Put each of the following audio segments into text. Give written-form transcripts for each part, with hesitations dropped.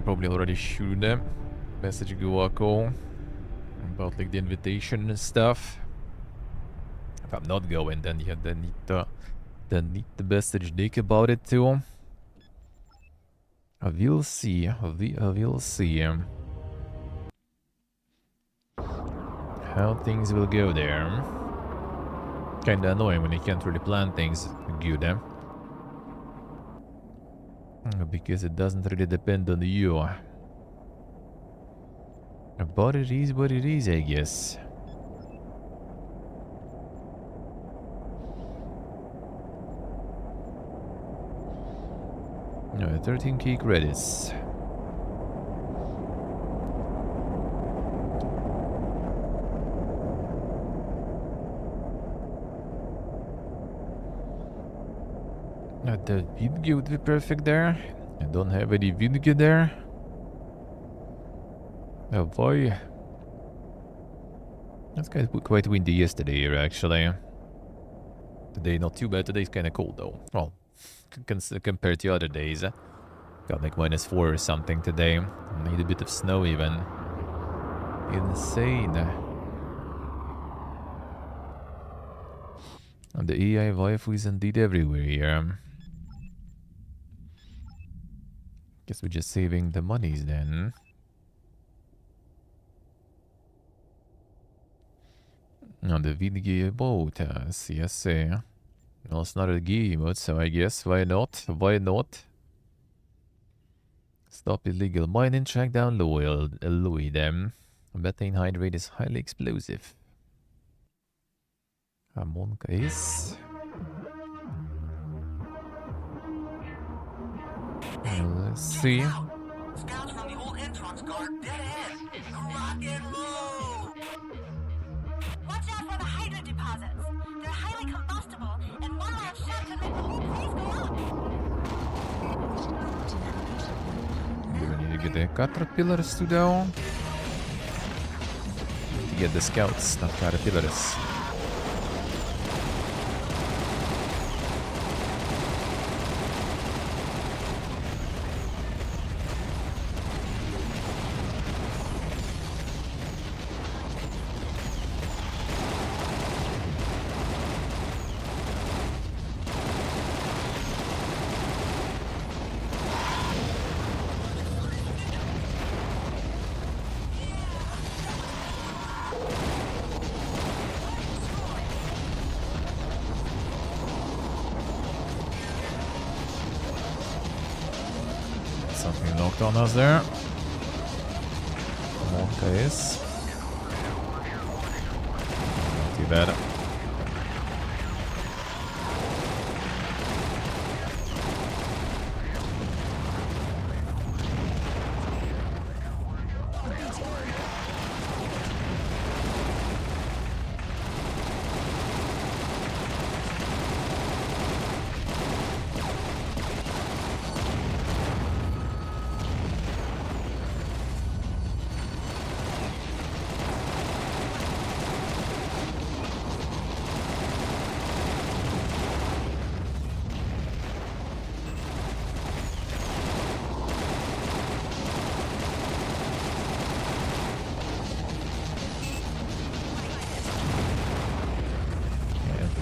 probably already shoot them. Message Guaco about like the invitation and stuff. If I'm not going, then yeah, need the message Nick about it too. We'll see. We'll see how things will go there. Kinda annoying when you can't really plan things good, because it doesn't really depend on you. But it is what it is, I guess. No, 13k credits. The video would be perfect there. I don't have any video there. Oh boy. That's quite windy yesterday here, actually. Today not too bad. Today's kind of cold though. Well, compared to other days. Got like -4 or something today. Need a bit of snow even. Insane. And the AI waifu is indeed everywhere here. Guess we're just saving the monies then. On the video boat, yes. No, it's not a game mode, so I guess why not? Why not? Stop illegal mining, track down alloy them. Methane hydrate is highly explosive. Harmonica is. Let's see. Scouts from the old Entrons guard dead ahead. Rock and roll! Watch out for the hydrant deposits. They're highly combustible, and one loud shot can make the whole place go up. Do we need to get the caterpillars to down? To get the scouts, not caterpillars. Something knocked on us there. Okay, is. Not too bad.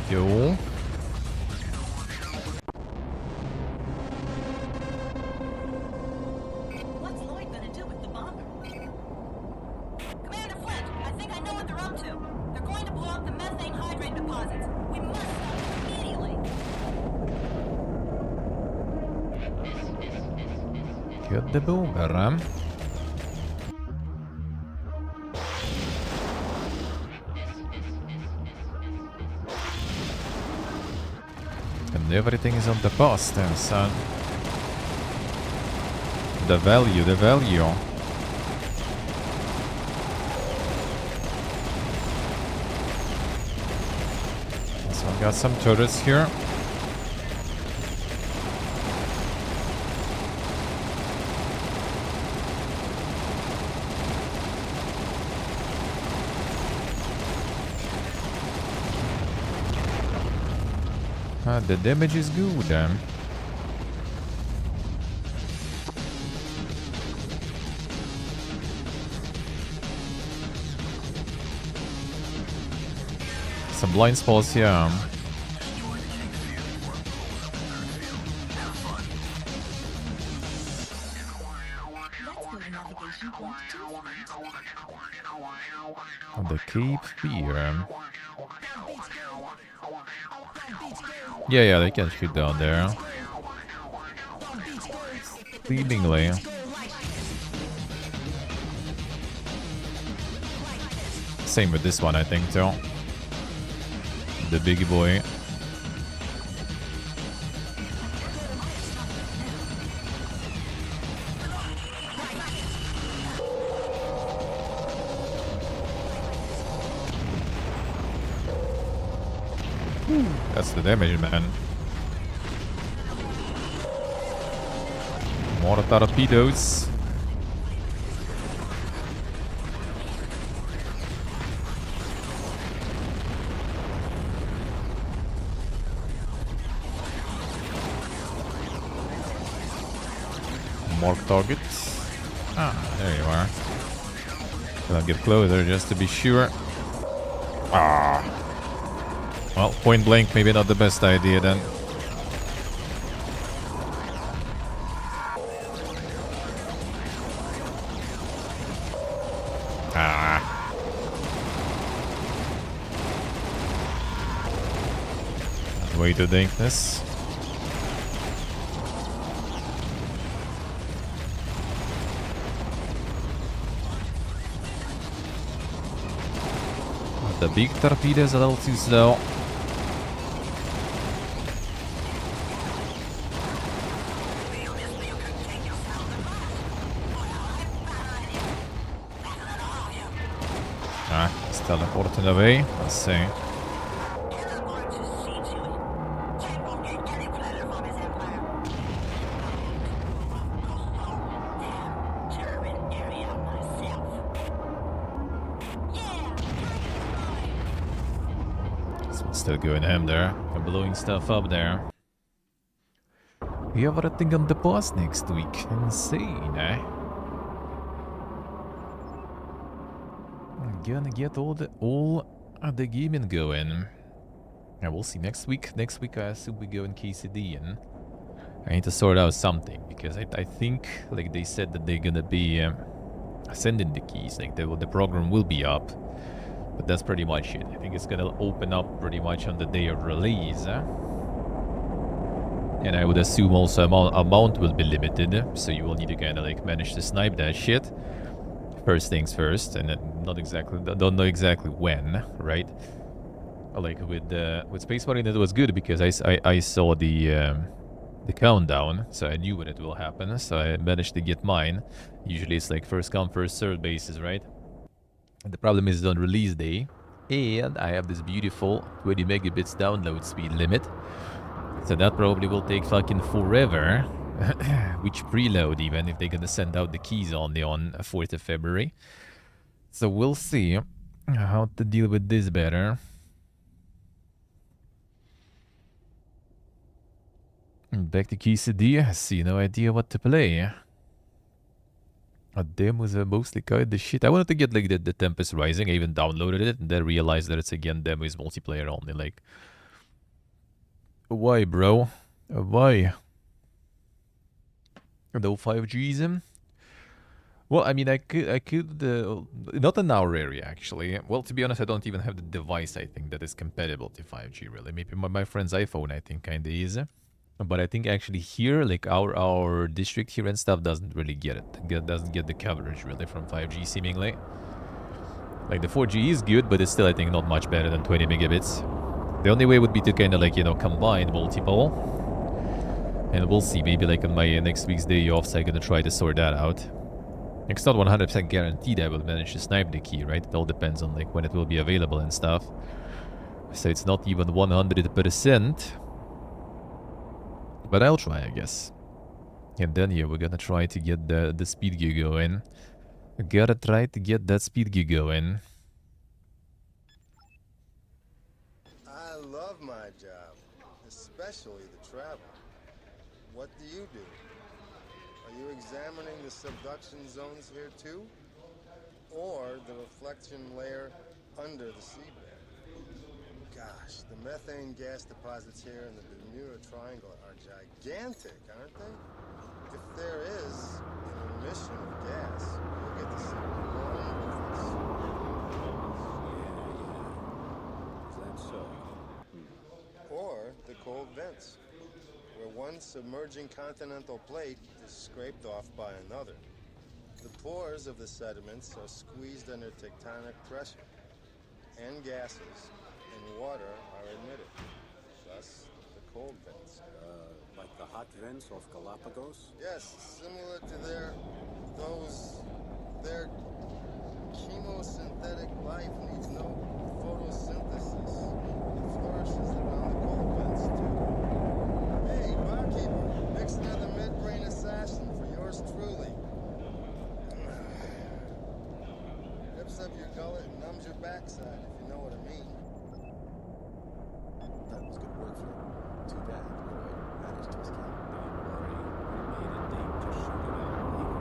Go. What's Lloyd gonna do with the bomber? Commander Flint, I think I know what they're up to. They're going to blow up the methane hydrate deposits. We must stop them immediately. Get the boomer. And everything is on the past then, son. The value. This one got some turrets here. The damage is good. Some blind spots here. On the Cape Fear. Yeah, they can shoot down there. Seemingly. Same with this one, I think, too. The biggie boy. That's the damage, man. More torpedoes. More targets. Ah, there you are. Gonna get closer just to be sure. Ah. Well, point blank, maybe not the best idea then. Ah. Way to dankness. The big torpedoes are a little too slow. Ah, it's teleporting away. Let's see. Still going ham there. I'm blowing stuff up there. We have everything on the boss next week. Insane, eh? I'm gonna get all the gaming going. Yeah, we'll see next week. Next week I assume we go in KCD and I need to sort out something because I think like they said that they're gonna be sending the keys. Like the program will be up. But that's pretty much it. I think it's gonna open up pretty much on the day of release. And I would assume also amount will be limited. So you will need to kind of like manage to snipe that shit. First things first. And don't know exactly when, right? Like with Space Marine it was good because I saw the countdown. So I knew when it will happen. So I managed to get mine. Usually it's like first come first served basis, right? The problem is on release day, and I have this beautiful 20 megabits download speed limit, so that probably will take fucking forever, which preload even, if they're gonna send out the keys only on 4th of February. So we'll see how to deal with this better. Back to KCD, I see no idea what to play. Demos are mostly kind of shit. I wanted to get like the Tempest Rising. I even downloaded it and then realized that it's again demo is multiplayer only. Like, why, bro? Why? No 5Gs? Well, I mean, I could not in our area actually. Well, to be honest, I don't even have the device. I think that is compatible to 5G. Really, maybe my friend's iPhone. I think kind of is. But I think actually here, like our district here and stuff doesn't really get it. Doesn't get the coverage really from 5G seemingly. Like the 4G is good, but it's still I think not much better than 20 megabits. The only way would be to kind of like, you know, combine multiple. And we'll see, maybe like on my next week's day off, so I'm gonna try to sort that out. It's not 100% guaranteed I will manage to snipe the key, right? It all depends on like when it will be available and stuff. So it's not even 100%. But I'll try, I guess. And then, yeah, we're gonna try to get the speed gear going. We gotta try to get that speed gear going. I love my job, especially the travel. What do you do? Are you examining the subduction zones here too? Or the reflection layer under the seabed? Gosh, the methane gas deposits here in the Bermuda Triangle are gigantic, aren't they? If there is an emission of gas, you'll get to see wonderful. Is that so? Or the cold vents, where one submerging continental plate is scraped off by another. The pores of the sediments are squeezed under tectonic pressure, and gases and water are emitted. Thus, the cold vents. Like the hot vents off Galapagos? Yes, similar to their chemosynthetic life needs no photosynthesis. It flourishes around the cold vents, too. Hey, barkeeper, mix another midbrain assassin for yours truly. Rips up your gullet and numbs your backside, if you know what I mean. That was good work, Flynn. Too bad Lloyd managed to escape. Don't worry. We made a date to shoot it out later.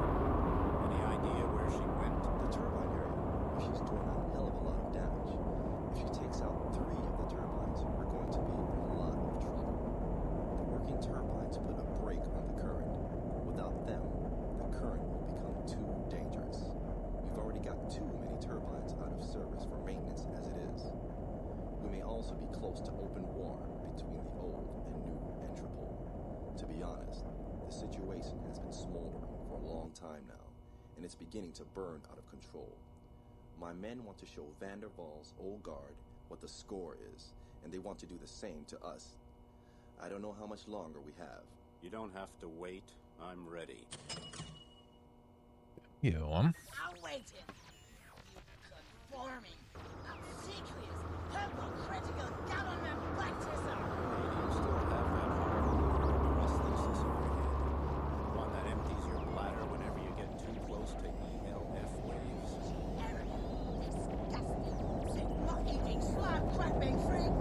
Any idea where she went? The turbine area. She's doing a hell of a lot of damage. If she takes out 3 of the turbines, we're going to be in a lot of trouble. The working turbines put a brake on the current. Without them, the current will become too dangerous. We've already got too many turbines out of service for maintenance as it is. We may also be close to open war between the old and new Entropole. To be honest, the situation has been smoldering for a long time now, and it's beginning to burn out of control. My men want to show Van der Waals' old guard what the score is, and they want to do the same to us. I don't know how much longer we have. You don't have to wait. I'm ready. Jo. I'm waiting. You conforming, obsequious, hypocritical government practicer. You still have that hard prosthesis on your head. One that empties your bladder whenever you get too close to ELF waves. Arrogant, disgusting, sick, mock-eating, slime-crapping freak.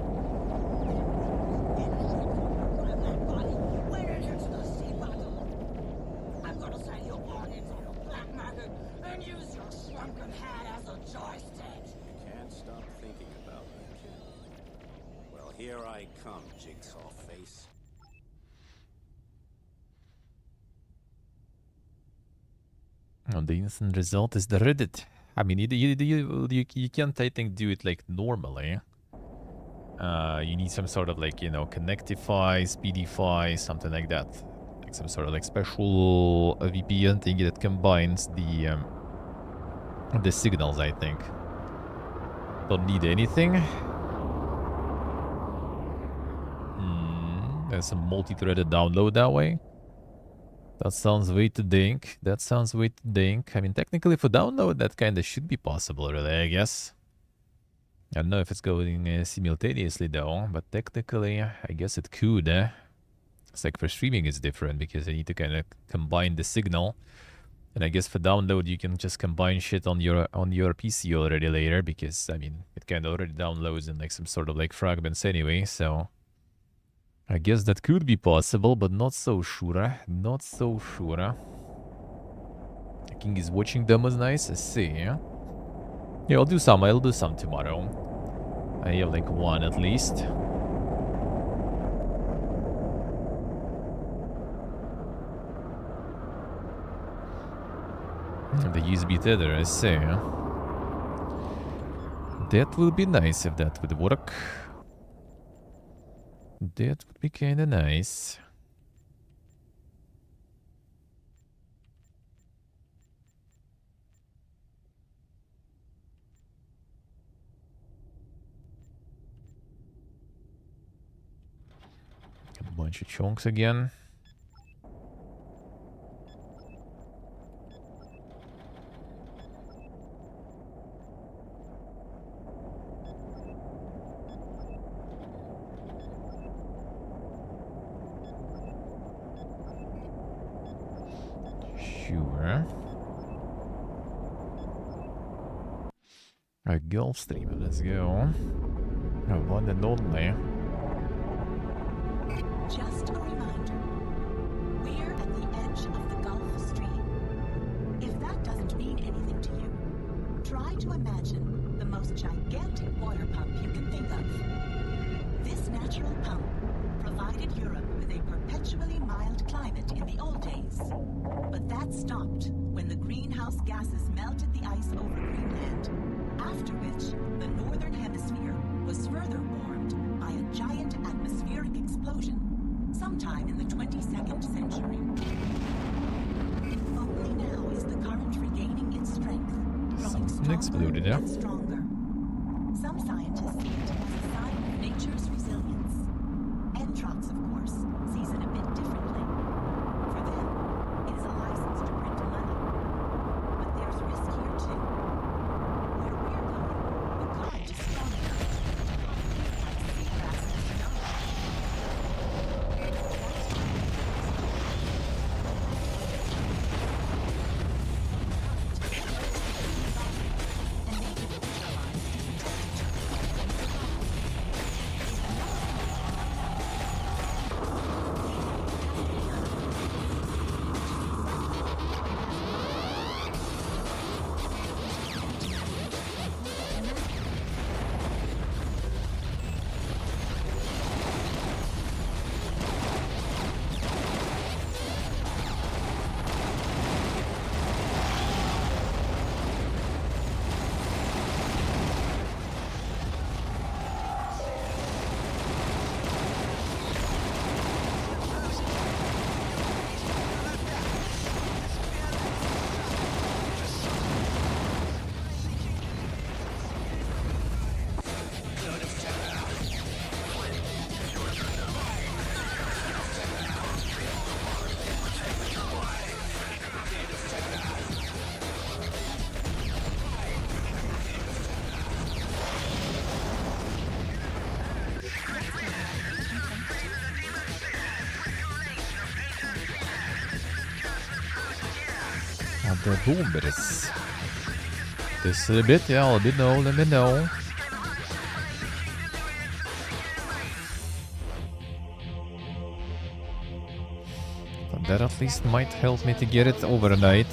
Grab that body when it hits the sea bottom. I'm gonna sell your organs on the black market and use your shrunken head as a joystick. You can't stop thinking about me, kid. Well, here I come, jigsaw face. And the instant result is the Reddit. I mean, you can't, I think, do it like normally. You need some sort of like, you know, connectify, speedify, something like that. Like some sort of like special VPN thing that combines the signals, I think. Don't need anything. There's some multi-threaded download that way. That sounds way too dink. That sounds way too dink. I mean, technically for download, that kind of should be possible, really, I guess. I don't know if it's going simultaneously, though, but technically, I guess it could. It's like for streaming, it's different because you need to kind of combine the signal. And I guess for download, you can just combine shit on your PC already later because, I mean, it kind of already downloads in like some sort of like fragments anyway, so... I guess that could be possible, but not so sure. Not so sure. The king is watching demos nice, I see. Yeah, I'll do some tomorrow. I have like one at least. The USB tether, I see. That would be nice if that would work. That would be kinda nice. Got a bunch of chunks again. Sure. A Gulf Stream, let's go. One and only. Just a reminder, we're at the edge of the Gulf Stream. If that doesn't mean anything to you, try to imagine the most gigantic water pump you can think of. This natural pump provided Europe with a perpetually mild climate in the old days. But that stopped when the greenhouse gases melted the ice over Greenland, after which the northern hemisphere was further warmed by a giant atmospheric explosion sometime in the 22nd century. Only now is the current regaining its strength, growing Something exploded, yeah. and stronger. Some scientists see it as a sign of nature's resilience. Entrox, of course, sees it a bit differently. For them, it is a license to print money. But there's risk here too. Where we're going, the current is strong enough. Like seagrass in the snow. The boomers. This is a bit, yeah, let me know. But that at least might help me to get it overnight.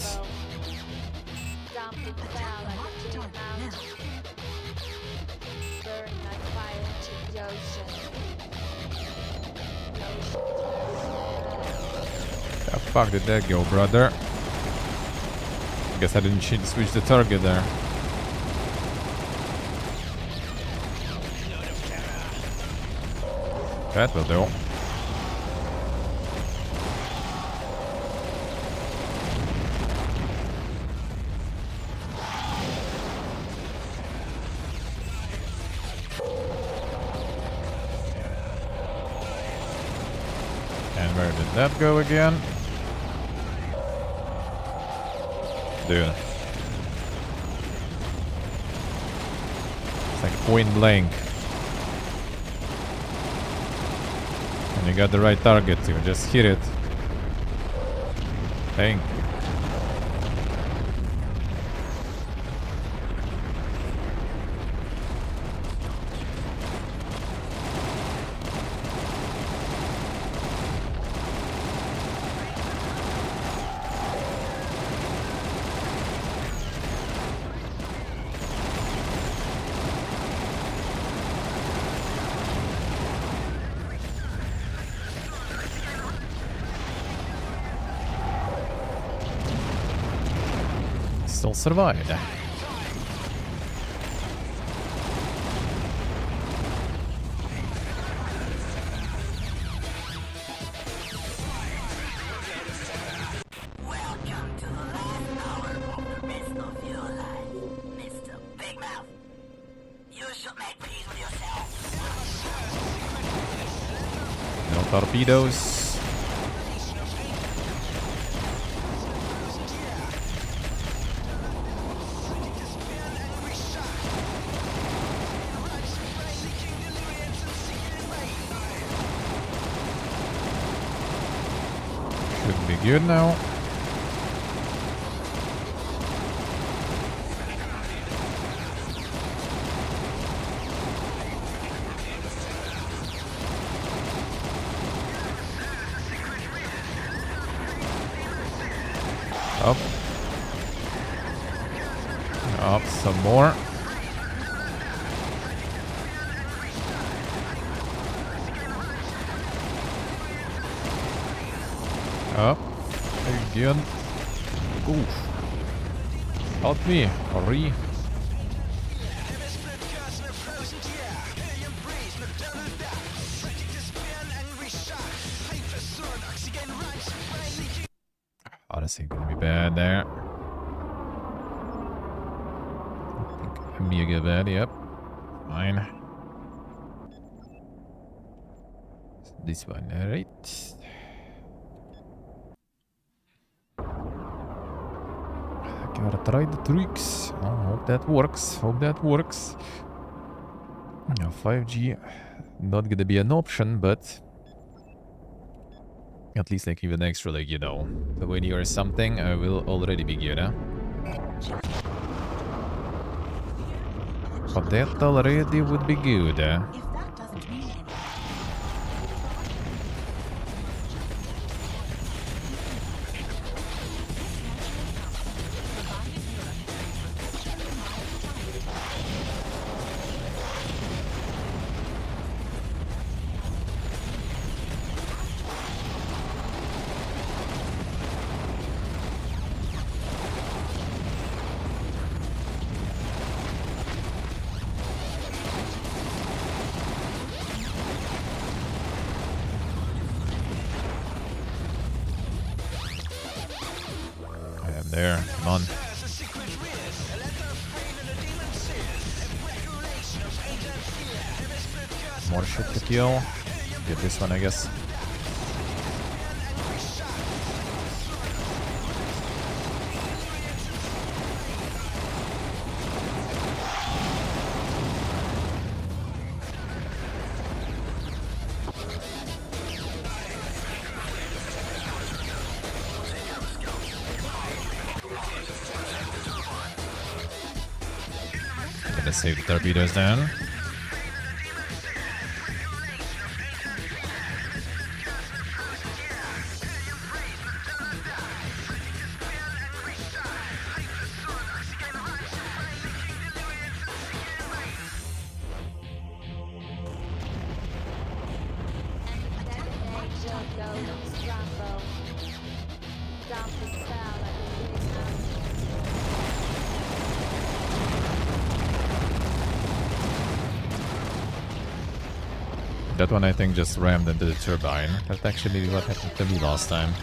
The fuck did that go, brother? Guess I didn't switch the target there. That will do. And where did that go again? Dude. It's like point blank. And you got the right target too. Just hit it. Thank you. Still survived. Welcome to the last hour of the rest of your life, Mr. Big Mouth. You should make peace with yourself. No torpedoes. Should be good now. Up. Up some more. again. Oof. Help me. Hurry. Oh, this ain't gonna be bad there. I think mega bad, yep. Fine. This one, alright. Gotta try the tricks. Oh, hope that works. Hope that works. 5G, not gonna be an option, but at least like even extra, like, you know, the when you are something, I will already be good, huh? But that already would be good, huh? If that doesn't mean anything. There, come on. More shit to kill. Get this one, I guess. Gotta save the torpedoes down. That one I think just rammed into the turbine. That's actually what happened to me last time.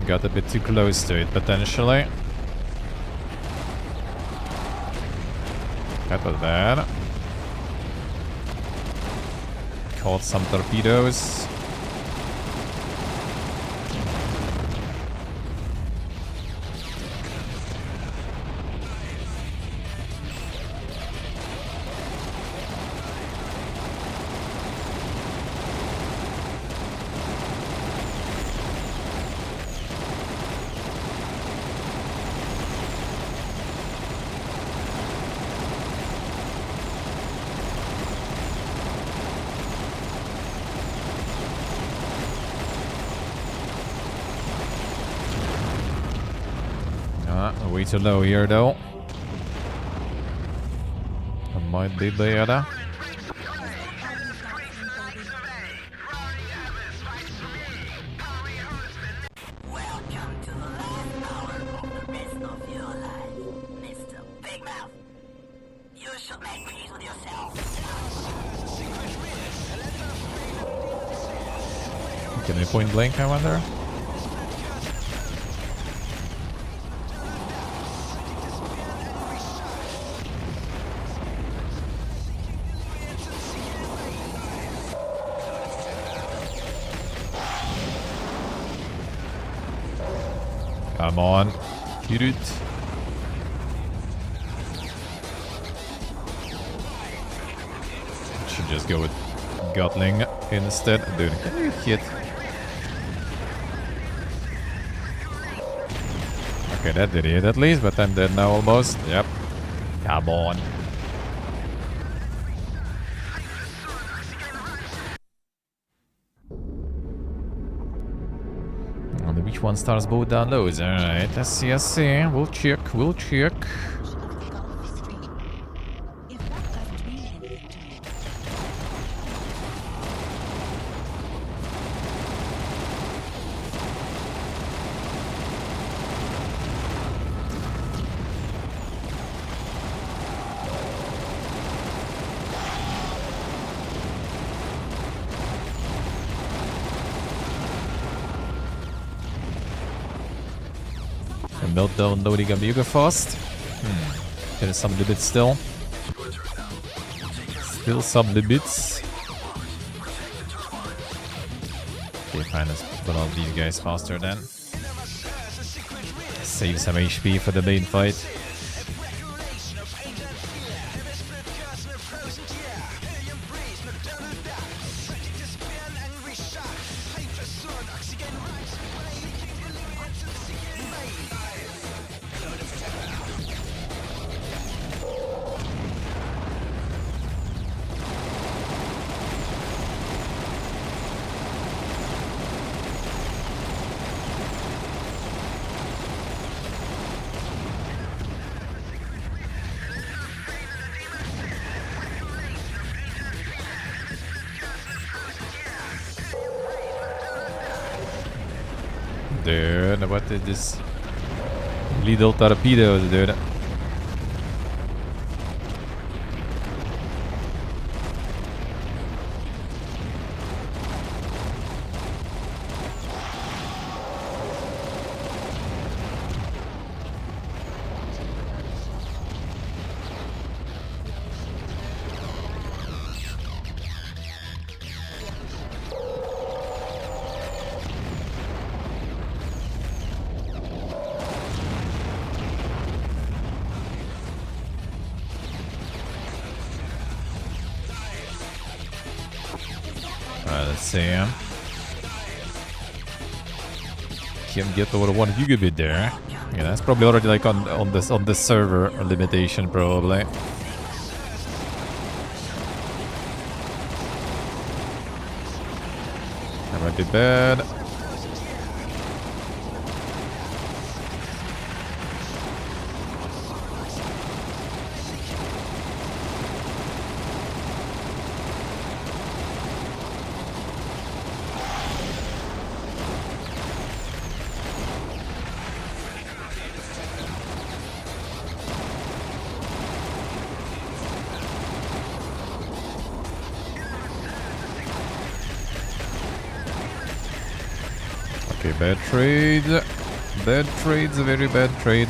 Got a bit too close to it potentially. That was bad. Caught some torpedoes. Way too low here though. That might be better. Welcome to the last hour of the rest of your life, Mr. Big Mouth. You should make peace with yourself. Can we point blank, I wonder? Come on, hit it. Should just go with Gatling instead. Dude, can you hit? Okay, that did it at least, but I'm dead now almost. Yep. Come on. Which one stars both down lows? Alright, I see. We'll check. Not downloading Amiga fast. There's some limits still. Still some limits. Okay, fine, let's put all these guys faster then. Save some HP for the main fight. Dude, what is this? Little torpedoes, dude. Let's see. Can get over 1 gigabit there. Yeah, that's probably already like on the server limitation probably. That might be bad. Okay, bad trade. Bad trades, very bad trade.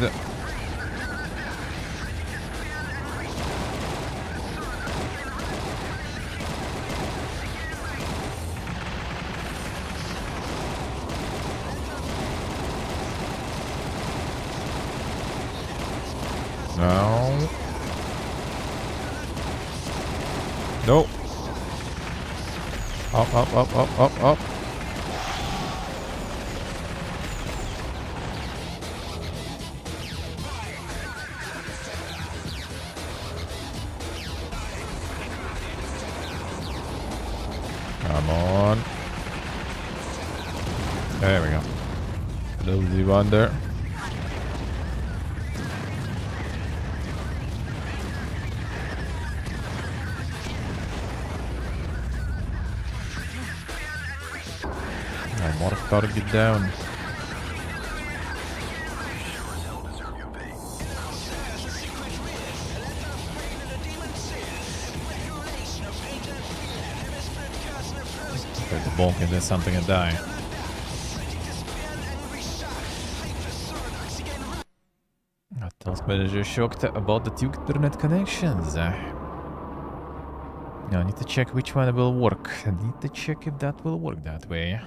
No. No. Up, up, up, up, up, up. Come on. There we go. Lousy one there. More target down. Try to bonk into something and die. Task manager shocked about the two internet connections. Now I need to check which one will work. I need to check if that will work that way.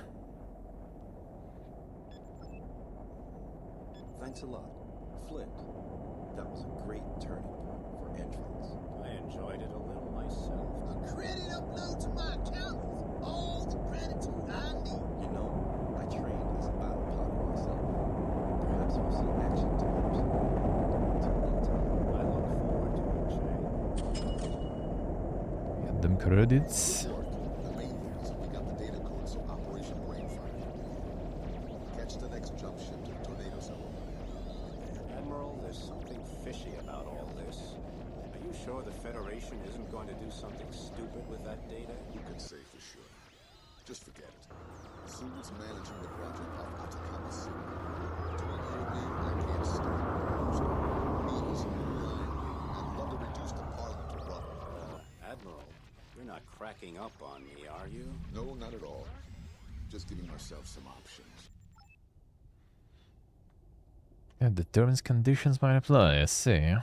Thanks a lot, Flint. That was a great turning point for entrance. I enjoyed it a little myself. A credit upload to my account is all the gratitude I need. You know, I trained as a battle pilot myself. Perhaps we'll see action together soon. Until that time. I look forward to it, Jay. Get them credits. The main thing is we got the data code, so Operation Brainfire. Catch the next jump ship to the tornado zone. Admiral, there's something fishy about all this. Are you sure the Federation isn't going to do something stupid with that data? Who can say for sure? Just forget it. Susan's managing the project off Atacama City. Between you and me, I can't stand it. Means lying. I'd love to reduce the Parliament to rubble. Admiral, you're not cracking up on me, are you? No, not at all. Just giving ourselves some options. It determines conditions might apply, I see.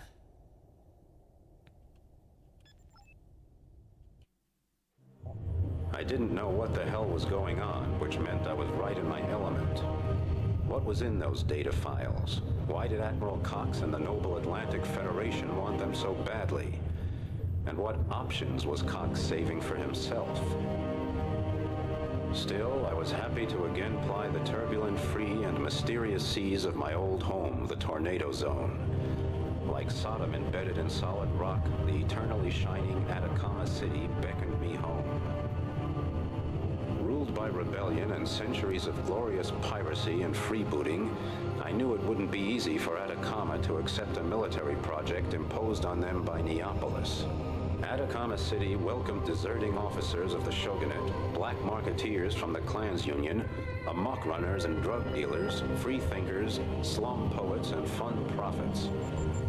I didn't know what the hell was going on, which meant I was right in my element. What was in those data files? Why did Admiral Cox and the Noble Atlantic Federation want them so badly? And what options was Cox saving for himself? Still, I was happy to again ply the turbulent, free, and mysterious seas of my old home, the Tornado Zone. Like Sodom embedded in solid rock, the eternally shining Atacama City beckoned me home. Ruled by rebellion and centuries of glorious piracy and freebooting, I knew it wouldn't be easy for Atacama to accept a military project imposed on them by Neapolis. Atacama City welcomed deserting officers of the shogunate, black marketeers from the clans union, amok runners and drug dealers, free thinkers, slum poets, and fun prophets.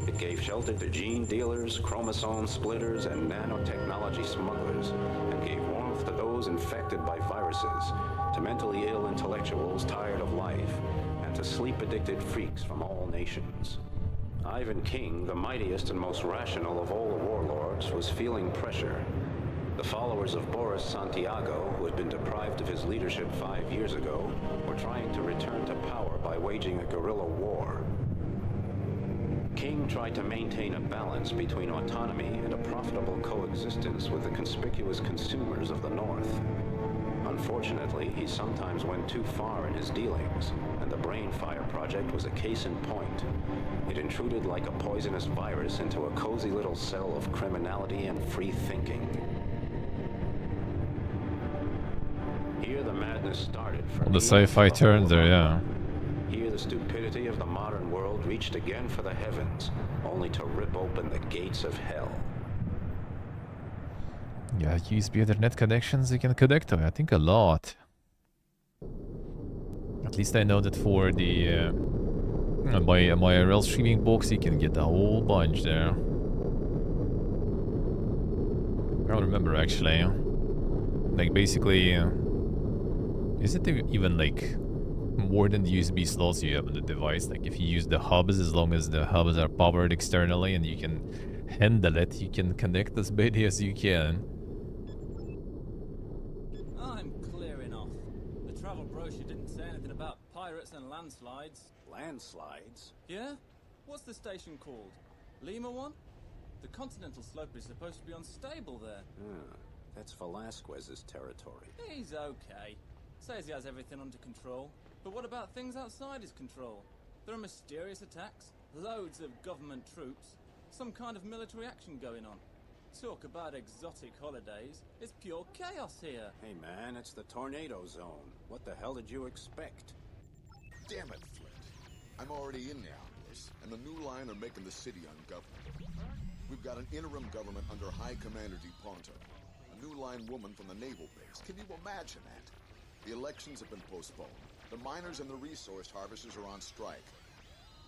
It gave shelter to gene dealers, chromosome splitters, and nanotechnology smugglers, and gave warmth to those infected by viruses, to mentally ill intellectuals tired of life, and to sleep-addicted freaks from all nations. Ivan King, the mightiest and most rational of all the warlords, was feeling pressure. The followers of Boris Santiago, who had been deprived of his leadership 5 years ago, were trying to return to power by waging a guerrilla war. King tried to maintain a balance between autonomy and a profitable coexistence with the conspicuous consumers of the North. Unfortunately, he sometimes went too far in his dealings, and the Brainfire Project was a case in point. It intruded like a poisonous virus into a cozy little cell of criminality and free thinking. Here the madness started for The sci-fi turn there, yeah. Here the stupidity of the modern world reached again for the heavens, only to rip open the gates of hell. Yeah, USB Ethernet connections you can connect to, I think a lot. At least I know that for the my IRL streaming box you can get a whole bunch there. I don't remember actually. Like basically, is it even like more than the USB slots you have on the device? Like if you use the hubs, as long as the hubs are powered externally and you can handle it, you can connect as many as you can. I'm clearing off. The travel brochure didn't say anything about pirates and landslides. Landslides? Yeah? What's the station called? Lima 1? The continental slope is supposed to be unstable there. That's Velasquez's territory. He's okay. Says he has everything under control. But what about things outside his control? There are mysterious attacks, loads of government troops, some kind of military action going on. Talk about exotic holidays. It's pure chaos here. Hey man, it's the Tornado Zone. What the hell did you expect? Damn it, Flint. I'm already in Neapolis, and the new line are making the city ungovernable. We've got an interim government under High Commander DePonto, a new line woman from the naval base. Can you imagine that? The elections have been postponed. The miners and the resource harvesters are on strike.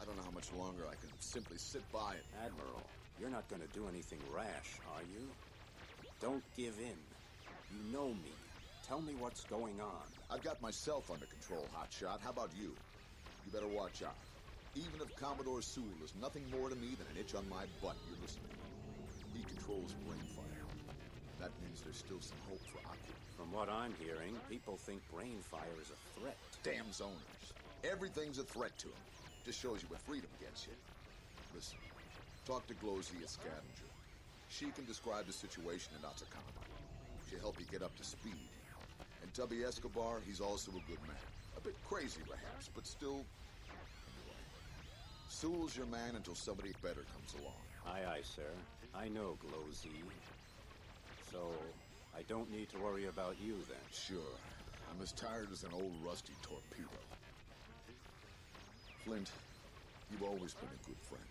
I don't know how much longer I can simply sit by it. Admiral, you're not gonna do anything rash, are you? Don't give in. You know me. Tell me what's going on. I've got myself under control, hotshot. How about you? You better watch out. Even if Commodore Sewell is nothing more to me than an itch on my butt, you're listening. He controls Brainfire. That means there's still some hope for Aqua. From what I'm hearing, people think Brainfire is a threat. Damn zoners. Everything's a threat to him. Just shows you what freedom gets you. Listen, talk to Glozzy at Scavenger. She can describe the situation in Atacama. She'll help you get up to speed. And Tubby Escobar, he's also a good man. A bit crazy, perhaps, but still... Anyway, Sewell's your man until somebody better comes along. Aye, aye, sir. I know Glozzy. So, I don't need to worry about you then. Sure. I'm as tired as an old rusty torpedo. Flint, you've always been a good friend,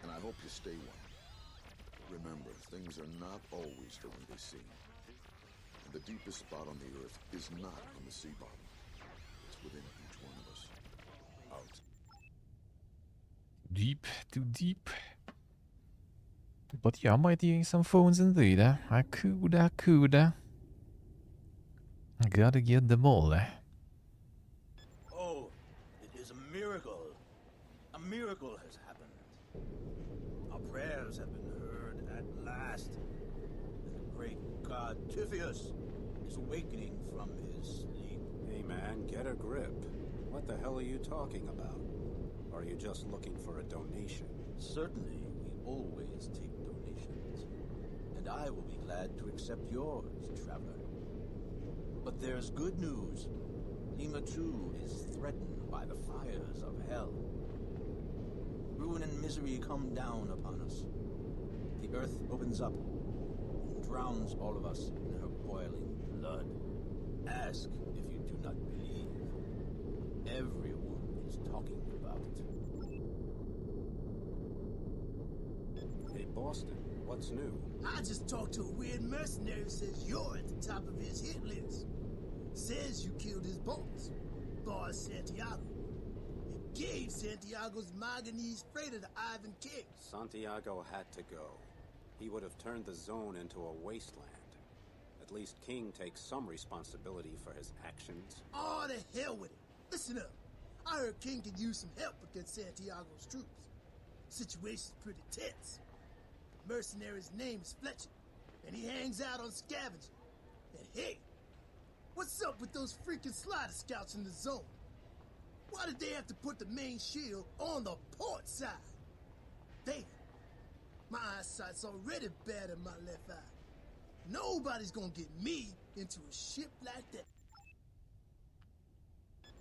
and I hope you stay one. Remember, things are not always the way they seem. And the deepest spot on the Earth is not on the sea bottom. It's within each one of us. Out. Deep, too deep. But yeah, I might use some phones indeed. I could. I gotta get them all. Oh, it is a miracle. A miracle has happened. Our prayers have been heard at last. And the great god Typheus is awakening from his sleep. Hey man, get a grip. What the hell are you talking about? Or are you just looking for a donation? Certainly, we always take donations. And I will be glad to accept yours, traveler. But there's good news. Lima 2 is threatened by the fires of hell. Ruin and misery come down upon us. The earth opens up and drowns all of us in her boiling blood. Ask if you do not believe. Everyone is talking about it. Hey Boston, what's new? I just talked to a weird mercenary who says you're at the top of his hit list. Says you killed his boss, Boss Santiago. And gave Santiago's manganese freighter to Ivan King. Santiago had to go. He would have turned the zone into a wasteland. At least King takes some responsibility for his actions. Oh, the hell with it. Listen up. I heard King could use some help against Santiago's troops. Situation's pretty tense. The mercenary's name is Fletcher, and he hangs out on scavenging. And hey, what's up with those freaking slider scouts in the zone? Why did they have to put the main shield on the port side? Damn. My eyesight's already bad in my left eye. Nobody's gonna get me into a ship like that.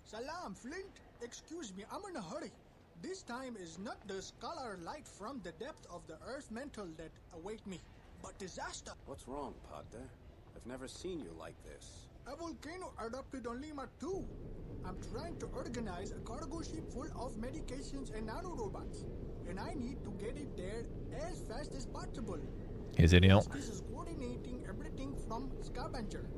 Salam, Flint. Excuse me, I'm in a hurry. This time is not the scholar light from the depth of the earth mental that await me, but disaster. What's wrong, Padre? I've never seen you like this. A volcano erupted on Lima 2. I'm trying to organize a cargo ship full of medications and nanorobots, and I need to get it there as fast as possible. Is it out? This is coordinating everything from scavenger.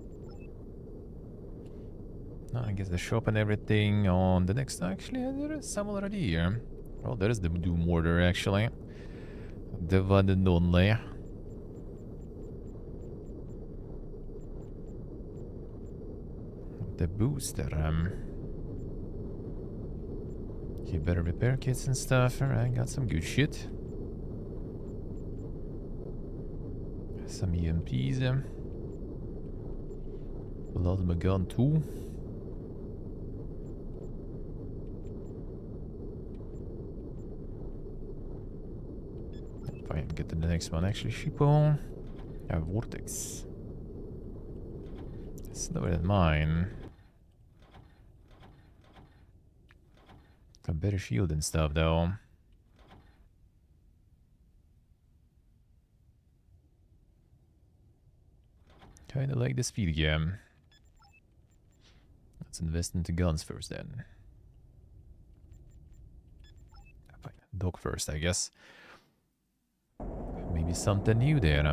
No, I guess the shop and everything on the next. Actually, there is some already here. Oh, there is the Doom Order actually. The one and only. The booster. You better repair kits and stuff. Alright, got some good shit. Some EMPs. Plasma gun too. If I can get to the next one, actually, Shippo. Vortex. It's lower than mine. A better shield and stuff, though. Kinda like the speed game. Let's invest into guns first, then. Fine. Dog first, I guess. Maybe something new there.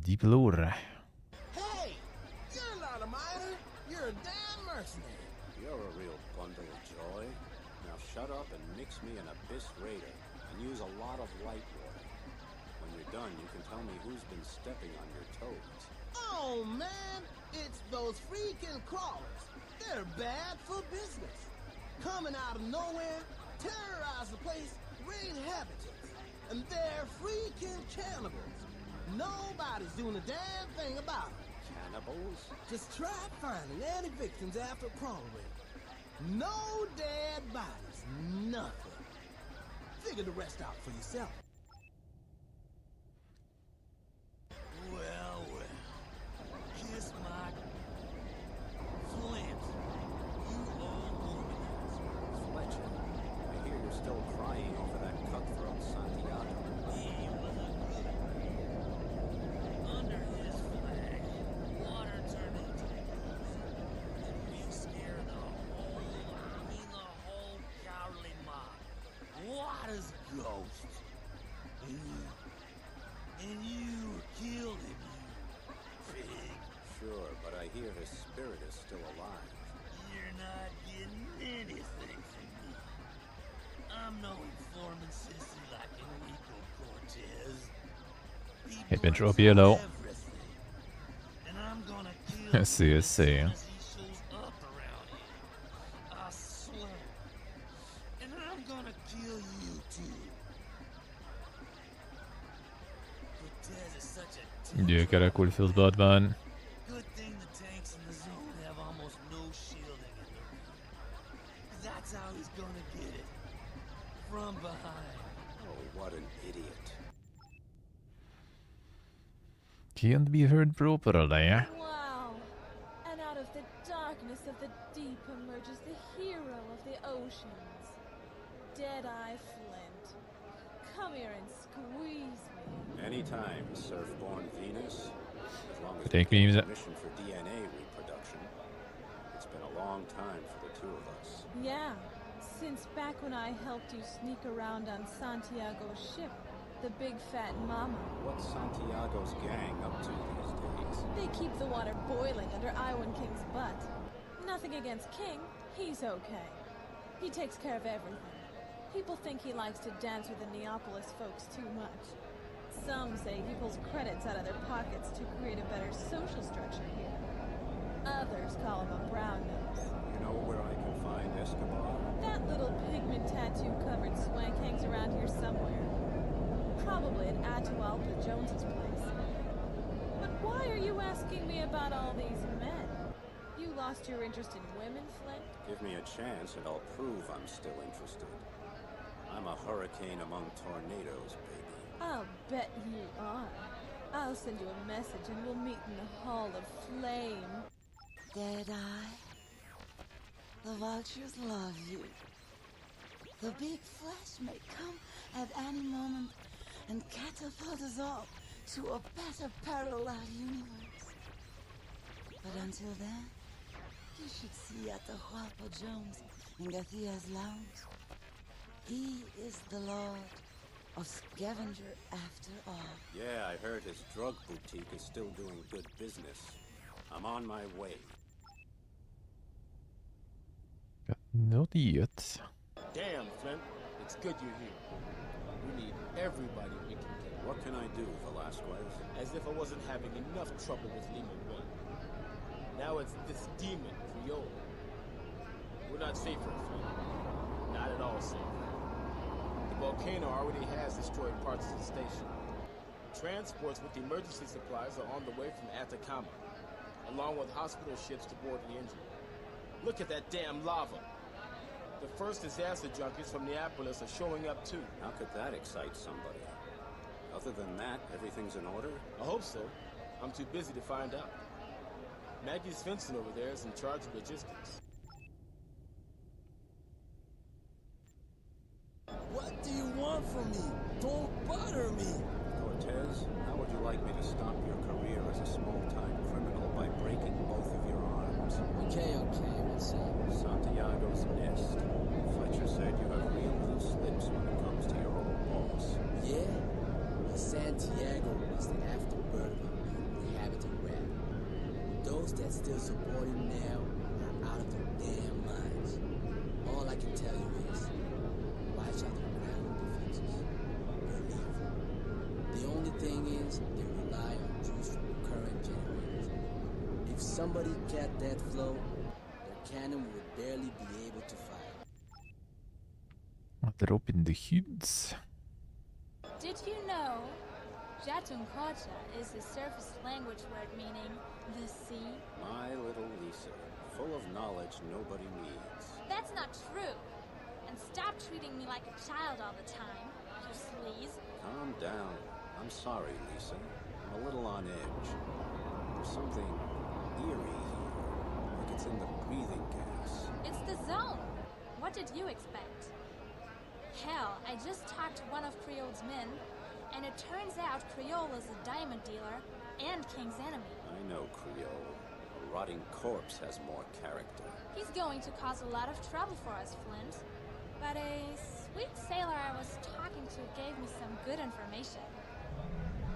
Deep lore. Hey! You're not a miner! You're a damn mercenary! You're a real bundle of joy. Now shut up and mix me an Abyss Raider and use a lot of light water. When you're done, you can tell me who's been stepping on your toes. Oh, man! It's those freaking crawlers. They're bad for business. Coming out of nowhere, terrorize the place, raid habitats. And they're freaking cannibals. Nobody's doing a damn thing about it. cannibals? Just try finding any victims after prom raid. No dead bodies, nothing. Figure the rest out for yourself. Well, kiss my flint, you old womanizer. Fletcher, I hear you're still crying over that cutthroat Santiago. He was a good man. Under his flag, water turned into ooze, and we scared the whole cowardly mob. Water's ghost. And you killed him, you pig. Sure, but I hear his spirit is still alive. You're not getting anything from me. I'm no informant sissy like Enrico Cortez. Hit me drop yellow. Everything. And I'm gonna kill I see, I see. as he shows up around here. I swear. And I'm gonna kill you too. Cortez is such a Gyökere cool feels bad, man. good thing the tanks in the zone have almost no shielding in the rear. That's how he's gonna get it. From behind. Oh, what an idiot. Can't be heard properly. Wow. And out of the darkness of the deep emerges the hero of the oceans. Deadeye Flint. Come here and squeeze me. Anytime, Surfborn Venus. As long as Take we me, get Zach. permission for DNA reproduction. It's been a long time for the two of us. Yeah, since back when I helped you sneak around on Santiago's ship, the big fat mama. What's Santiago's gang up to these days? They keep the water boiling under Iwan King's butt. Nothing against King, he's okay. He takes care of everything. People think he likes to dance with the Neapolis folks too much. Some say he pulls credits out of their pockets to create a better social structure here. Others call him a brown nose. You know where I can find Escobar? That little pigment tattoo-covered swank hangs around here somewhere. Probably at Atahualpa Jones's place. But why are you asking me about all these men? You lost your interest in women, Flint? Give me a chance and I'll prove I'm still interested. I'm a hurricane among tornadoes, baby. I'll bet you are. I'll send you a message and we'll meet in the Hall of Flame. Deadeye, the vultures love you. The big flesh may come at any moment and catapult us all to a better parallel universe. But until then, you should see Atahualpa Jones in Garcia's lounge. He is the Lord of Scavenger after all. Yeah, I heard his drug boutique is still doing good business. I'm on my way. Not yet. Damn, Flint. It's good you're here. We need everybody we can get. What can I do, Velasquez? As if I wasn't having enough trouble with Lima 1. Now it's this demon, Creole. We're not safe here, Flint. Not at all safe. The volcano already has destroyed parts of the station. Transports with emergency supplies are on the way from Atacama, along with hospital ships to board the injured. Look at that damn lava. The first disaster junkies from Neapolis are showing up too. How could that excite somebody? Other than that, everything's in order? I hope so. I'm too busy to find out. Maggie Svensson over there is in charge of logistics. What do you want from me? Don't bother me. Cortez, how would you like me to stop your career as a small-time criminal by breaking both of your arms? Okay, what's up? Santiago's nest. Fletcher said you have real loose lips when it comes to your old boss. Yeah? Well, Santiago was the afterbird of a mutant habitant rat. Those that still support him now are out of their damn minds. All I can tell you is, watch out for ground defenses. They're evil. The only thing is, they rely on juice from the current generators. If somebody cut that flow, their cannon would barely be able to fire. Drop in the hoods. Did you know Jatunkocha is the surface language word meaning the sea. My little Lisa, full of knowledge nobody needs. That's not true. And stop treating me like a child all the time, you sleaze. Calm down. I'm sorry, Lisa. I'm a little on edge. There's something eerie here, like it's in the breathing gas. It's the zone. What did you expect? Hell, I just talked to one of Creole's men, and it turns out Creole is a diamond dealer and King's enemy. I know Creole. A rotting corpse has more character. He's going to cause a lot of trouble for us, Flint. But a sweet sailor I was talking to gave me some good information.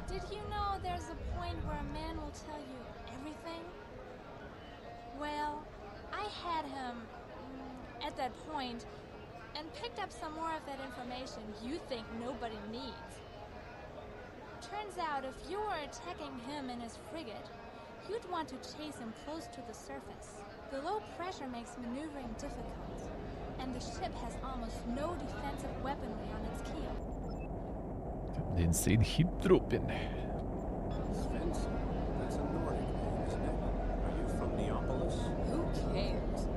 Did you know there's a point where a man will tell you everything? Well, I had him at that point and picked up some more of that information you think nobody needs. Turns out if you were attacking him in his frigate, you'd want to chase him close to the surface. The low pressure makes maneuvering difficult, and the ship has almost no defensive weaponry on its keel. The insane hip dropping. Svensson, that's a Nordic name, isn't it? Are you from Neapolis? Who cares?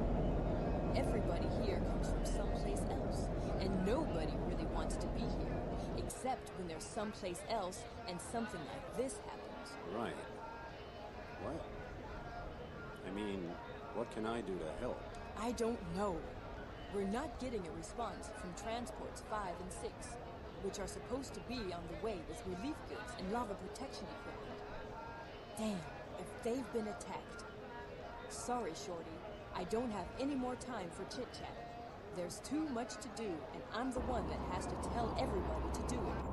Everybody here comes from someplace else, and nobody really wants to be here, except when there's someplace else and something like this happens. Right. What? I mean, what can I do to help? I don't know. We're not getting a response from transports 5 and 6, which are supposed to be on the way with relief goods and lava protection equipment. Damn, if they've been attacked. Sorry, Shorty. I don't have any more time for chit-chat. There's too much to do, and I'm the one that has to tell everybody to do it.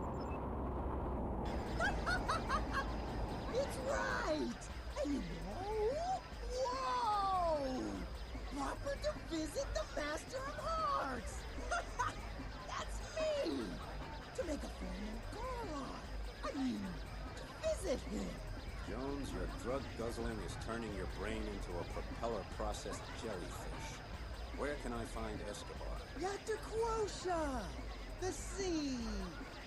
It's right! And you know, whoa! Proper to visit the Master of Hearts! That's me! To make a formal call on. I mean, to visit him. Jones, your drug guzzling is turning your brain into a propeller-processed jellyfish. Where can I find Escobar? Yataquosha! The sea!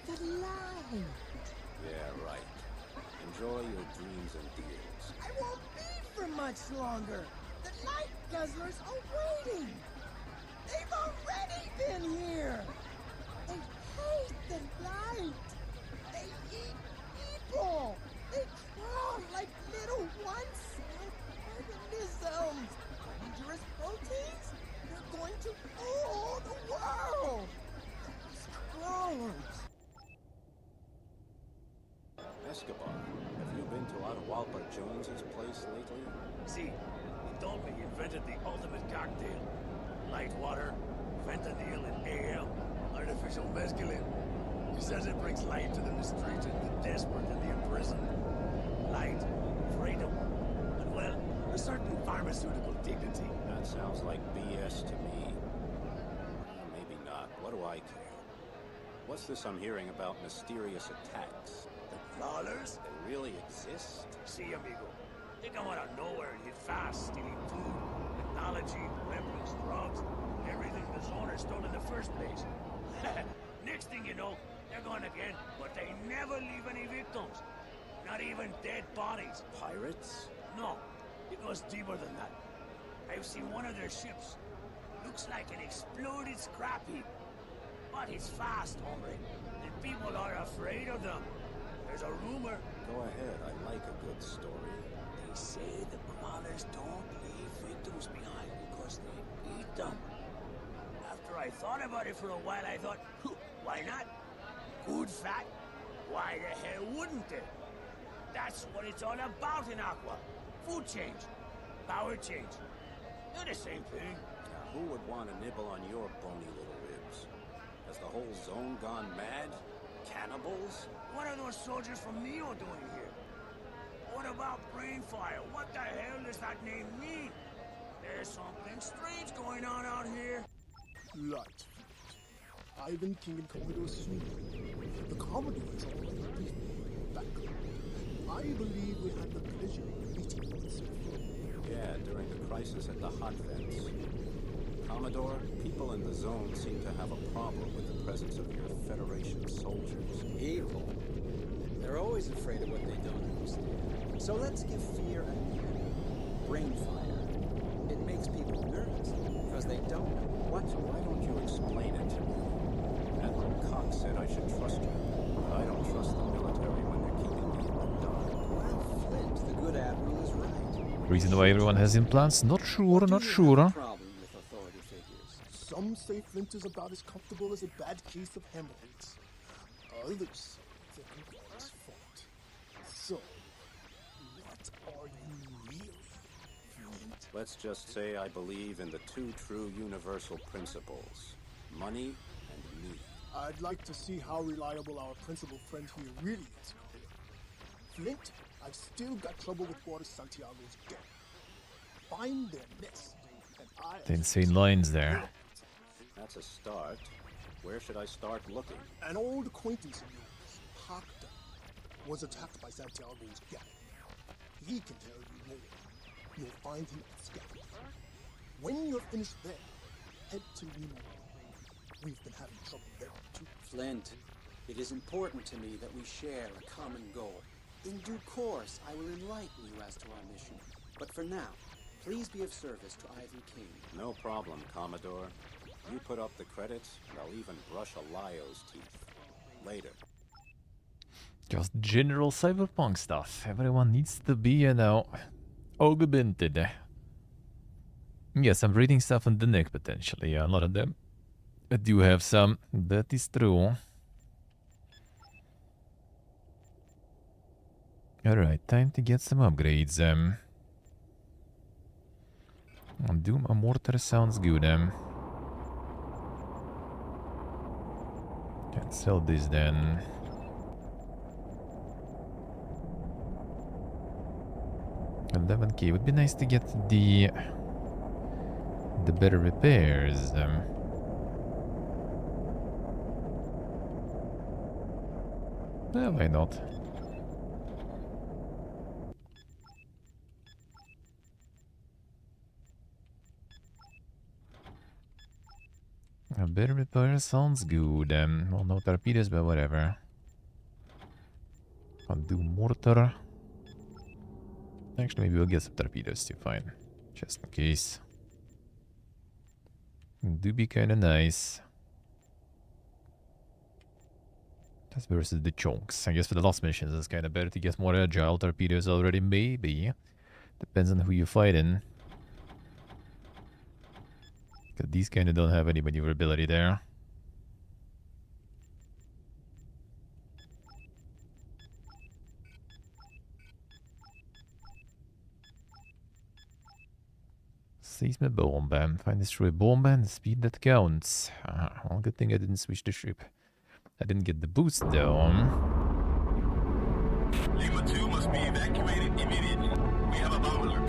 The light! Yeah, right. Enjoy your dreams and deals. I won't be for much longer! The light guzzlers are waiting! They've already been here! They hate the light! They eat people! They crawl like little one-cell organisms! Dangerous proteins? They're going to rule the world! These crawlers! Escobar, have you been to Atahualpa Jones's place lately? See, he told me he invented the ultimate cocktail. Light water, fentanyl and AL, artificial mescaline. He says it brings light to the mistreated, the desperate, and the imprisoned. Light, freedom, and well, a certain pharmaceutical dignity. That sounds like BS to me. Maybe not. What do I care? What's this I'm hearing about mysterious attacks? The crawlers? They really exist? See, amigo. They come out of nowhere and hit fast, stealing food, technology, weapons, drugs, everything the zone stole in the first place. Next thing you know, they're gone again, but they never leave any victims. Not even dead bodies. Pirates? No, it goes deeper than that. I've seen one of their ships. Looks like an exploded scrap heap. But it's fast, hombre, and people are afraid of them. There's a rumor. Go ahead, I like a good story. They say the crawlers don't leave victims behind because they eat them. After I thought about it for a while, I thought, why not? Good fat? Why the hell wouldn't they? That's what it's all about in Aqua. Food change. Power change. They're the same thing. Now, who would want to nibble on your bony little ribs? Has the whole zone gone mad? Cannibals? What are those soldiers from Neo doing here? What about Brainfire? What the hell does that name mean? There's something strange going on out here. Right. Ivan King and Commodore Sweden. The Commodore is already briefed back. I believe we had the pleasure of meeting once before. Yeah, during the crisis at the hot vents. Commodore, people in the zone seem to have a problem with the presence of your Federation soldiers. Evil? They're They're always afraid of what they don't understand. So let's give fear a name. Brain fire. It makes people nervous because they don't know. Why don't you explain it to me? Admiral Cox said I should trust you, but I don't trust the military when they're keeping me in the dark. Well, Flint, the good admiral, is right. Reason why everyone has implants? Not sure, not sure. Problem with authority figures. Some say Flint is about as comfortable as a bad case of hemorrhoids. Others say all is fault. So, what are you really, Flint? Let's just say I believe in the two true universal principles: money and me. I'd like to see how reliable our principal friend here really is. Flint, I've still got trouble with Water Santiago's gang. Find their nest, and The insane lines there. That's a start. Where should I start looking? An old acquaintance of yours, Pacta, was attacked by Santiago's gang. He can tell you more. You'll find him at Scatter. When you're finished there, head to Lima. We've been having trouble there too. Flint, it is important to me that we share a common goal. In due course, I will enlighten you as to our mission. But for now, please be of service to Ivan King. No problem, Commodore. You put up the credits, and I'll even brush a Lio's teeth. Later. Just general cyberpunk stuff. Everyone needs to be, you know, augmented. Yes, I'm reading stuff on the neck potentially. A lot of them. I do have some. That is true. Alright, time to get some upgrades. Doom a mortar sounds good. Can sell this then. $11K. Would be nice to get the better repairs. Well, why not? A better repair sounds good. Well, no torpedoes, but whatever. I'll do mortar. Actually, maybe we'll get some torpedoes too, fine. Just in case. Do be kinda nice. That's versus the chunks. I guess for the last missions, it's kinda better to get more agile torpedoes already, maybe. Depends on who you're fighting. Because these kinda don't have any maneuverability there. Seize my bomb. Find destroy bomb and speed that counts. Well, good thing I didn't switch the ship. I didn't get the boost though. Lima 2 must be evacuated immediately. We have a bomb alert.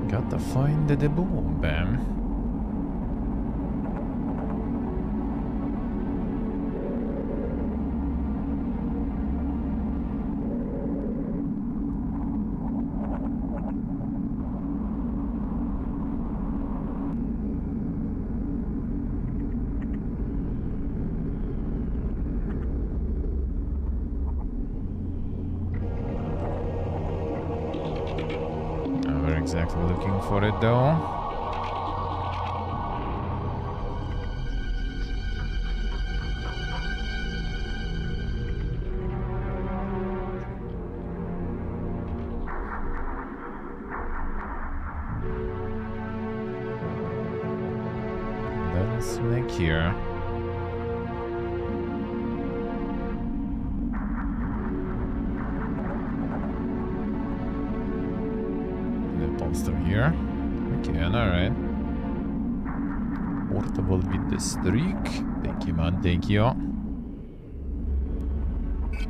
Gotta find the bomb. Exactly looking for it though. Let's make here. Monster here. We can, alright. Portable with the streak. Thank you, man, thank you.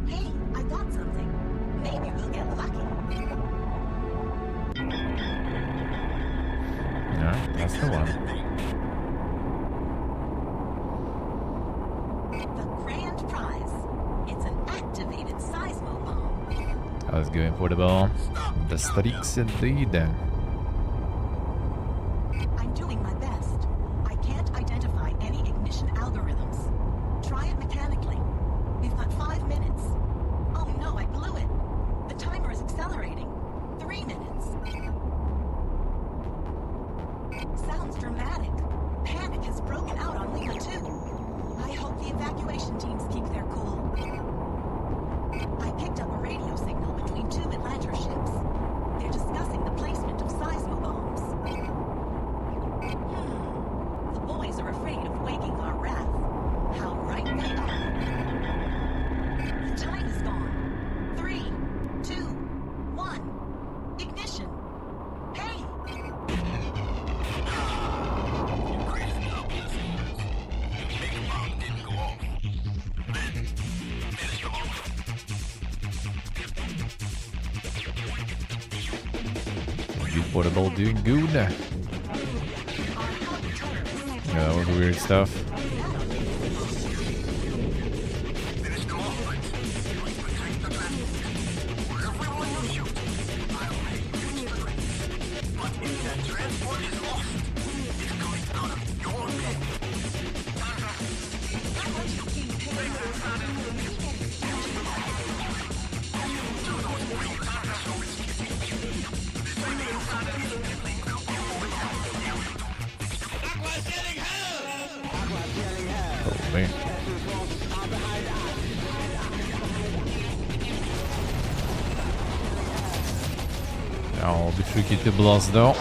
Hey, I got something. Maybe we'll get lucky. Yeah, that's the one. The grand prize. It's an activated seismo bomb. I was going for the ball. The streaks indeed. I'm doing my best. I can't identify any ignition algorithms. Try it mechanically. We've got 5 minutes. Oh no, I blew it. The timer is accelerating. 3 minutes. Sounds dramatic. Panic has broken out on Lima 2. I hope the evacuation teams keep their cool. I picked up a radio signal between 2 Atlanter ships. They're discussing the placement of seismo bombs. The boys are afraid of waking our wrath. How right they are. The time is gone. 3, 2, 1. Ignition. Hey! Good portable doing good. Yeah, that was weird stuff. Holy. I'll be tricky to blast though.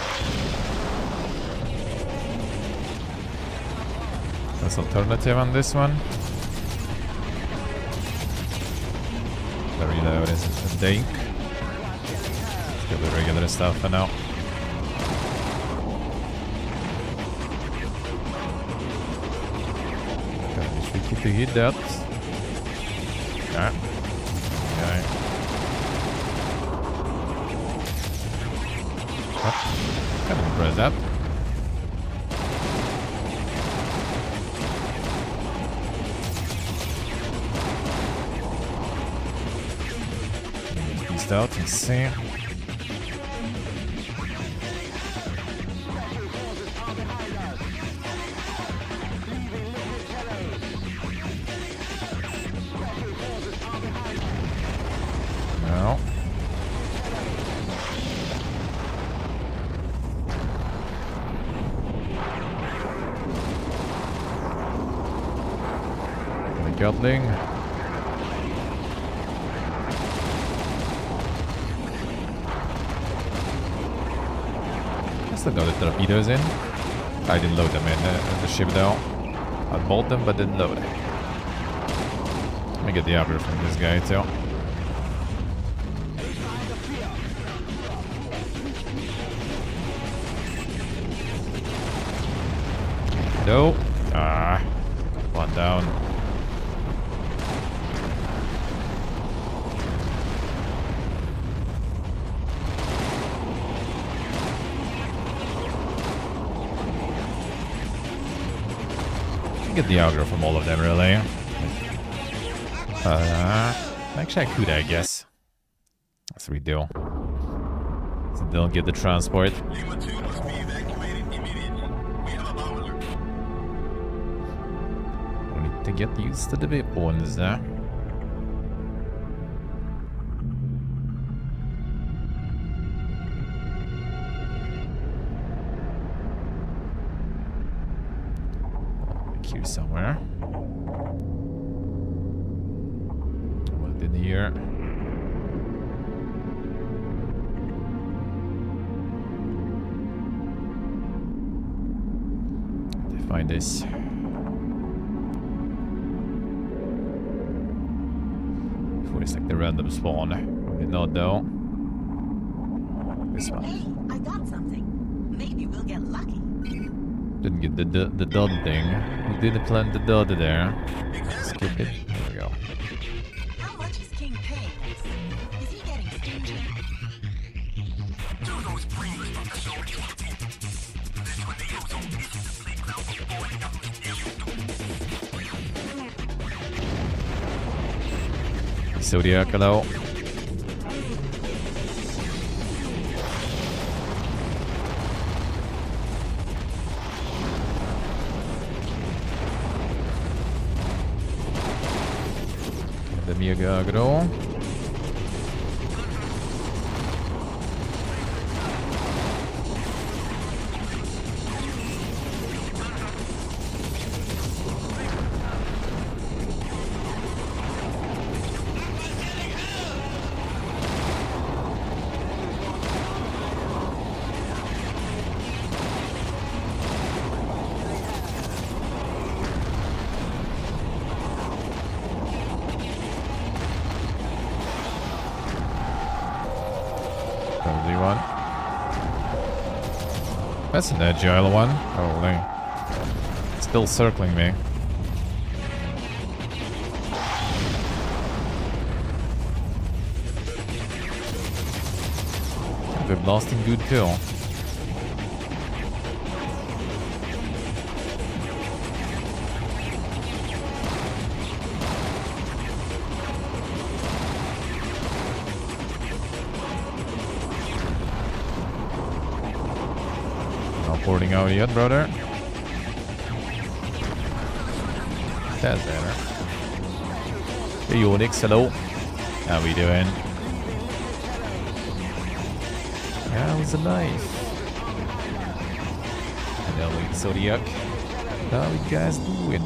That's alternative on this one. The reload is a dink. Let's get the regular stuff for now. Tricky to hit that. Yeah. Okay. Kind of impressed that. East out and see. No. Gatling. I still got the torpedoes in. I didn't load them in the ship though. I bought them but didn't load. Let me get the aggro from this guy too. No. Ah. One down. Get the aggro from all of them, really. Actually, I could, I guess. That's what we do. So they'll get the transport. Lima 2 must be evacuated immediately. We have a bomb alert. We need to get used to the big ones, huh? Here somewhere. What in here? They find this. Before it's like the random spawn. Probably not though. This one. Hey, I got something. Maybe we'll get lucky. Didn't get the dud thing. We didn't plant the dud there. Skip it. There we go. How much is King paying us? Is he getting stingy? Do those Zodiac, hello. The mega aggro. One. That's an agile one. Holy. Still circling me. They're blasting good kill. Porting out yet, brother. That's better. Hey, Onyx, hello. How we doing? How's life? Hello, Zodiac. How you guys doing?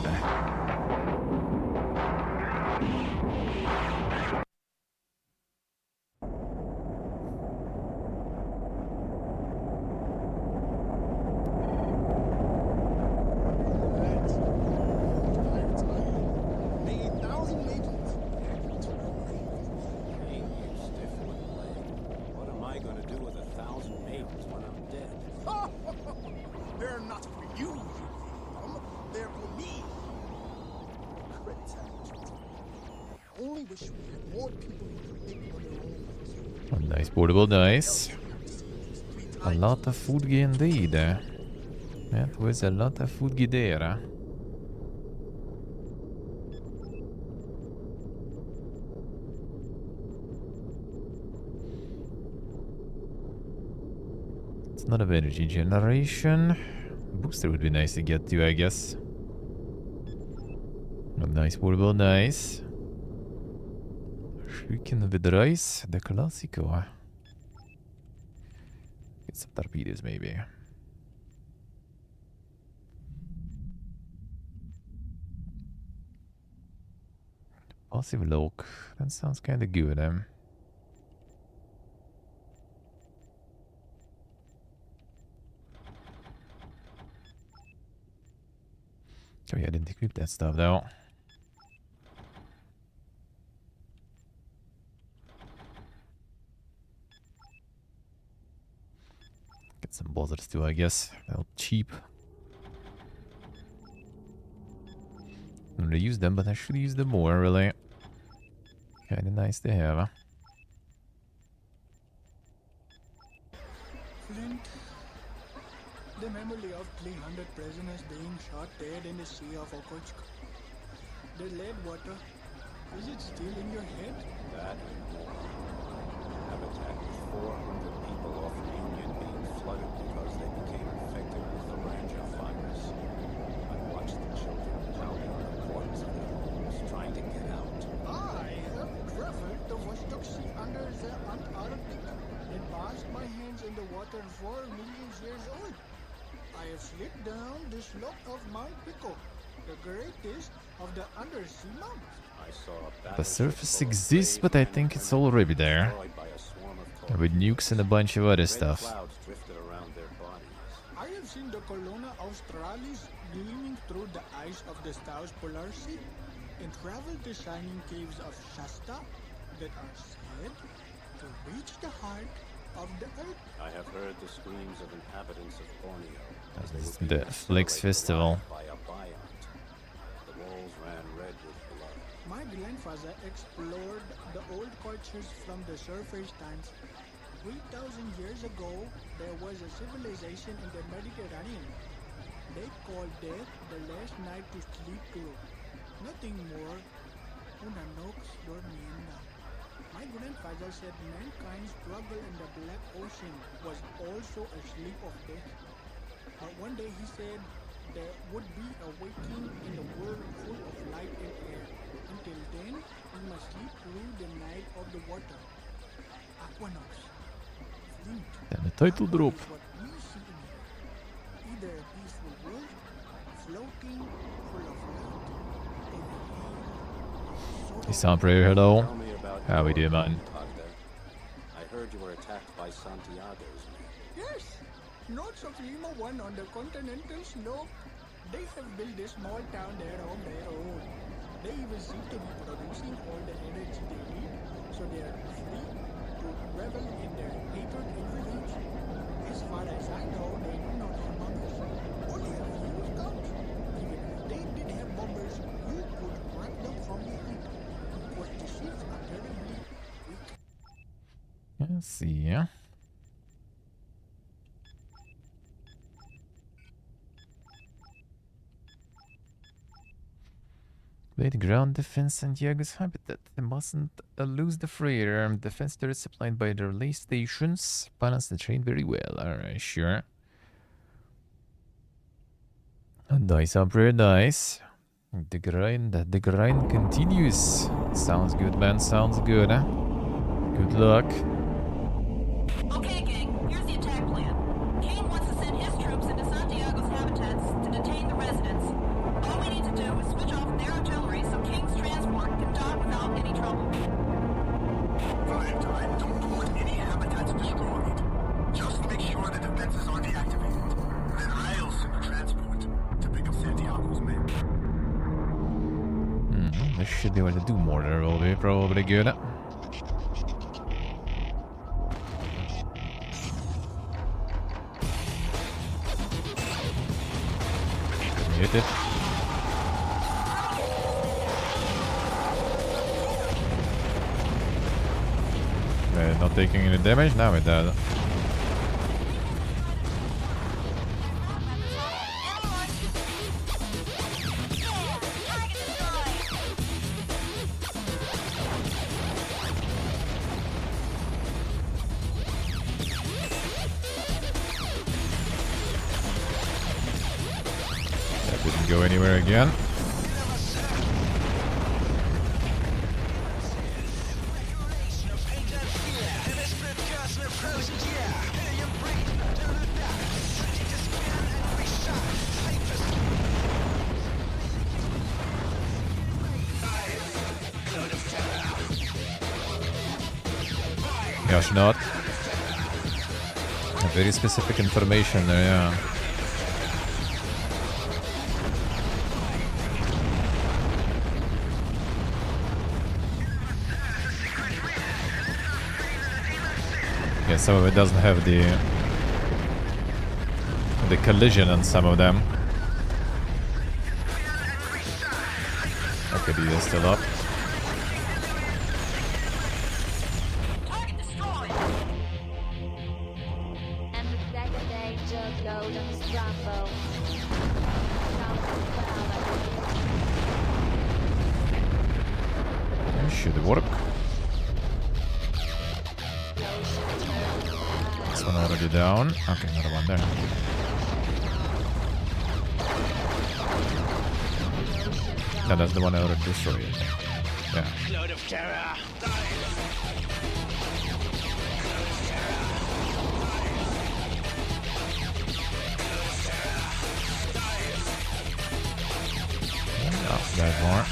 They're not for you, they're for me. I only wish we had more people who could think on their own like you. Nice portable dice. A lot of food indeed. That was a lot of food there. It's not of energy generation. Booster would be nice to get to, I guess. A nice portable dice. Shuriken with rice, the classico. Get some torpedoes, maybe. Passive lock. That sounds kind of good, Oh yeah, I didn't equip that stuff though. Get some buzzers too, I guess. They're cheap. I don't really use them, but I should use them more, really. Kinda nice to have. Flint, the memory of 300 prisoners being shot dead in the Sea of Okhotsk. The lead water, is it still in your head? That and more. Habitat with 400 people off Union being flooded because they became infected with the Ranger virus. I watched the children pounding on the portals of their homes, trying to get out. I have traveled the Vostok Sea under the Antarctic and washed my hands in the water 4 million years old. I have slipped down the slope of Mount Pico, the greatest of the undersea mountains. I saw The surface exists, but I think it's already there. With nukes and a bunch of other stuff. Clouds drifted around their bodies. I have seen the Corona Australis gleaming through the ice of the South Polar Sea and traveled the shining caves of Shasta that are said to reach the heart of the earth. I have heard the screams of inhabitants of Borneo as they This is were the being Flix incinerated Festival. alive by a biont. The walls ran red with blood. My grandfather explored the old cultures from the surface times. 3,000 years ago, there was a civilization in the Mediterranean. They called death the last night to sleep through. Nothing more. Una nox dormienda. My grandfather said mankind's struggle in the Black Ocean was also a sleep of death. But one day he said there would be a waking in a world full of light and air. Until then, we must sleep through the night of the water. AquaNox. Flute. And the title drop. Is what we see in here. Either a peaceful world, floating full of light, or a hail. You sound pretty hello. Tell me about How we your do, man? Pagda. I heard you were attacked by Santiago's men. Yes, north of Lima 1 on the continental slope. They have built a small town there on their own. They even seem to be producing all the energy they need, so they are free to revel in their hatred and revenge. As far as I know, they do not have bombers. Only a few scouts. Even if they did have bombers, you could crack them from behind. Because the ships are terribly weak. Let's see. Yeah. With ground defense Santiago's habitat. They mustn't lose the freighter. Defense turrets supplied by the relay stations balance the train very well. Alright, sure. Nice up very nice. The grind continues. Sounds good, man. Sounds good, huh? Good luck. Okay, gang, here's the attack plan. King wants to send his troops into Santiago's habitats to detain the residents. All we need to do is switch off their artillery so King's transport can dock without any trouble. Right, I don't want any habitats destroyed. Just make sure the defenses are deactivated. Then I'll send a transport to pick up Santiago's men. This should be able to do more there, will be probably good. Hit it. Not taking any damage? Now it does. That didn't go anywhere again. Gosh, not. Very specific information there, yeah. Yeah, some of it doesn't have the collision on some of them. Okay, these are still up. Should work. This one already down. Okay, another one there. No, that's the one I already destroyed. Yeah. Load of terror. Oh, there's more.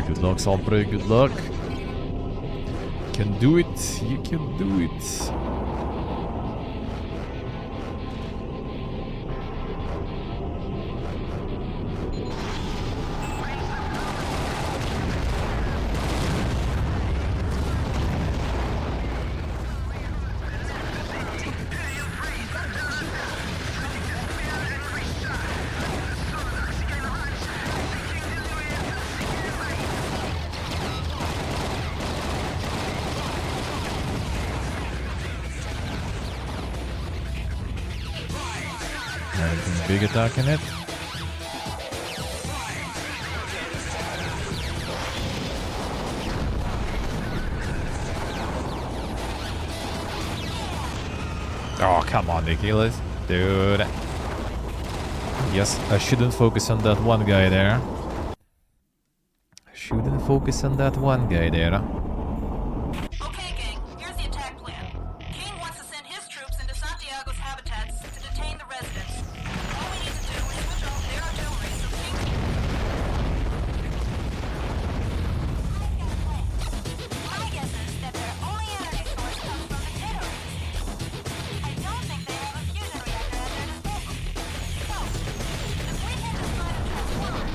Good luck, Salpre, good luck. You can do it, you can do it. Anything big attacking it? Oh, come on, Nicholas. Dude. Yes, I shouldn't focus on that one guy there. Shouldn't focus on that one guy there. Okay, gang, here's the attack plan. King wants to send his troops into Santiago's habitats to detain the residents. All we need to do is switch off their artillery so King can... My guess is that their only energy source comes from the potatoes. I don't think they have a fusion reactor at their disposal. So, if we can destroy the transformer...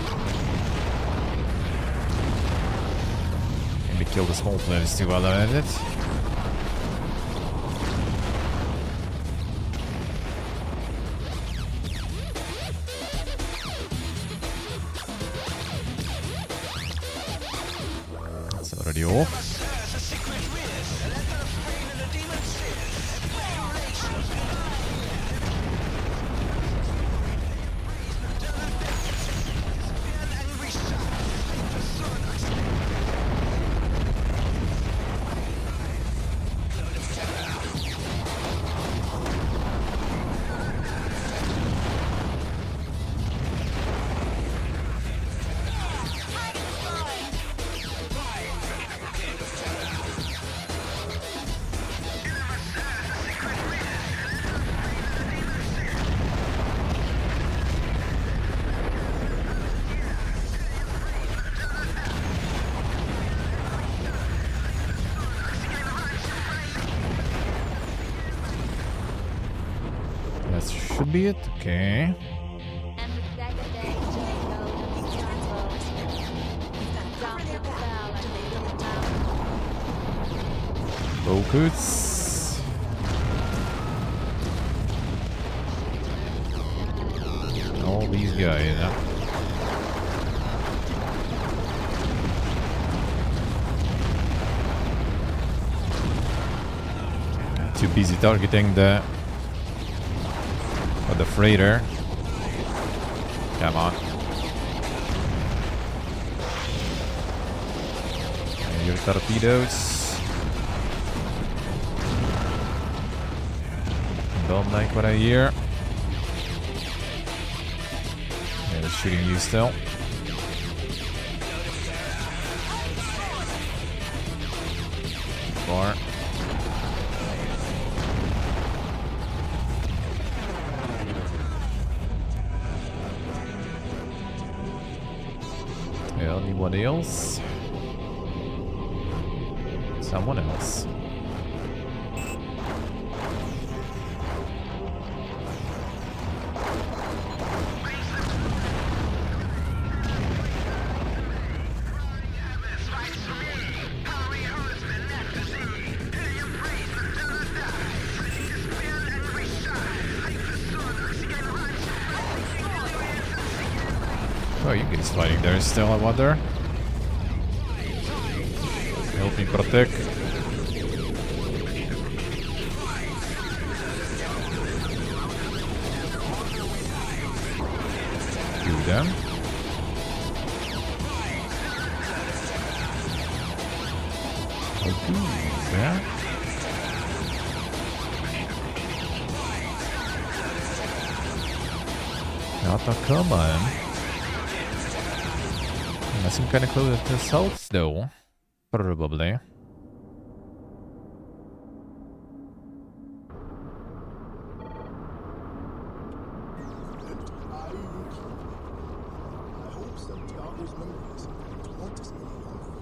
Maybe kill the small players too while I'm at it. That's already off. That should be it. Okay. Focus. All these guys. Too busy targeting the freighter. Come on. And your torpedoes. Don't like what I hear. Yeah, they're shooting you still. Far. Anybody else? Someone else. Oh, you guys fighting there still, I wonder? Help me protect. Kill them. Okay, yeah. Atacama. I seem kind of close to the south, though. Probably. I hope Santiago's memories don't haunt us any longer.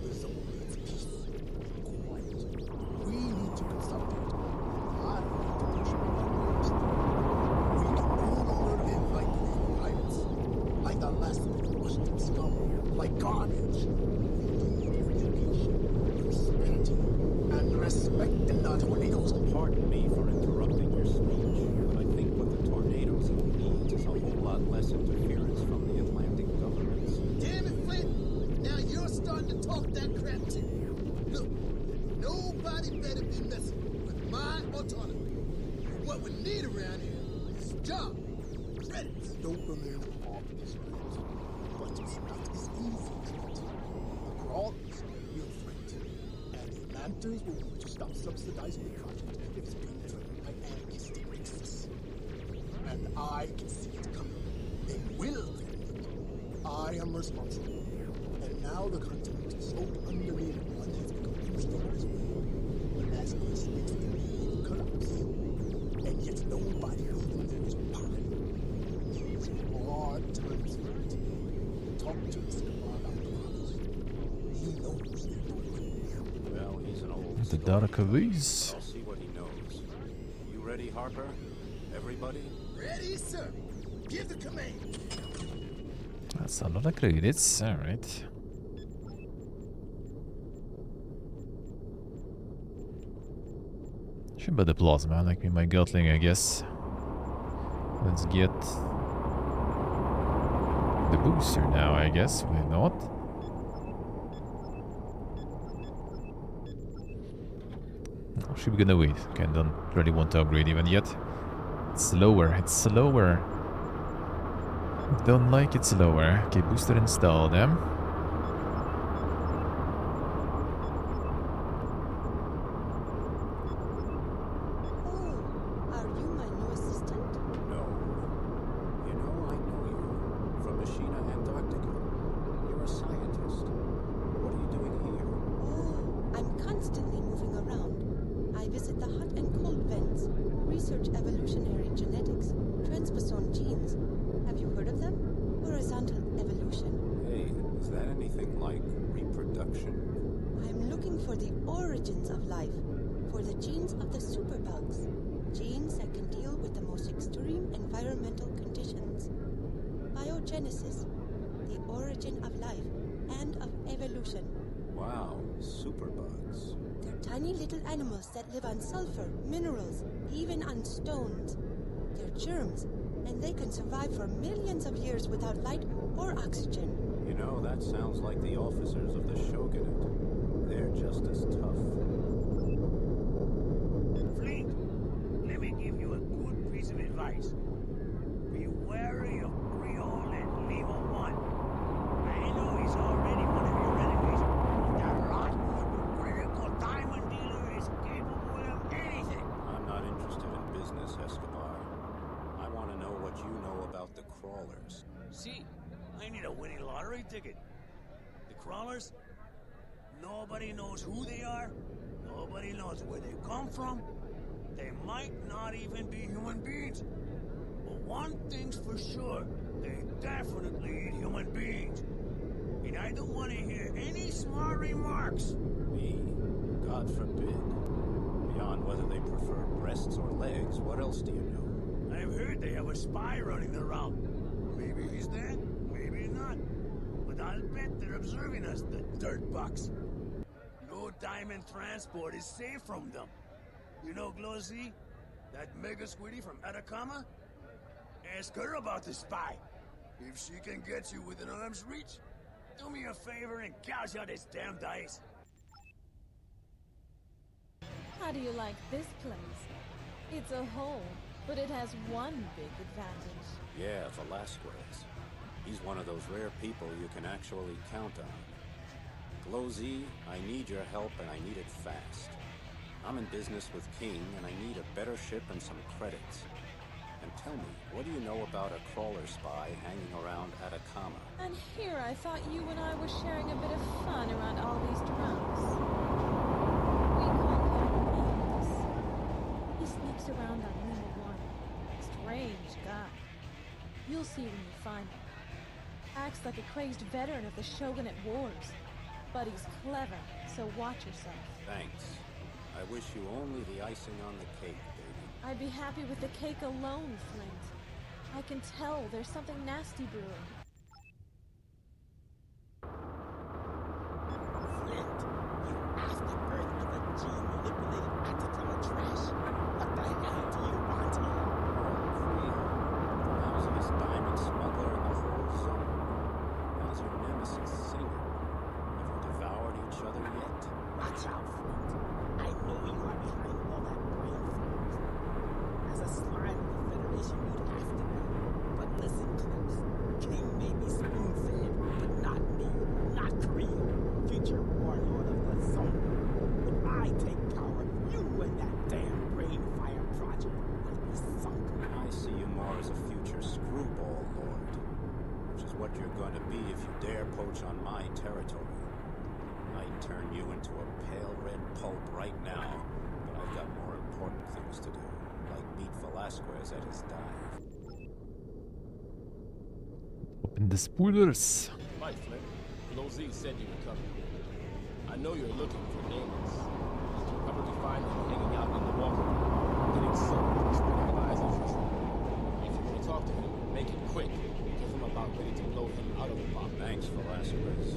The zone needs peace. Quiet. We need to consolidate. I need to push back the worst. We can no longer live like evil pirates. Like the last of the Washington scum. Like garbage. We need education, prosperity, and respect in the tornadoes. Pardon me for interrupting your speech, but I think what the tornadoes need is a whole lot less interference from the Atlantic governments. Damn it, Flint! Now you're starting to talk that crap too. Look, nobody better be messing with my autonomy. What we need around here is jobs. credits. Dopamine pop is right. But it's not as easy, Clint. The crawlers are a real threat. And the Manters will want to stop subsidizing the project if it's being driven by anarchistic racists. And I can see it coming. They will threaten it. I am responsible. And now the continent is so under me that one has become unstable as well. Velasquez makes immediate collapse. And yet nobody even knows why. These are hard times for it. Talk to Escobar about the crawlers. He knows they're doing well. Well, he's an old The Dark Abyss. I'll see what he knows. You ready, Harper? Everybody? Ready, sir. Give the command. That's a lot of credits, alright. Should be the plasma, like with my Gatling, I guess. Let's get the booster now, I guess. Why not? Oh, should be gonna wait. Okay, don't really want to upgrade even yet. It's slower, it's slower. Don't like it slower. Okay, booster installed, eh? Are you my new assistant? No. You know, I know you. From Machina, Antarctica. You're a scientist. What are you doing here? Oh, I'm constantly moving around. I visit the hot and cold vents, research evolutionary genetics, transposon genes. Have you heard of them? Horizontal evolution. Hey, is that anything like reproduction? I'm looking for the origins of life, for the genes of the superbugs. Genes that can deal with the most extreme environmental conditions. Biogenesis, the origin of life and of evolution. Wow, superbugs. They're tiny little animals that live on sulfur, minerals, even on stones. They're germs, and they can survive for millions of years without light or oxygen. You know, that sounds like the officers of the Shogunate. They're just as tough. Flint, let me give you a good piece of advice. Be wary of Creole and Lima 1. I know he's already one of your enemies, but that lot critical diamond dealer is capable of anything. I'm not interested in business, Escobar. I want to know what you know about the crawlers. See, I need a winning lottery ticket. The crawlers? Nobody knows who they are. Nobody knows where they come from. They might not even be human beings. But one thing's for sure, they definitely eat human beings. And I don't want to hear any smart remarks. Me? God forbid. Beyond whether they prefer breasts or legs, what else do you know? I've heard they have a spy running around. Maybe he's dead, maybe not. But I'll bet they're observing us, the dirtbugs. No diamond transport is safe from them. You know Glosy? That mega squiddy from Atacama? Ask her about the spy. If she can get you within arm's reach, do me a favor and gouge out his damn dice. How do you like this place? It's a hole, but it has one big advantage. Yeah, Velasquez. He's one of those rare people you can actually count on. Glosy, I need your help and I need it fast. I'm in business with King and I need a better ship and some credits. And tell me, what do you know about a crawler spy hanging around Atacama? And here I thought you and I were sharing a bit of fun around all these drunks. We call him Amos. He sneaks around on Lima 1. Strange guy. You'll see when you find him. Acts like a crazed veteran of the Shogunate Wars. But he's clever, so watch yourself. Thanks. I wish you only the icing on the cake, baby. I'd be happy with the cake alone, Flint. I can tell there's something nasty brewing. Flint, you afterbirth of a gene-manipulated Atacama trash. What the hell do you want here? Lousiest diamond smuggler in the whole zone. How's your nemesis, Singer? Have you devoured each other yet? Watch out, Flint. I know you are behind all that brain food. As a slime of the Federation, you'd have to be. But what you're going to be if you dare poach on my territory. I'd turn you into a pale red pulp right now, but I've got more important things to do, like meet Velasquez at his dive. Open the spoilers. Right, Flint. Low Z said you were coming. I know you're looking for Amos. You'll probably find him hanging out in the water, getting soaked and spreading lies as usual. If you want to talk to him, make it quick. Give him about ready to blow him out of the bomb. Thanks, Velasquez. I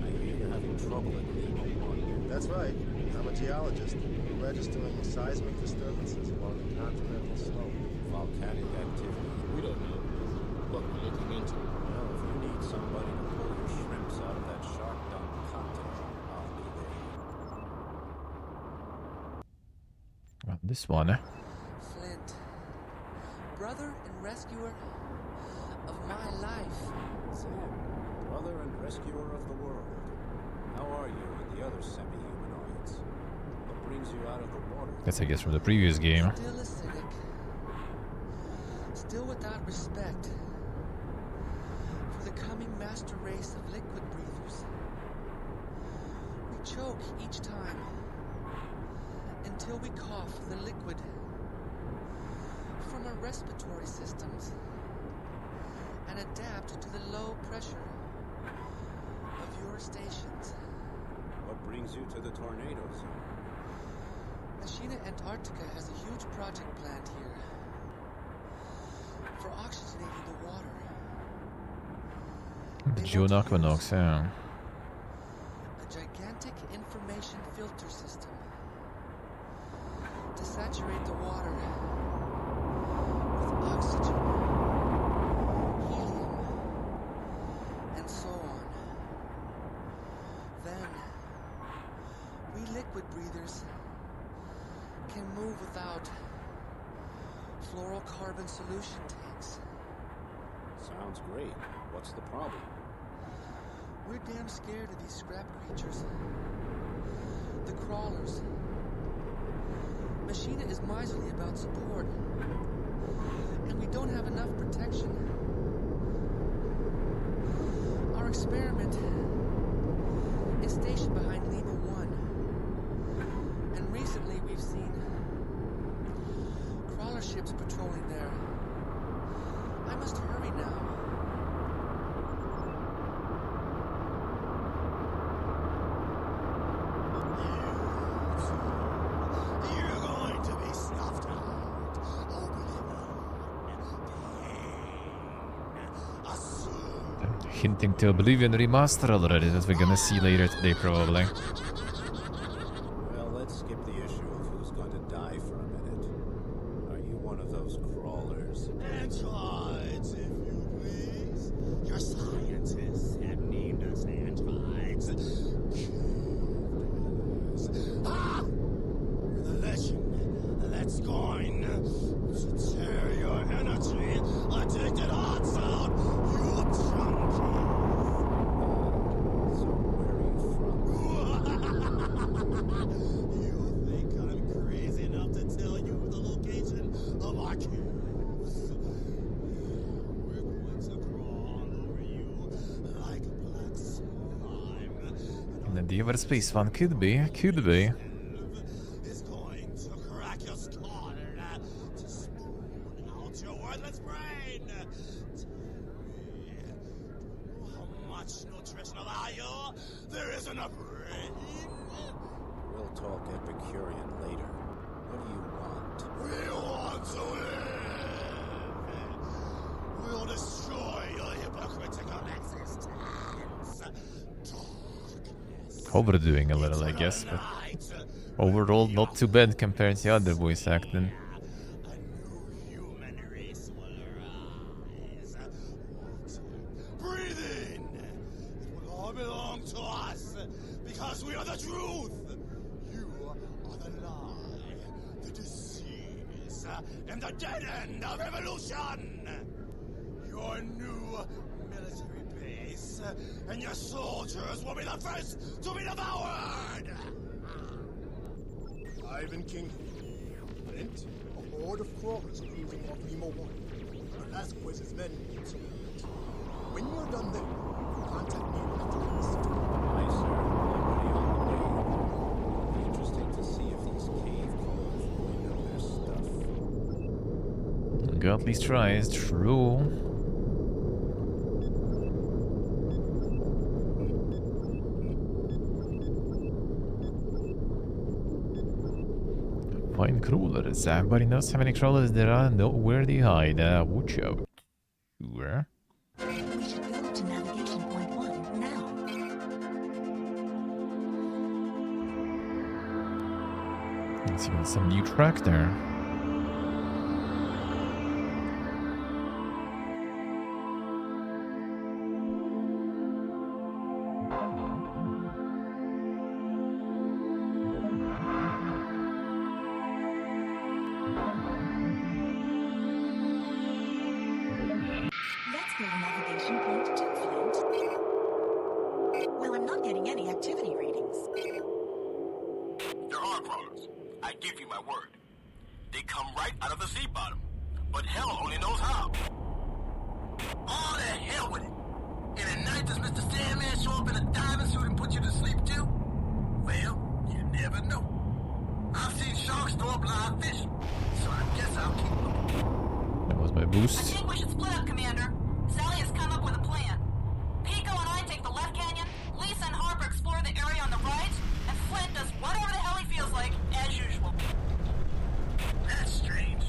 hear you're having trouble at Lima 1. That's right. I'm a geologist, registering seismic disturbances along the continental slope. Volcanic activity. We don't know what we're looking into. Well, if you need somebody to pull your shrimps out of that shark-dung cocktail, I'll be there. Well, this one, eh? Flint, brother and rescuer of my life. Sam, brother and rescuer of the world. How are you and the other semi-humanoids? What brings you out of the water? That's, I guess, from the previous game. Still a cynic. Still without respect for the coming master race of liquid breathers. We choke each time until we cough the liquid from our respiratory systems and adapt to the low pressure of your stations. What brings you to the tornado zone? Machina Antarctica has a huge project planned here for oxygenating the water. The June AquaNox, yeah. A gigantic information filter system to saturate the water with oxygen, helium, and so on. Then, we liquid breathers can move without fluorocarbon solution tanks. Sounds great. What's the problem? We're damn scared of these scrap creatures. The crawlers. Machina is miserly about support. And we don't have enough protection. Our experiment is stationed behind Lima 1. And recently we've seen crawler ships patrolling there. I must hurry now. You're going to be snuffed out. Hinting to Oblivion Remaster already that we're gonna see later today, probably. Well, let's skip the issue of who's going to die for a minute. Are you one of those crawlers? Androids, if you please. Your scientists have named us androids. Ah! The legend that's going to tear your energy addicted hearts out, you junkies. So where are you from? You think I'm crazy enough to tell you the location of our caves? We're going to crawl over you like black slime. And the Everspace one could be. Is going to crack your skull to spoon out your worthless brain. Tell me, how much nutritional value there is in a brain? We'll talk Epicurean later. What do you want? We want to live. We'll destroy your hypocritical existence. Overdoing a little, I guess, but overall not too bad compared to other voice acting. Breathing! It will all belong to us because we are the truth. You are the lie, the disease, and the dead end of evolution. Your new military base and your soldiers will be the first to be devoured. Ivan King. Flint, a horde of crawlers cruising off Lima 1. Velasquez's men need some help. When you're done there, contact me at Atacama City. Aye, sir. Already on the way. It'll be interesting to see if these cave crawlers really know their stuff. Got at least tries, true. Find crawlers. Everybody knows how many crawlers there are. Know where they hide. Watch out. Sure. We should go to navigation point 1 now. Let's see some new track there. Let's go to navigation point 2, Flint. Well, I'm not getting any activity readings. There are crawlers. I give you my word. They come right out of the sea bottom. But hell only knows how. All the hell with it. And at night does Mr. Sandman show up in a diving suit and put you to sleep too? Well, you never know. I've seen sharks throw up live fish. So I guess I'll keep looking. That was my boost. I think we should split up, Commander. Sally has come up with a plan. Pico and I take the left canyon, Lisa and Harper explore the area on the right, and Flint does whatever the hell he feels like, as usual. That's strange.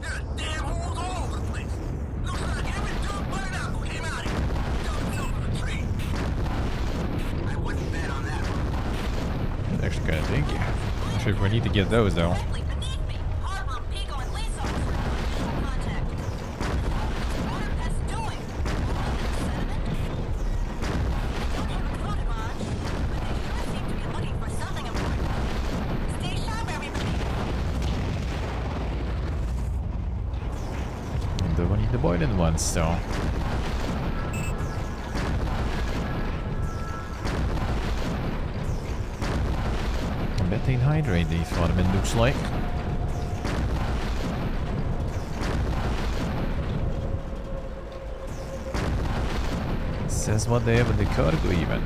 There are damn holes all over the place. Looks like every dog butted apple came out here. Dumped over the tree. I wouldn't bet on that one. That's actually kind of big. Not sure if we need to get those though. We need the boiling ones still. Methane hydrate, the filament looks like. Says what they have in the cargo even.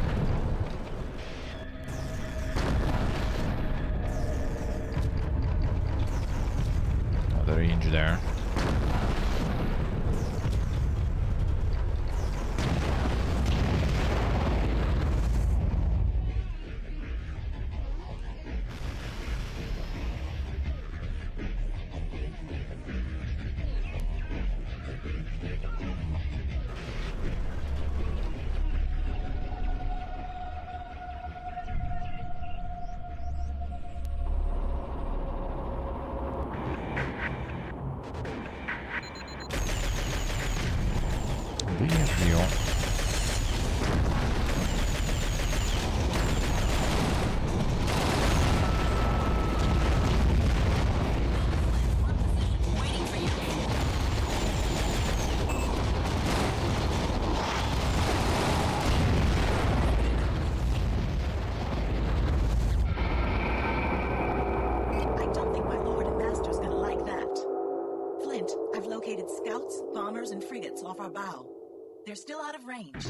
Oh, the range there. They're still out of range.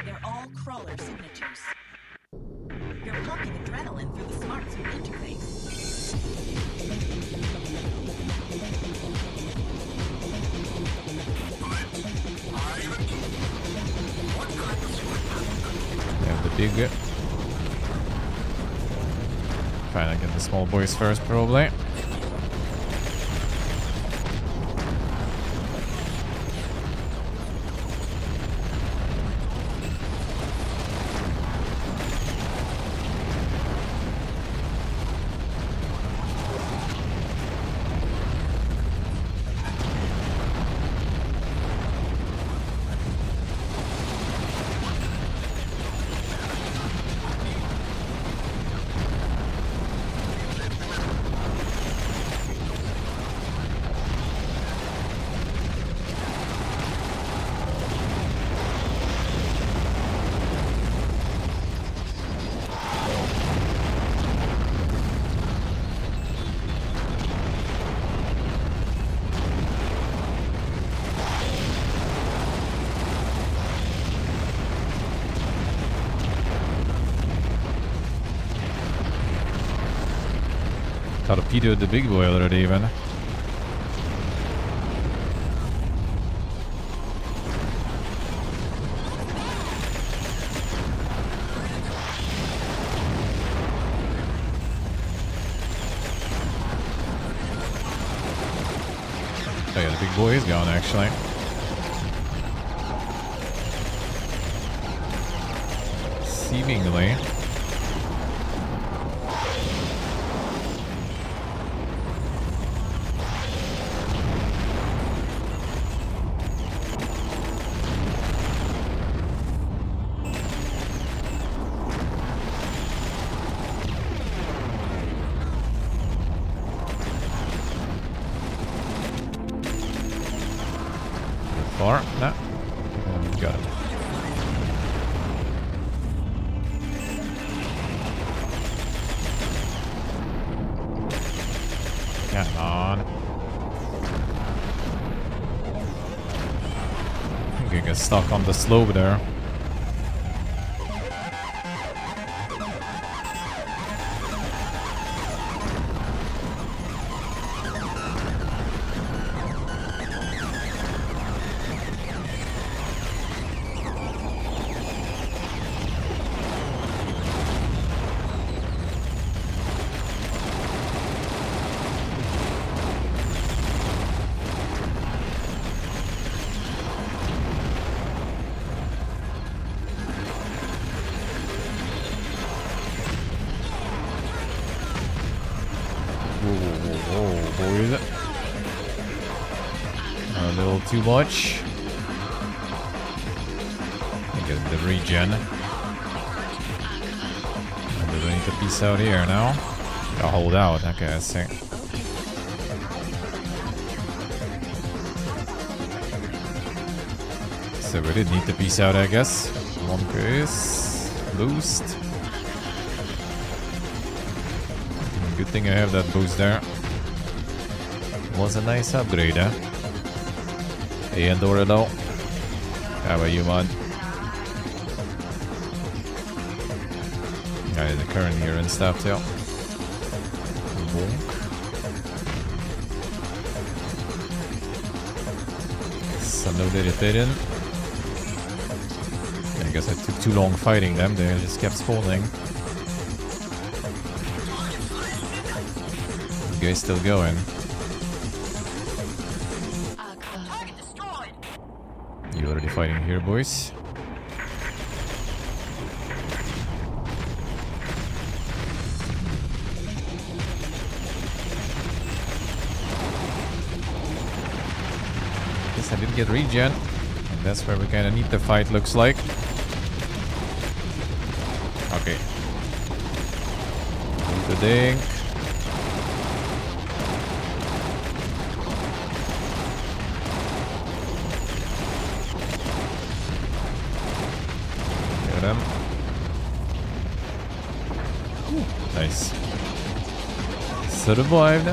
They're all crawler signatures. You're pumping adrenaline through the smart suit interface. They have the big... Trying to get the small boys first, probably. Torpedoed the big boy already even. Oh yeah, the big boy is gone actually. Seemingly. Far? No. Got it. Come on. I'm gonna get stuck on the slope there. Boys. A little too much. Get the regen. And do we need to piece out here now? Gotta hold out, okay, I see. So we did need to piece out, I guess. One case. Boost. Good thing I have that boost there. Was a nice upgrade, eh? And Dorado. How about you, man? Got the current here and stuff too. Bonk. Some no irritating. I guess I took too long fighting them, they just kept spawning. You guys still going? You already fighting here, boys? Guess I did get regen, and that's where we kinda need the fight, looks like. Okay. Good dink. Them. Nice. Survived.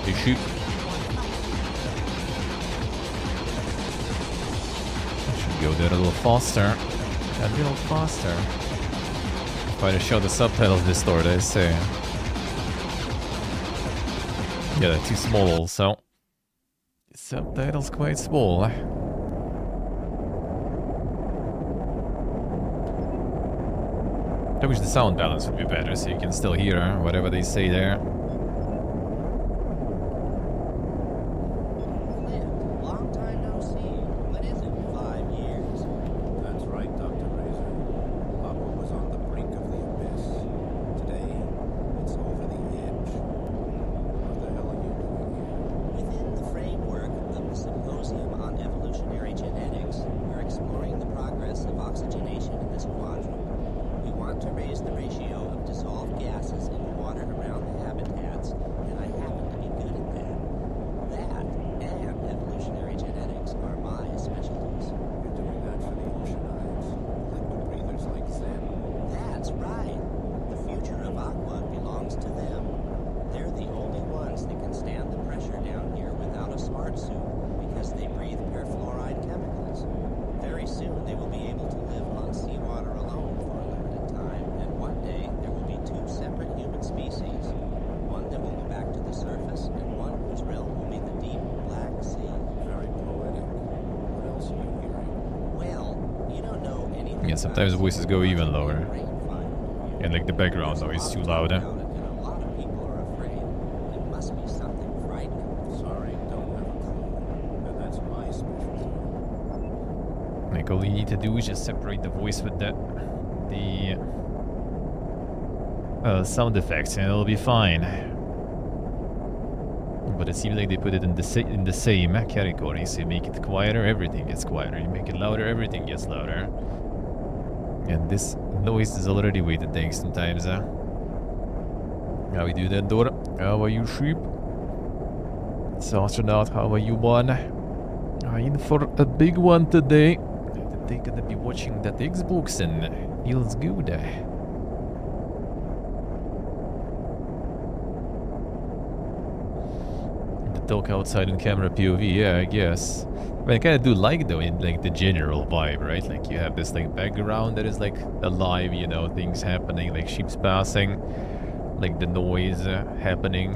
They shoot. Should go there a little faster. A little faster. Try to show the subtitles distort, I say. Yeah, they're too small also. Subtitles quite small. I wish the sound balance would be better so you can still hear whatever they say there. Long time no see. What is it, 5 years? That's right, Dr. Razor. Aqua was on the brink of the abyss. Today, it's over the edge. What the hell are you doing here? Within the framework of the Symposium on Evolutionary Genetics, we're exploring the progress of oxygenation in this quadrant. We want to raise the ratio of dissolved gases in the water around the habitat And sometimes voices go even lower. And like the background noise is too loud. And a lot of people are afraid. It must be something frightening. Sorry, don't have a clue. And that's my specialty. Like all you need to do is just separate the voice with the sound effects and it'll be fine. But it seems like they put it in the same category. So you make it quieter, everything gets quieter. You make it louder, everything gets louder. And this noise is already way too dank sometimes. How we do that, Dora? How are you, sheep? Astronaut, how are you, man? In for a big one today. They're gonna be watching that Xbox and feels good. The talk outside in camera POV, yeah, I guess. I mean, I kind of do like though, in like the general vibe, right? Like you have this like background that is like alive, you know, things happening, like ships passing, like the noise happening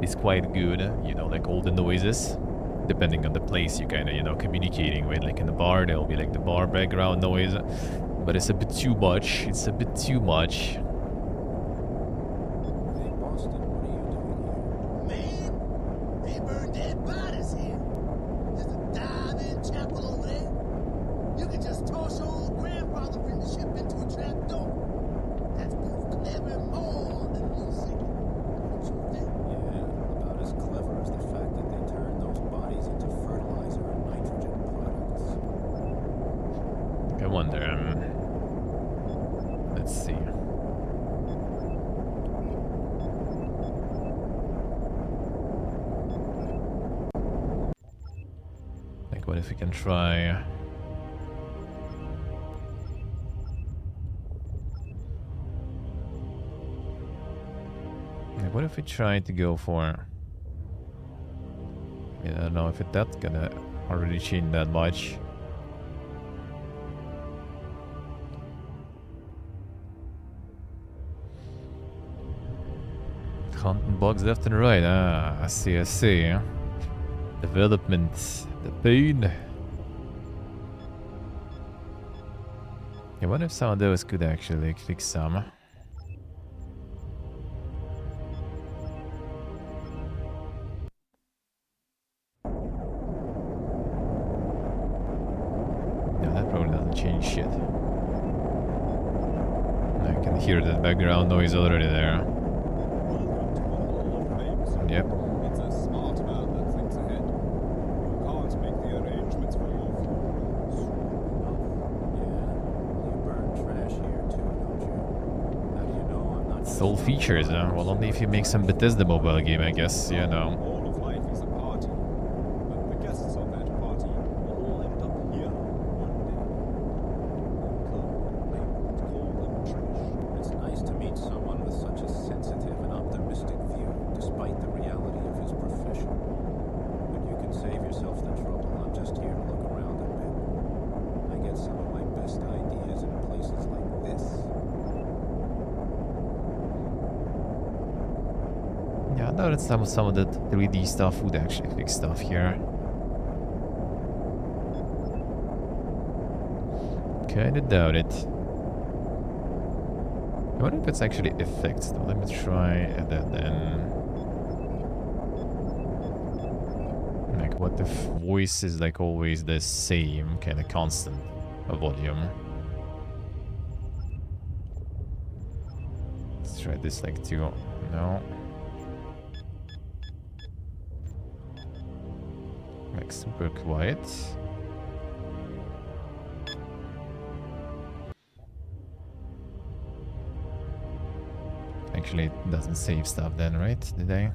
is quite good, you know, like all the noises. Depending on the place you kind of, you know, communicating with. Like in the bar, there'll be like the bar background noise. But it's a bit too much. It's a bit too much. Hey, Boston, what are you doing here? Man, they burn dead bodies here. There's a dive-in chapel over there. You can just toss your old grandfather from the ship into a trap door. That's both clever and more than music. Don't you think? Yeah, about as clever as the fact that they turned those bodies into fertilizer and nitrogen products. I wonder, let's see. Like, what if we can try... Like, what if we try to go for... I don't know if that's gonna already change that much. Hunting bugs left and right. Ah, I see, I see. Development. The pain. I wonder if some of those could actually click some. No, that probably doesn't change shit. I can hear the background noise already there. Yep. It's a smart man that thinks ahead. You can't make the arrangements for your funerals. You burn trash here too, don't you? How do you know I'm not... It's all features, well, only if you make some Bethesda mobile game, I guess, you know. All of life is a party, but the guests of that party will all end up here one day. They won't call them trash. It's nice to meet someone with such a sensitive and optimistic view, despite the reality of his profession. But you can save yourself the trouble. I'm just here to look around a bit. I get some of my best ideas in places like this. Yeah, I noticed some of the 3D stuff would actually fix stuff here. Kinda doubt it. I wonder if it's actually effects though. Let me try that then. Like what if voice is like always the same kind of constant volume. Let's try this like 2. No. Like super quiet. Actually, it doesn't save stuff then, right? Did I?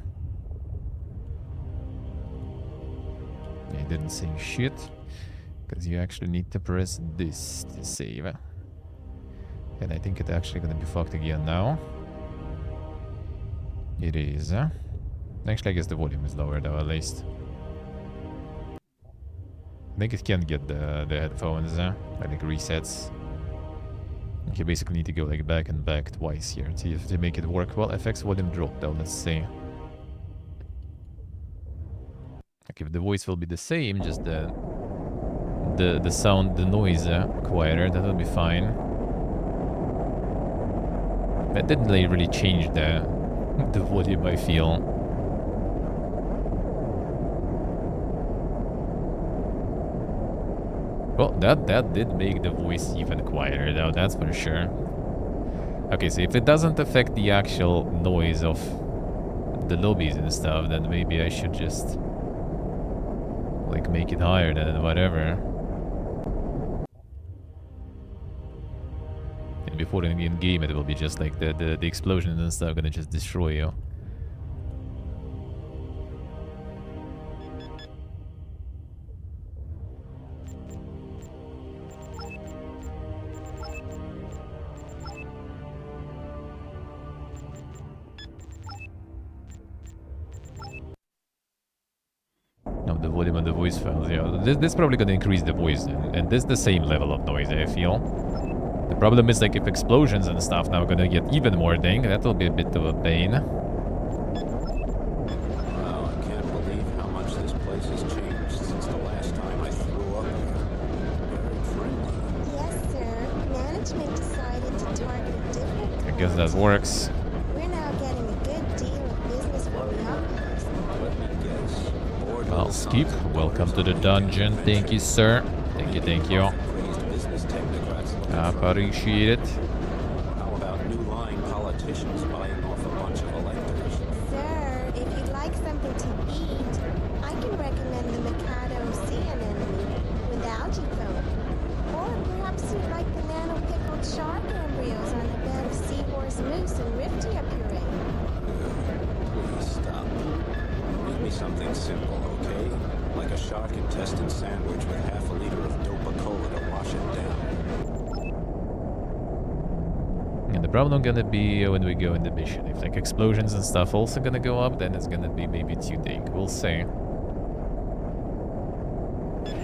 It didn't save shit. Because you actually need to press this to save. And I think it's actually gonna be fucked again now. It is. Actually, I guess the volume is lower though, at least. I think it can get the headphones, like resets. You basically need to go like back and back twice here to make it work well. FX volume drop though, let's see. Like if the voice will be the same, just the the sound, the noise quieter, that would be fine. That didn't really change the volume, I feel. Well, that did make the voice even quieter, though, that's for sure. Okay, so if it doesn't affect the actual noise of the lobbies and stuff, then maybe I should just like make it higher than whatever. And before in game, it will be just like the explosions and stuff gonna just destroy you. No, the volume of the voice files, yeah. This probably gonna increase the voice, and this the same level of noise, I feel. The problem is, like, if explosions and stuff now gonna get even more ding, that'll be a bit of a pain. Wow, I can't believe how much this place has changed since the last time I threw up here. Very friendly. Yes, sir. Management decided to target a different I guess that works. We're now getting a good deal of business for Neapolis. Let me guess. Well, Skip, welcome to the dungeon. Thank you, sir. Thank you, thank you. Appreciate it. How about new lying politicians buying off a bunch of electors? Sir, if you'd like something to eat, I can recommend the Mikado sea anemone with algae foam. Or perhaps you'd like the nano-pickled shark embryos on a bed of seahorse mousse and riftia puree. Please stop. Give me something simple, okay? Like a shark intestine sandwich with half a liter of Dopa-Cola to wash it down. And the problem gonna be when we go in the mission. If like explosions and stuff also gonna go up, then it's gonna be maybe too big. We'll see.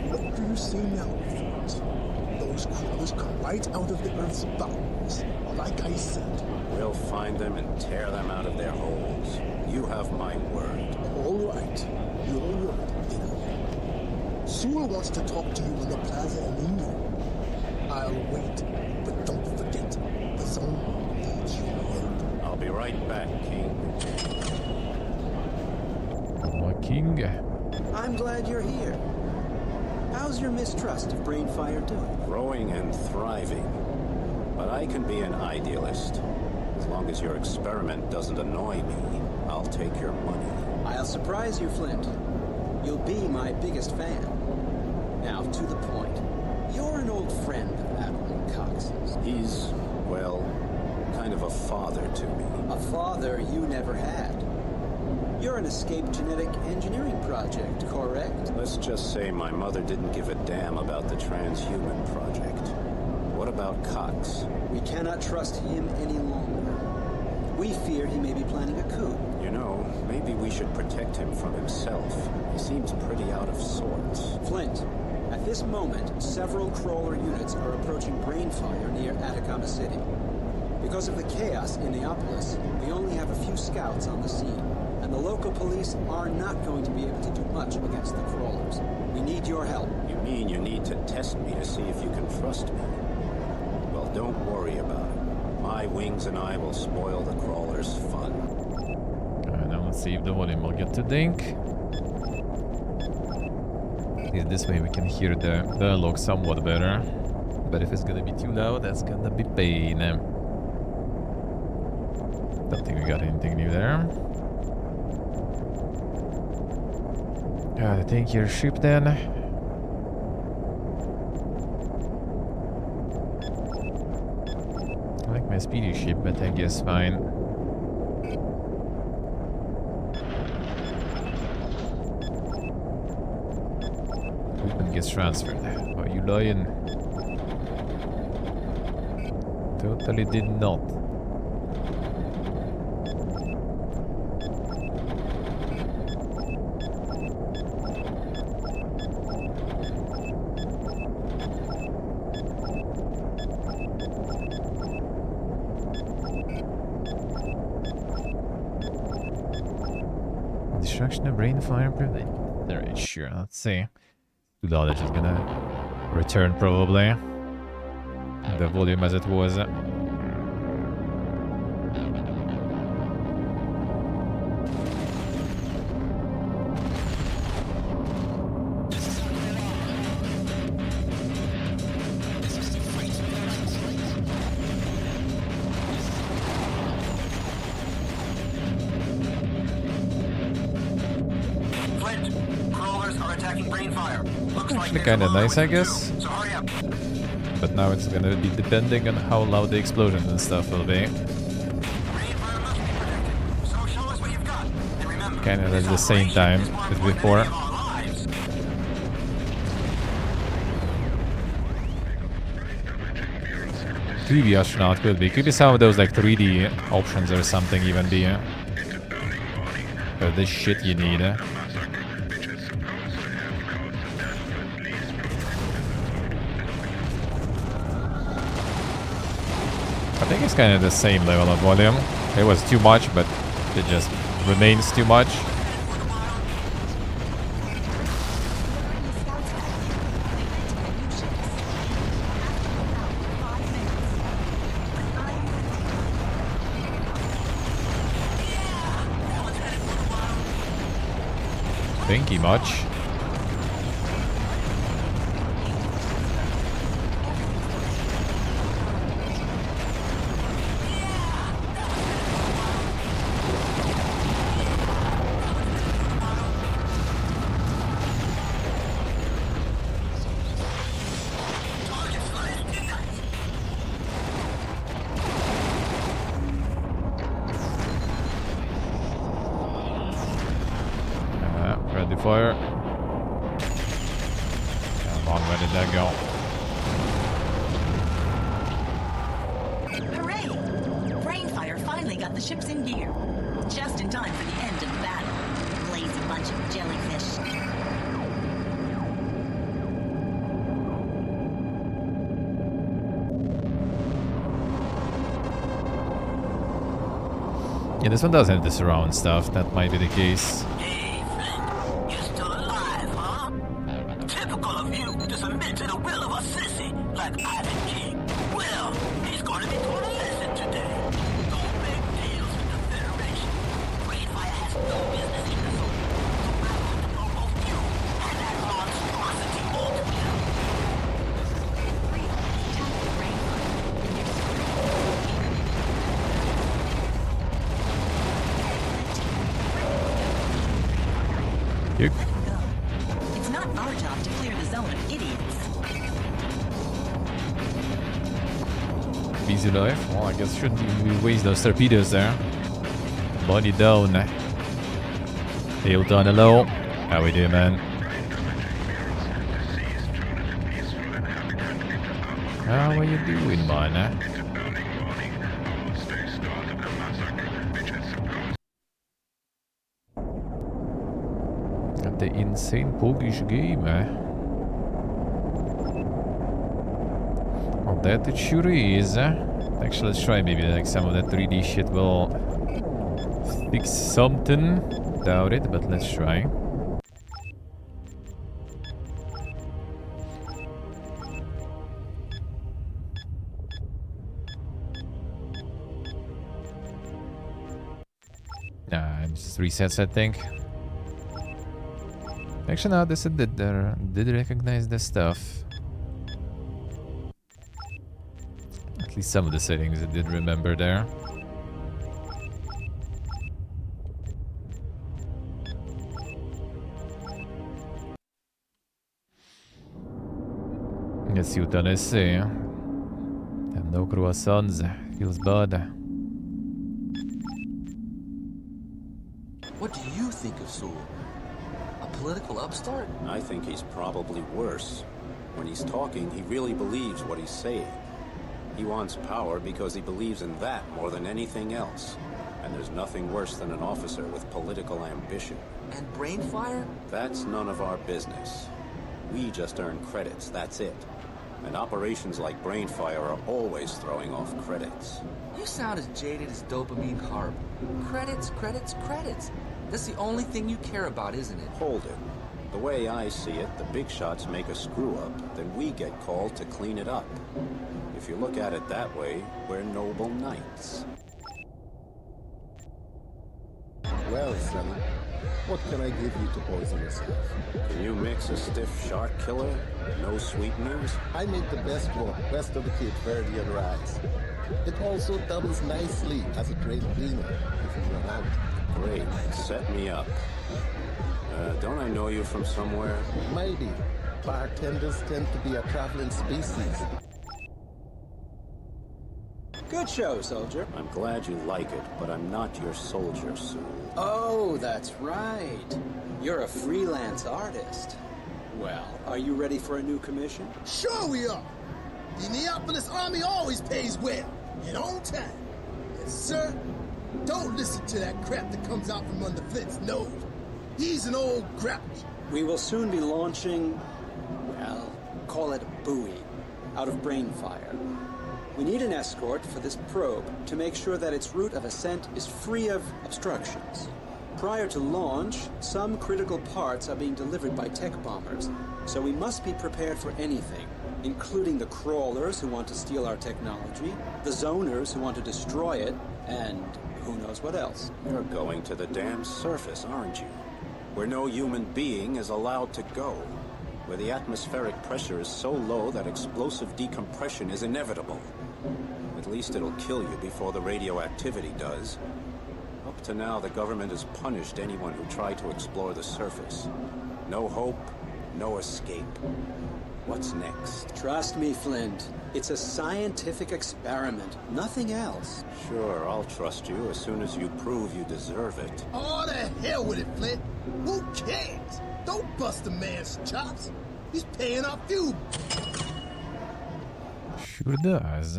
What do you see now, friends? Those crawlers come right out of the Earth's bowels. Like I said. We'll find them and tear them out of their holes. You have my word. All right. Your word, then. Sewell wants to talk to you in the Plaza El Nino. I'll wait, but don't forget, the zone needs your help. I'll be right back, King. My king. I'm glad you're here. How's your mistrust of Brainfire doing? Growing and thriving. But I can be an idealist. As long as your experiment doesn't annoy me, I'll take your money. I'll surprise you, Flint. You'll be my biggest fan. Now, to the point. You're an old friend of Admiral Cox's. He's, well, kind of a father to me. A father you never had. You're an escaped genetic engineering project, correct? Let's just say my mother didn't give a damn about the transhuman project. What about Cox? We cannot trust him any longer. We fear he may be planning a coup. You know, maybe we should protect him from himself. He seems pretty out of sorts. Flint, at this moment, several crawler units are approaching Brainfire near Atacama City. Because of the chaos in Neapolis, we only have a few scouts on the scene, and the local police are not going to be able to do much against the crawlers. We need your help. You mean you need to test me to see if you can trust me? Well, don't worry about it. My wings and I will spoil the crawlers' fun. Now let's see if the volume will get to dink. This way we can hear the dialogue somewhat better. But if it's gonna be too loud, that's gonna be pain. Don't think we got anything new there. I think your ship then. I like my speedy ship, but I guess fine. Equipment gets transferred. Are you lying? Totally did not. Destruction of brain fire prevented. Alright, sure, let's see. $2 is gonna return probably. The volume as it was. Actually kinda nice, I guess. But now it's gonna be depending on how loud the explosions and stuff will be. Kinda at the same time as before. Could be astronaut, could be. Could be some of those like 3D options or something even be. But this shit you need. I think it's kind of the same level of volume. It was too much, but it just remains too much. Thank you much. Ready fire. Come on, where did that go? Hooray! Brainfire finally got the ships in gear. Just in time for the end of the battle. Lazy bunch of jellyfish. Yeah, this one does have the surround stuff. That might be the case. It's not our job to clear the zone of idiots. Easy life. Well, I guess shouldn't even waste those torpedoes there. Body down. Tail down low. How we do, man? How are you doing, man? The insane Polish game, Well, that it sure is. Actually, let's try maybe like some of that 3D shit will fix something. Doubt it, but let's try. Nah, it just resets, I think. Actually, no, this did recognize the stuff. At least some of the settings it did remember there. Let's see what I say. Have no croissants. Feels bad. What do you think of Sewell? A political upstart? I think he's probably worse. When he's talking, he really believes what he's saying. He wants power because he believes in that more than anything else. And there's nothing worse than an officer with political ambition. And Brainfire? That's none of our business. We just earn credits, that's it. And operations like Brainfire are always throwing off credits. You sound as jaded as dopamine carb. Credits, credits, credits. That's the only thing you care about, isn't it? Hold it. The way I see it, the big shots make a screw-up, then we get called to clean it up. If you look at it that way, we're noble knights. Well, Sonny, what can I give you to poison yourself? Can you mix a stiff shark killer? No sweeteners? I made the best one west of the Cape Verdean Rise. It also doubles nicely as a drain cleaner if you run out. Great. Set me up. Don't I know you from somewhere? Maybe. Bartenders tend to be a traveling species. Good show, soldier. I'm glad you like it, but I'm not your soldier, Sue. Oh, that's right. You're a freelance artist. Well, are you ready for a new commission? Sure we are. The Neapolis Army always pays well and on time. Yes, sir. Don't listen to that crap that comes out from under Flint's nose. He's an old grouch. We will soon be launching, well, call it a buoy, out of Brainfire. We need an escort for this probe to make sure that its route of ascent is free of obstructions. Prior to launch, some critical parts are being delivered by tech bombers, so we must be prepared for anything, including the crawlers who want to steal our technology, the zoners who want to destroy it, and who knows what else. You're going to the damn surface, aren't you? Where no human being is allowed to go. Where the atmospheric pressure is so low that explosive decompression is inevitable. At least it'll kill you before the radioactivity does. Up to now, the government has punished anyone who tried to explore the surface. No hope, no escape. What's next? Trust me, Flint. It's a scientific experiment, nothing else. Sure, I'll trust you as soon as you prove you deserve it. Oh, the hell with it, Flint. Who cares? Don't bust a man's chops. He's paying our fuel. Sure does.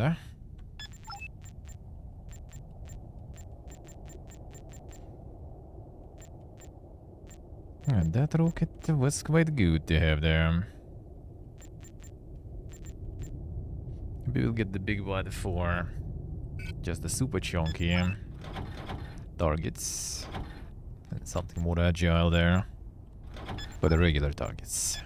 And that rocket was quite good to have there. Maybe we'll get the big one for just the super chunky targets. And something more agile there for the regular targets.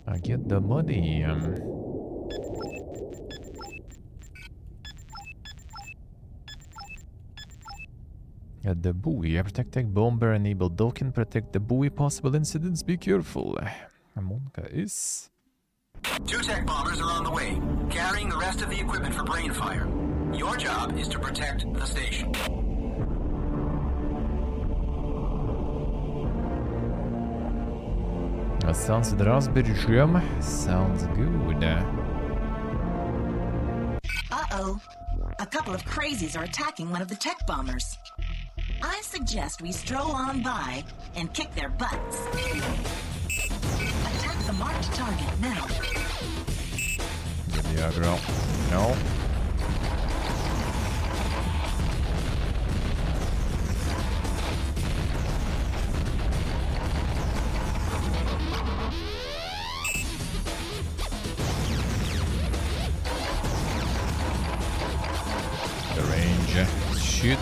I get the money. At the buoy, protect tech bomber, enable docking, protect the buoy, possible incidents, be careful. Monka is... 2 tech bombers are on the way, carrying the rest of the equipment for Brainfire. Your job is to protect the station. That sounds the raspberry trim. Sounds good. Uh-oh. A couple of crazies are attacking one of the tech bombers. I suggest we stroll on by and kick their butts. Attack the marked target now. Get the aggro. No. The range. Shoot.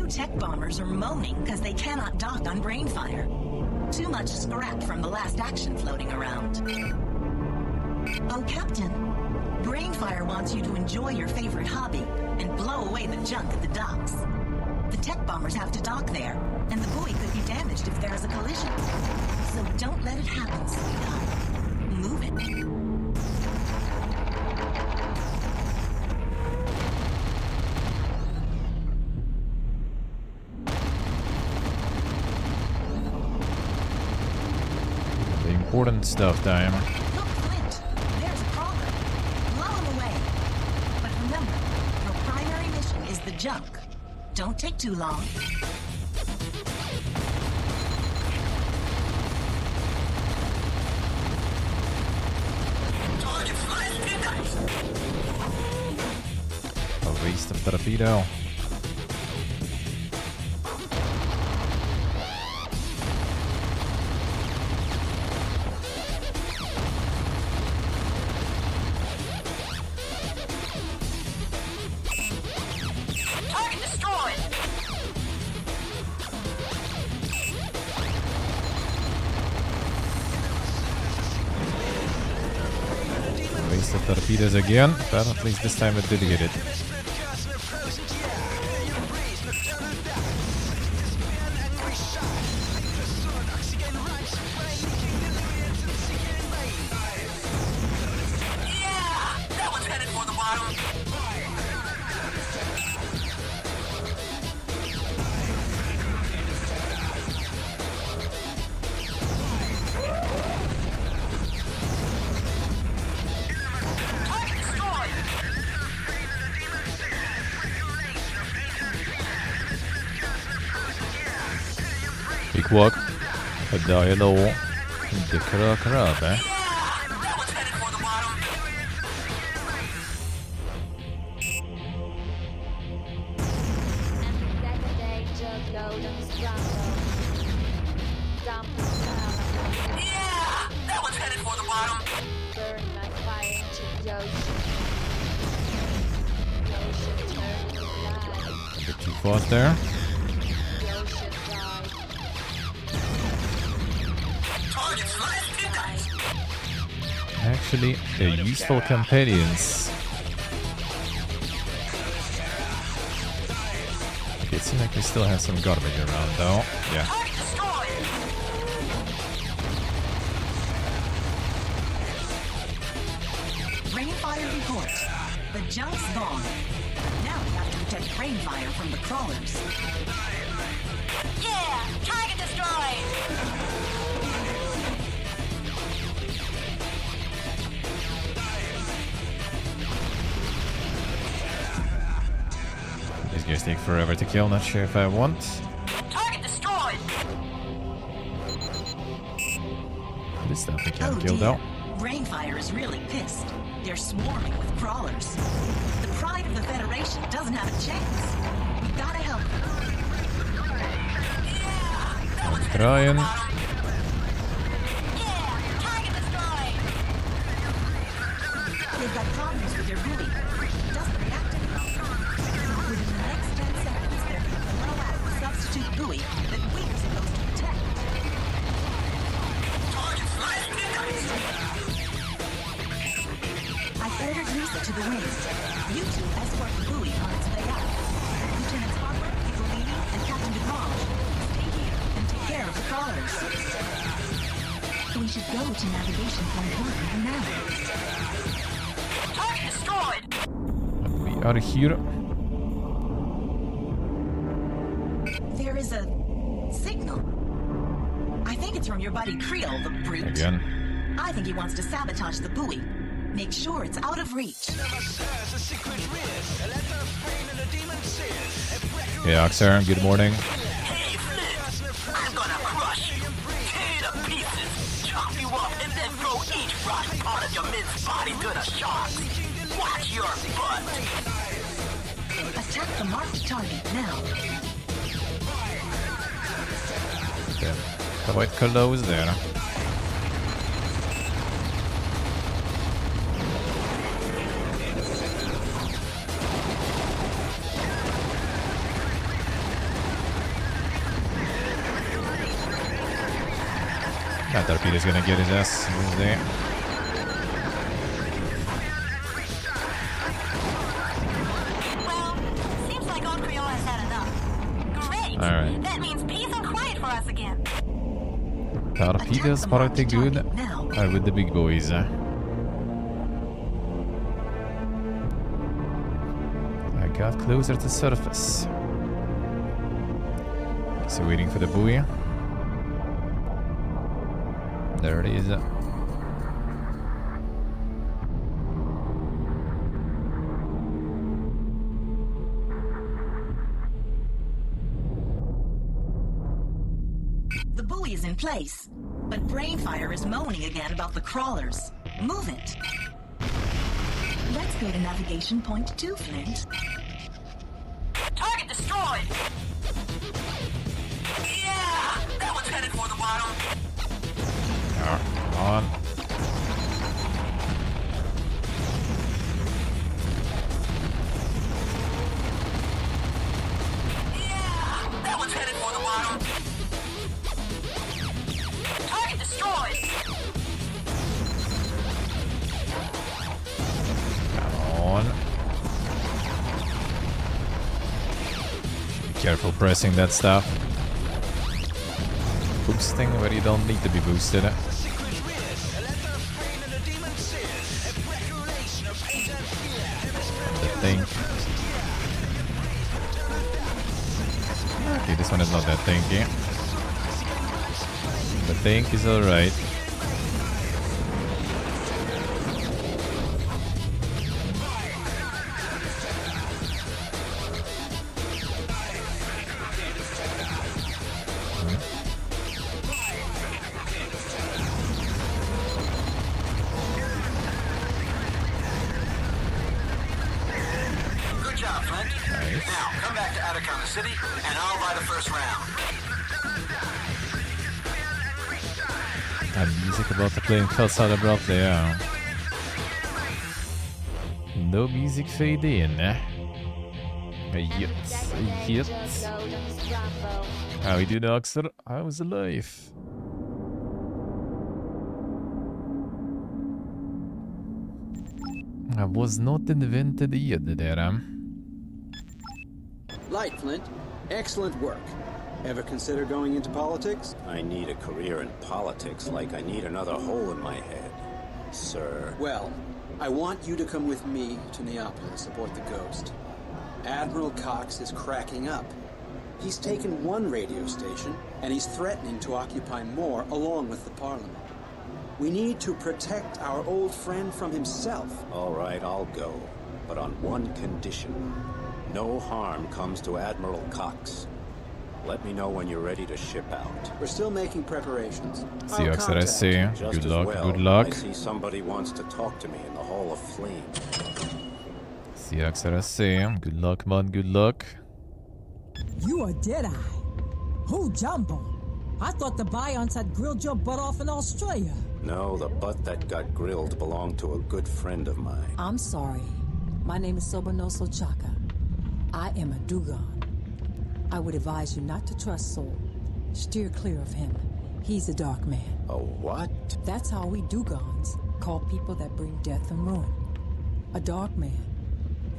Tech bombers are moaning because they cannot dock on Brainfire. Too much scrap from the last action floating around. Oh, Captain. Brainfire wants you to enjoy your favorite hobby and blow away the junk at the docks. The tech bombers have to dock there, and the buoy could be damaged if there is a collision. So don't let it happen, sweetheart. Move it. Important stuff time. Look, Flint, there's a crawler. Blow him away. But remember, your primary mission is the junk. Don't take too long. A waste of torpedo. torpedoes again, but at least this time it did get it. Big walk. Die low. Det krökar över. A bit too fast there. Actually, useful companions. Okay, it seems like we still have some garbage around though. Yeah. Rainfire report. The junk's gone. Now we have to protect Rainfire from the crawlers. Yeah! Target destroyed! These guys take forever to kill, not sure if I want. Target destroyed! This stuff we can't kill though. Rainfire is really pissed. They're swarming with crawlers. The pride of the Federation doesn't have a chance. We gotta help them. I'm trying. They've got problems with their buoy. It doesn't react anymore. Within the next 10 seconds, they're going to blow out the substitute buoy that we're supposed to protect. I've ordered Lisa to the wings. You two escort the buoy on its way out. Lieutenants Harper, Evelini, and Captain DeGrange, stay here and take care of the crawlers. We should go to navigation point 1 now. Target destroyed! We are here. There is a signal. I think it's from your buddy Creel, the brute. Again. I think he wants to sabotage the buoy. Make sure it's out of reach. Hey, Oxer, good morning. Hey, Flint, I'm gonna crush you, tear you to pieces, chop you up, and then throw each rotten part of your minced body to the sharks. Watch your butt. Attack the marked target now. Okay. Quite close there. That torpedo's gonna get his ass there. Well, seems like Old Creole has had enough. Great! Alright. That means peace and quiet for us again. Torpedoes pretty good with the big boys. I got closer to surface. So waiting for the buoy. There it is. The buoy is in place, but Brainfire is moaning again about the crawlers. Move it. Let's go to navigation point 2, Flint. Target destroyed! Yeah! That one's headed for the bottom. Oh, come on. Yeah! That one's headed for the bottom. Target destroyed! Careful pressing that stuff. Boosting where you don't need to be boosted. The tank. Okay, this one is not that tanky. The tank is alright. Good job, Flint. Nice. Now, come back to Atacama City, and I'll buy the first round. Music about to play in Kalsad abruptly, yeah. No music fade in. Yet. How you doing, Oxer? How's the life? I was not invented yet, there. Light, Flint. Excellent work. Ever consider going into politics? I need a career in politics like I need another hole in my head, sir. Well, I want you to come with me to Neapolis aboard the Ghost. Admiral Cox is cracking up. He's taken one radio station, and he's threatening to occupy more along with the Parliament. We need to protect our old friend from himself. All right, I'll go, but on one condition. No harm comes to Admiral Cox. Let me know when you're ready to ship out. We're still making preparations. See you, Oxer, I see you. Just Good as luck, well, good luck. I see somebody wants to talk to me in the Hall of Flame. See you, Oxer, I see you. Good luck, man, good luck. You a Deadeye. Who Jumbo? I thought the Bions had grilled your butt off in Australia. No, the butt that got grilled belonged to a good friend of mine. I'm sorry. My name is Sobanoso Chaka. I am a Dugon. I would advise you not to trust Soul. Steer clear of him. He's a dark man. A what? That's how we Dugons call people that bring death and ruin. A dark man.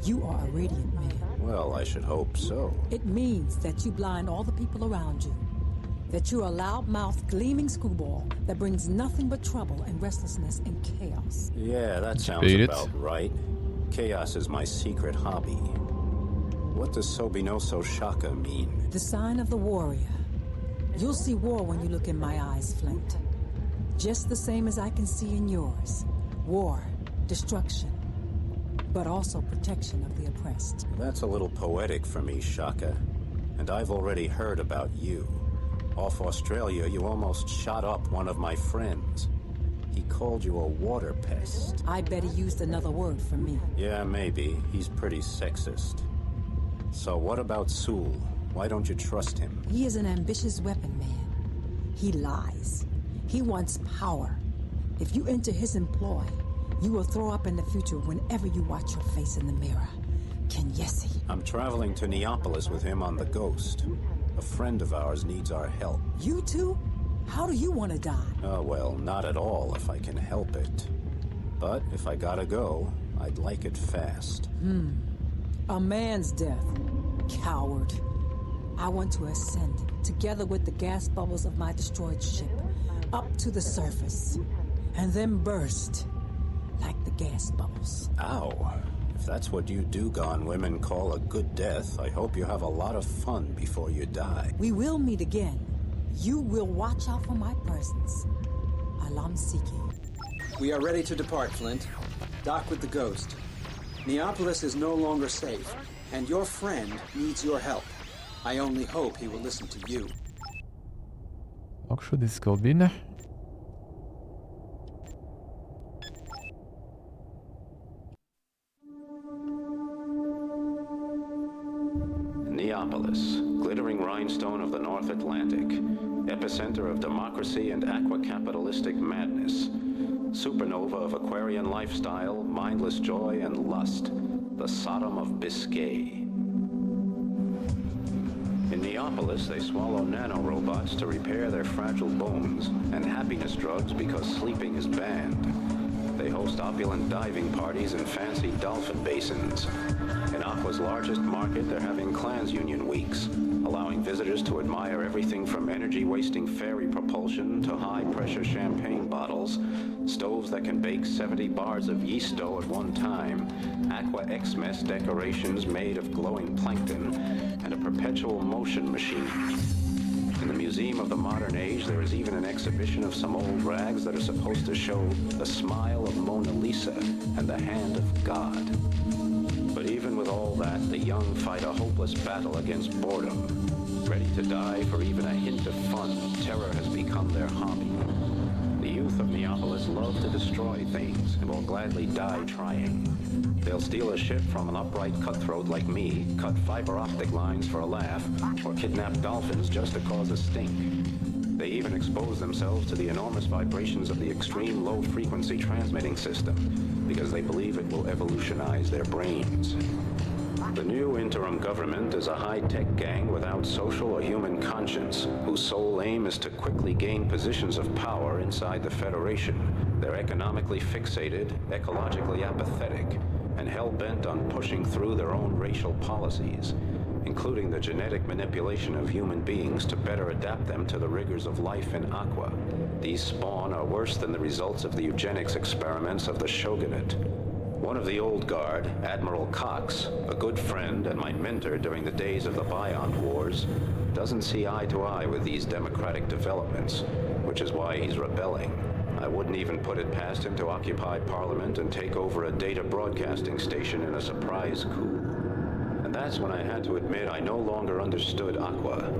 You are a radiant man. Well, I should hope so. It means that you blind all the people around you. That you're a loud-mouthed, gleaming screwball that brings nothing but trouble and restlessness and chaos. Yeah, that sounds Beat it. about right. Chaos is my secret hobby. What does Sobinoso Shaka mean? The sign of the warrior. You'll see war when you look in my eyes, Flint. Just the same as I can see in yours. War, destruction, but also protection of the oppressed. That's a little poetic for me, Shaka. And I've already heard about you. Off Australia, you almost shot up one of my friends. He called you a water pest. I bet he used another word for me. Yeah, maybe. He's pretty sexist. So what about Sewell? Why don't you trust him? He is an ambitious weapon man. He lies. He wants power. If you enter his employ, you will throw up in the future whenever you watch your face in the mirror. Kenyesi. I'm traveling to Neapolis with him on the Ghost. A friend of ours needs our help. You two? How do you want to die? Oh, well, not at all if I can help it. But if I gotta go, I'd like it fast. A man's death. Coward. I want to ascend, together with the gas bubbles of my destroyed ship, up to the surface, and then burst, like the gas bubbles. Ow. If that's what you Dugon women call a good death, I hope you have a lot of fun before you die. We will meet again. You will watch out for my presence. Alam Siki. We are ready to depart, Flint. Dock with the Ghost. Neapolis is no longer safe, and your friend needs your help. I only hope he will listen to you. Också diskobin. Neapolis, glittering rhinestone of the North Atlantic, epicenter of democracy and aqua-capitalistic madness, supernova of Aquarian lifestyle, mindless joy and lust, the Sodom of Biscay. In Neapolis, they swallow nanorobots to repair their fragile bones, and happiness drugs because sleeping is banned. They They host opulent diving parties and fancy dolphin basins. In Aqua's largest market, they're having Clans Union weeks, allowing visitors to admire everything from energy-wasting ferry propulsion to high-pressure champagne bottles, stoves that can bake 70 bars of yeast dough at one time, Aqua X-Mess decorations made of glowing plankton, and a perpetual motion machine. In the Museum of the Modern Age, there is even an exhibition of some old rags that are supposed to show the smile of Mona Lisa and the hand of God. But even with all that, the young fight a hopeless battle against boredom. Ready to die for even a hint of fun, terror has become their hobby. The youth of Neapolis love to destroy things and will gladly die trying. They'll steal a ship from an upright cutthroat like me, cut fiber optic lines for a laugh, or kidnap dolphins just to cause a stink. They even expose themselves to the enormous vibrations of the extreme low-frequency transmitting system because they believe it will evolutionize their brains. The new interim government is a high-tech gang without social or human conscience, whose sole aim is to quickly gain positions of power inside the Federation. They're economically fixated, ecologically apathetic, and hell-bent on pushing through their own racial policies, including the genetic manipulation of human beings to better adapt them to the rigors of life in Aqua. These spawn are worse than the results of the eugenics experiments of the shogunate. One of the old guard, Admiral Cox, a good friend and my mentor during the days of the Biont Wars, doesn't see eye to eye with these democratic developments, which is why he's rebelling. I wouldn't even put it past him to occupy Parliament and take over a data broadcasting station in a surprise coup. And that's when I had to admit I no longer understood Aqua.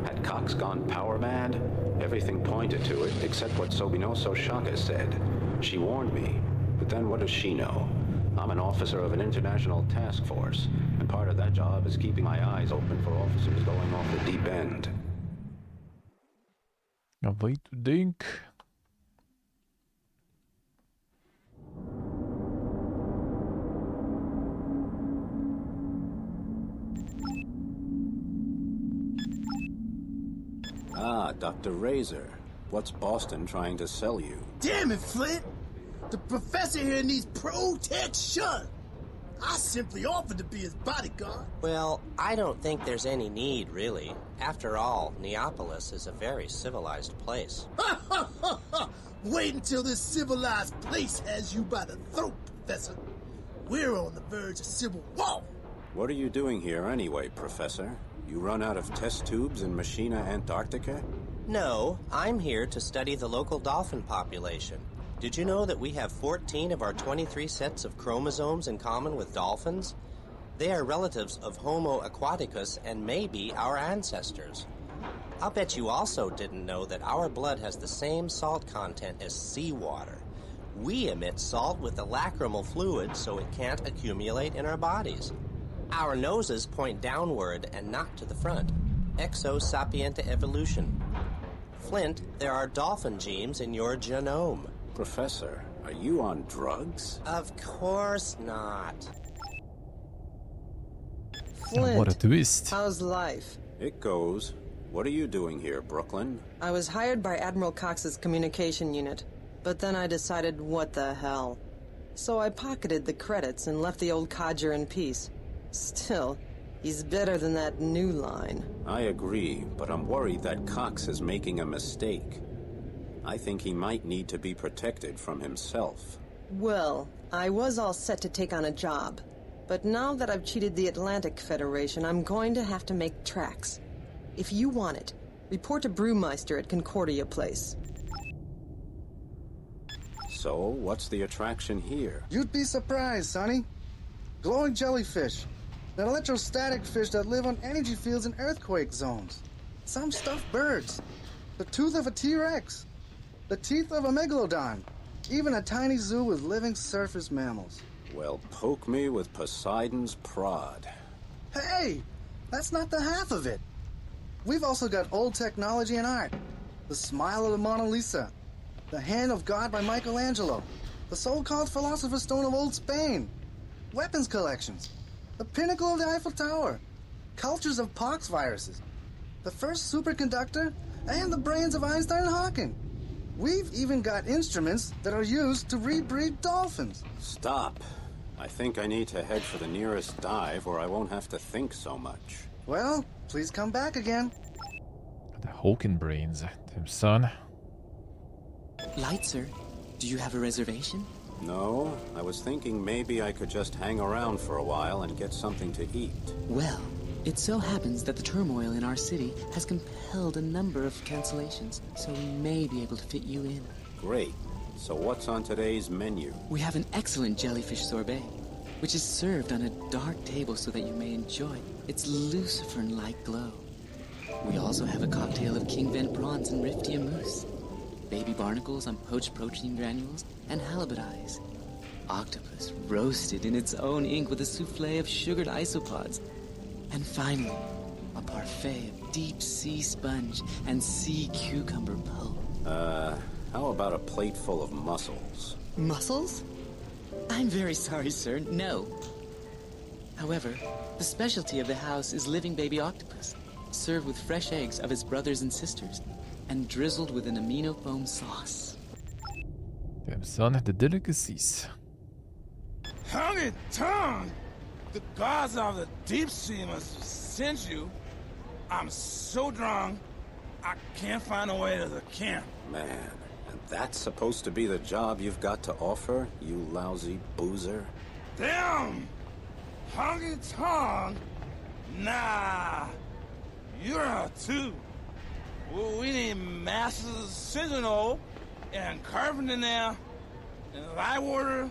Had Cox gone power mad? Everything pointed to it, except what Sobinoso Shaka said. She warned me, but then what does she know? I'm an officer of an international task force, and part of that job is keeping my eyes open for officers going off the deep end. Wait to think. Ah, Dr. Razor. What's Boston trying to sell you? Damn it, Flint! The professor here needs protection! I simply offered to be his bodyguard. Well, I don't think there's any need, really. After all, Neapolis is a very civilized place. Ha ha ha ha! Wait until this civilized place has you by the throat, Professor. We're on the verge of civil war. What are you doing here anyway, Professor? You run out of test tubes in Machina, Antarctica? No, I'm here to study the local dolphin population. Did you know that we have 14 of our 23 sets of chromosomes in common with dolphins? They are relatives of Homo aquaticus and may be our ancestors. I'll bet you also didn't know that our blood has the same salt content as seawater. We emit salt with the lacrimal fluid so it can't accumulate in our bodies. Our noses point downward and not to the front. Exo-sapienta evolution. Flint, there are dolphin genes in your genome. Professor, are you on drugs? Of course not. Flint, What a twist. how's life? It goes. What are you doing here, Brooklyn? I was hired by Admiral Cox's communication unit, but then I decided what the hell. So I pocketed the credits and left the old codger in peace. Still, he's better than that new line. I agree, but I'm worried that Cox is making a mistake. I think he might need to be protected from himself. Well, I was all set to take on a job, but now that I've cheated the Atlantic Federation, I'm going to have to make tracks. If you want it, report to Brewmeister at Concordia Place. So, what's the attraction here? You'd be surprised, Sonny. Glowing jellyfish. An electrostatic fish that live on energy fields in earthquake zones. Some stuffed birds. The tooth of a T-Rex. The teeth of a megalodon. Even a tiny zoo with living surface mammals. Well, poke me with Poseidon's prod. Hey! That's not the half of it. We've also got old technology and art. The smile of the Mona Lisa. The hand of God by Michelangelo. The so-called Philosopher's Stone of Old Spain. Weapons collections. The pinnacle of the Eiffel Tower. Cultures of pox viruses. The first superconductor. And the brains of Einstein and Hawking. We've even got instruments that are used to rebreed dolphins. Stop. I think I need to head for the nearest dive where I won't have to think so much. Well, please come back again. The Hulken brains, damn son. Light, sir. Do you have a reservation? No, I was thinking maybe I could just hang around for a while and get something to eat. Well, it so happens that the turmoil in our city has compelled a number of cancellations, so we may be able to fit you in. Great. So what's on today's menu? We have an excellent jellyfish sorbet, which is served on a dark table so that you may enjoy its lucifern-like glow. We also have a cocktail of king vent prawns and riftia mousse, baby barnacles on poached protein granules, and halibut eyes. Octopus roasted in its own ink with a souffle of sugared isopods. And finally, a parfait of deep sea sponge and sea cucumber pulp. How about a plate full of mussels? Mussels? I'm very sorry, sir, no. However, the specialty of the house is living baby octopus, served with fresh eggs of its brothers and sisters, and drizzled with an amino foam sauce. Damn son, the delicacies. Hungry tongue! The gods of the deep sea must have sent you. I'm so drunk, I can't find a way to the camp. Man, and that's supposed to be the job you've got to offer, you lousy boozer? Damn! Hungry tongue? Nah, you're out too. Well, we need Masters Sentinel and Carpenter now, and Lightwater,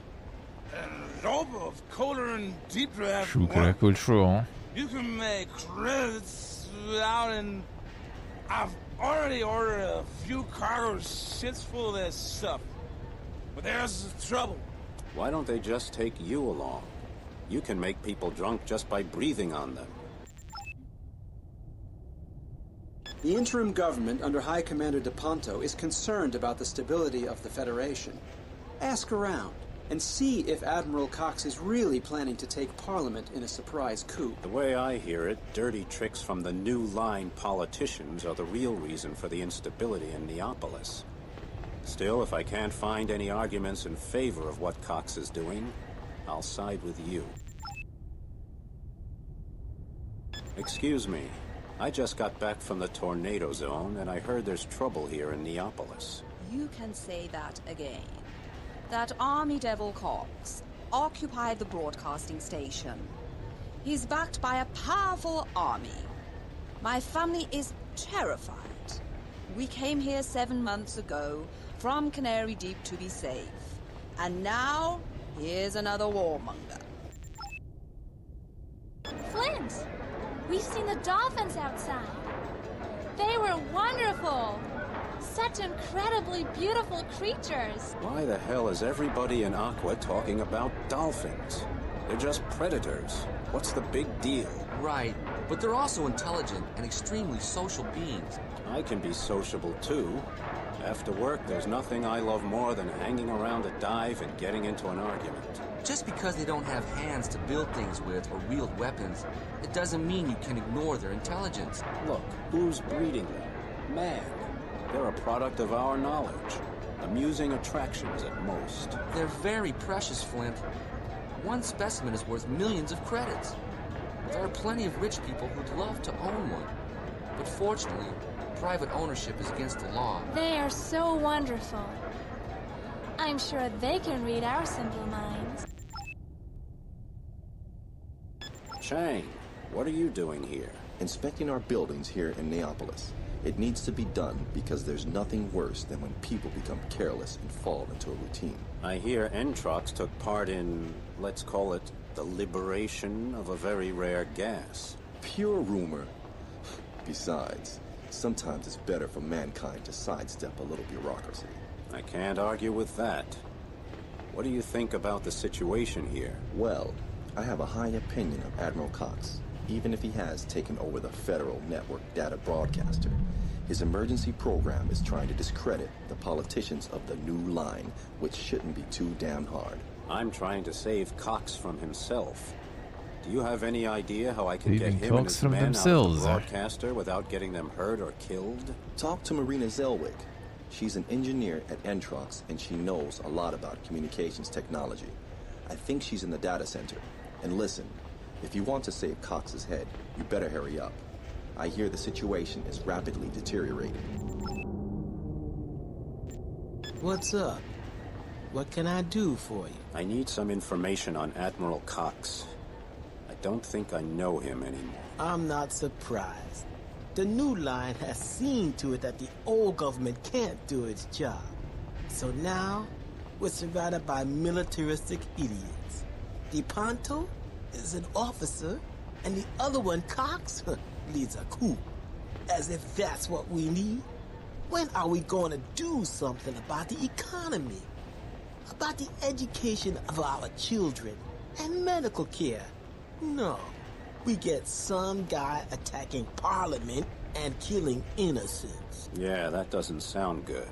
and rope of colder and deep draft. Sjukt cool show. You can make credits without, and I've already ordered a few cargo ships full of that stuff. But there's the trouble. Why don't they just take you along? You can make people drunk just by breathing on them. The interim government under High Commander DePonto is concerned about the stability of the Federation. Ask around and see if Admiral Cox is really planning to take Parliament in a surprise coup. The way I hear it, dirty tricks from the new line politicians are the real reason for the instability in Neapolis. Still, if I can't find any arguments in favor of what Cox is doing, I'll side with you. Excuse me. I just got back from the tornado zone, and I heard there's trouble here in Neapolis. You can say that again. That army devil Cox occupied the broadcasting station. He's backed by a powerful army. My family is terrified. We came here 7 months ago from Canary Deep to be safe. And now, here's another warmonger. Flint! We've seen the dolphins outside. They were wonderful. Such incredibly beautiful creatures. Why the hell is everybody in Aqua talking about dolphins? They're just predators. What's the big deal? Right, but they're also intelligent and extremely social beings. I can be sociable too. After work, there's nothing I love more than hanging around a dive and getting into an argument. Just because they don't have hands to build things with or wield weapons, it doesn't mean you can ignore their intelligence. Look, who's breeding them? Man. They're a product of our knowledge. Amusing attractions at most. They're very precious, Flint. One specimen is worth millions of credits. There are plenty of rich people who'd love to own one. But fortunately, private ownership is against the law. They are so wonderful. I'm sure they can read our simple minds. Chang, what are you doing here? Inspecting our buildings here in Neapolis. It needs to be done because there's nothing worse than when people become careless and fall into a routine. I hear Entrox took part in, let's call it, the liberation of a very rare gas. Pure rumor. Besides, sometimes it's better for mankind to sidestep a little bureaucracy. I can't argue with that. What do you think about the situation here? Well, I have a high opinion of Admiral Cox. Even if he has taken over the federal network data broadcaster, his emergency program is trying to discredit the politicians of the new line, which shouldn't be too damn hard. I'm trying to save Cox from himself. Do you have any idea how I can Saving get him and Cox his from men themselves, out of the broadcaster without getting them hurt or killed? Talk to Marina Zellwig. She's an engineer at Entrox, and she knows a lot about communications technology. I think she's in the data center. And listen, if you want to save Cox's head, you better hurry up. I hear the situation is rapidly deteriorating. What's up? What can I do for you? I need some information on Admiral Cox. I don't think I know him anymore. I'm not surprised. The new line has seen to it that the old government can't do its job. So now, we're surrounded by militaristic idiots. DePonto is an officer, and the other one, Cox, leads a coup. As if that's what we need. When are we going to do something about the economy? About the education of our children and medical care? No. We get some guy attacking Parliament and killing innocents. Yeah, that doesn't sound good.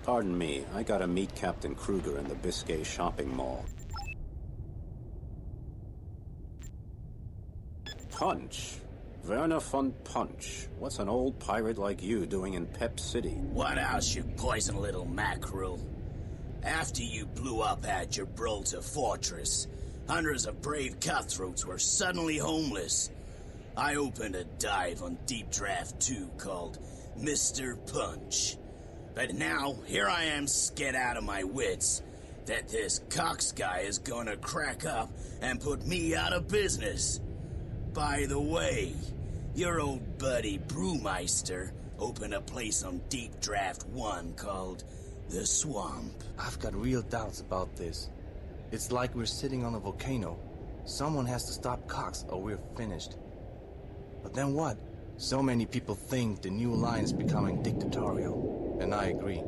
Pardon me, I gotta meet Captain Kruger in the Biscay shopping mall. Punch? Werner von Punch. What's an old pirate like you doing in Pep City? What else, you poison little mackerel? After you blew up at Gibraltar Fortress, hundreds of brave cutthroats were suddenly homeless. I opened a dive on Deep Draft 2 called Mr. Punch. But now, here I am scared out of my wits that this Cox guy is gonna crack up and put me out of business. By the way, your old buddy Brewmeister opened a place on Deep Draft 1 called The Swamp. I've got real doubts about this. It's like we're sitting on a volcano. Someone has to stop Cox or we're finished. But then what? So many people think the new line is becoming dictatorial. And I agree.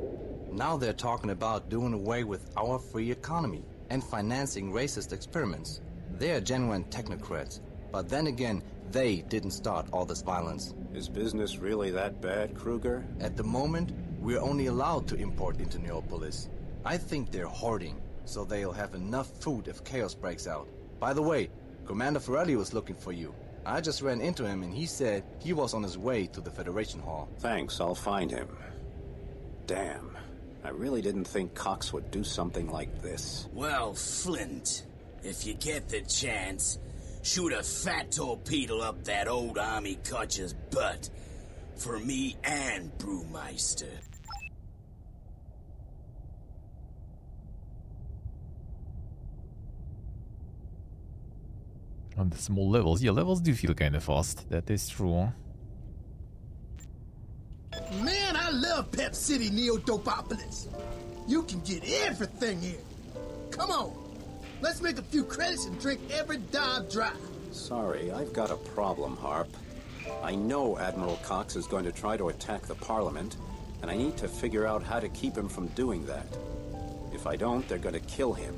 Now they're talking about doing away with our free economy and financing racist experiments. They're genuine technocrats. But then again, they didn't start all this violence. Is business really that bad, Kruger? At the moment, we're only allowed to import into Neopolis. I think they're hoarding, so they'll have enough food if chaos breaks out. By the way, Commander Ferrelli was looking for you. I just ran into him and he said he was on his way to the Federation Hall. Thanks, I'll find him. Damn, I really didn't think Cox would do something like this. Well, Flint, if you get the chance, shoot a fat torpedo up that old army cutcher's butt. For me and Brewmeister. On the small levels. Yeah, levels do feel kind of fast. That is true. Man, I love Pep City, Neo-Dopopolis. You can get everything here. Come on. Let's make a few credits and drink every dive dry. Sorry, I've got a problem, Harp. I know Admiral Cox is going to try to attack the Parliament, and I need to figure out how to keep him from doing that. If I don't, they're going to kill him.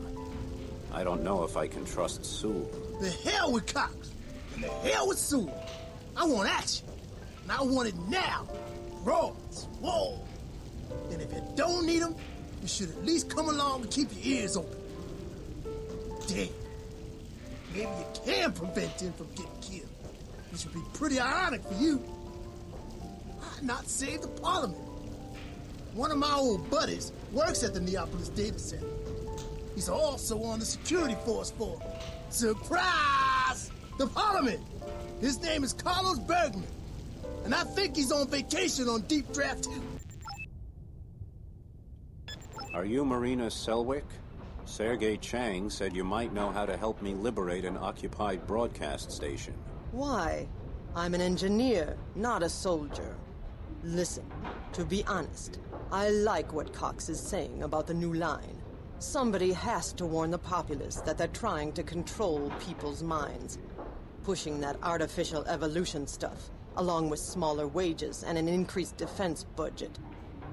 I don't know if I can trust Sewell. The hell with Cox, and the hell with Sewell. I want action, and I want it now. Raw, swole. And if you don't need them, you should at least come along and keep your ears open. Damn. Maybe you can prevent him from getting killed. Which would be pretty ironic for you. Why not save the Parliament? One of my old buddies works at the Neopolis Data Center. He's also on the security force for, surprise, the Parliament. His name is Carlos Bergman. And I think he's on vacation on Deep Draft 2. Are you Marina Selwick? Sergei Chang said you might know how to help me liberate an occupied broadcast station. Why? I'm an engineer, not a soldier. Listen, to be honest, I like what Cox is saying about the new line. Somebody has to warn the populace that they're trying to control people's minds. Pushing that artificial evolution stuff, along with smaller wages and an increased defense budget.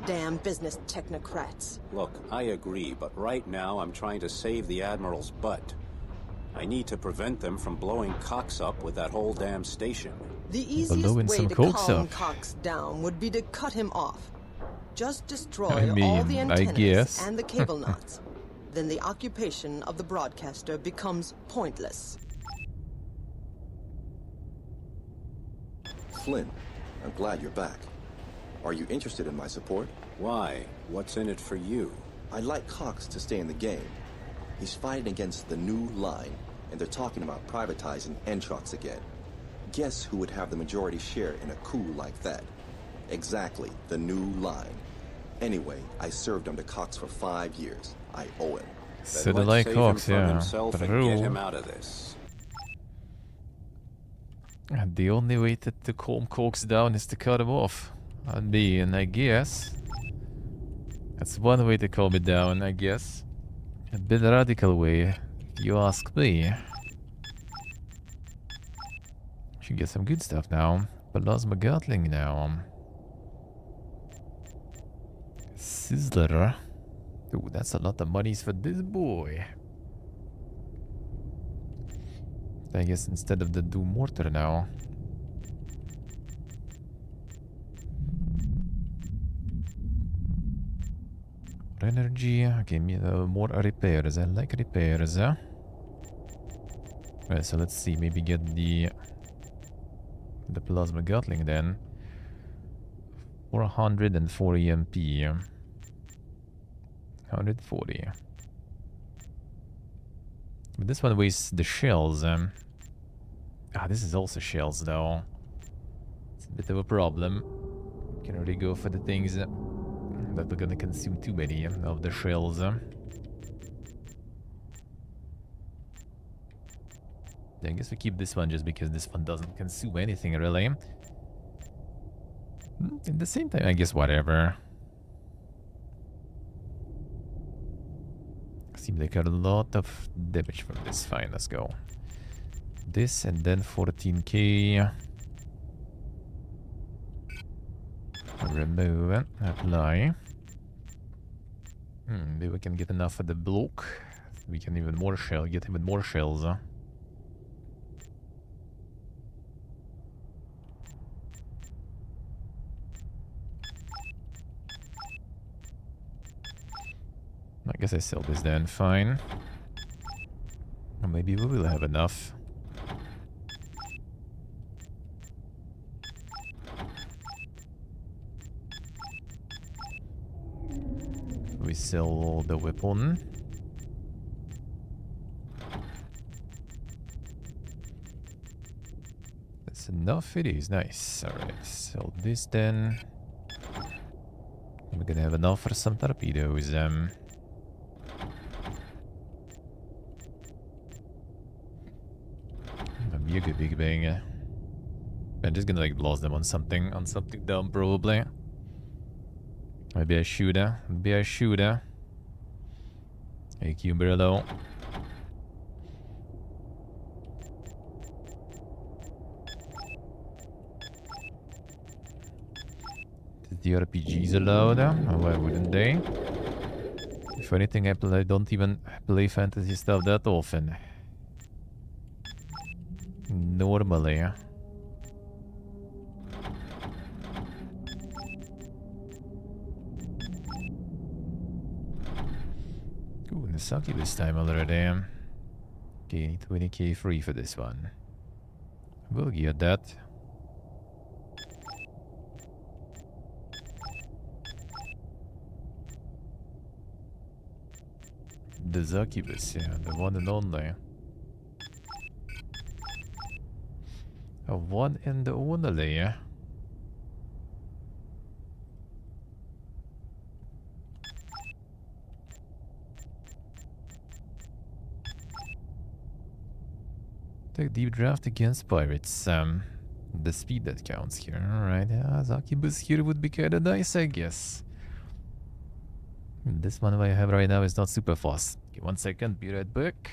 Damn business technocrats. Look, I agree, but right now I'm trying to save the Admiral's butt. I need to prevent them from blowing Cox up with that whole damn station. The easiest way to calm Cox down would be to cut him off. Just destroy all the antennas and the cable knots. Then the occupation of the broadcaster becomes pointless. Flynn, I'm glad you're back. Are you interested in my support? Why? What's in it for you? I'd like Cox to stay in the game. He's fighting against the new line, and they're talking about privatizing Entrox again. Guess who would have the majority share in a coup like that? Exactly, the new line. Anyway, I served under Cox for 5 years. I owe him. So they like Cox, from yeah. himself and get him out of this. And the only way to calm Cox down is to cut him off. And I guess that's one way to calm it down, I guess. A bit radical way, if you ask me. Should get some good stuff now. Plasma Gatling now. Sizzler. Ooh, that's a lot of monies for this boy. I guess instead of the Doom Mortar now. More energy. Okay, more repairs. I like repairs. Right, so let's see. Maybe get the Plasma Gatling then. 404 EMP. 140. But this one weighs the shells. This is also shells though. It's a bit of a problem. Can already go for the things that we're gonna consume too many of the shells. I guess we keep this one just because this one doesn't consume anything really. At the same time, I guess whatever. Seems like a lot of damage from this. Fine, let's go. This and then 14k. Remove it. Apply. Maybe we can get enough of the block. We can get even more shells. I guess I sell this then, fine. Or maybe we will have enough. We sell the weapon. That's enough, it is, nice. Alright, sell this then. We're gonna have enough for some torpedoes. Maybe a good big bang. I'm just gonna like blast them on something dumb probably. Maybe I should. Hey, Cumberlo. The RPGs allowed? Why wouldn't they? If anything, I don't even play fantasy stuff that often. Normally. Ooh, Nasaki this time already. Okay, 20k free for this one. We'll get that. The Zakibus, yeah, the one and only. A one and only, yeah. Take deep draft against pirates. The speed that counts here. Alright, yeah, Zakibus here would be kinda nice, I guess. This one I have right now is not super fast. Okay, 1 second, be right back.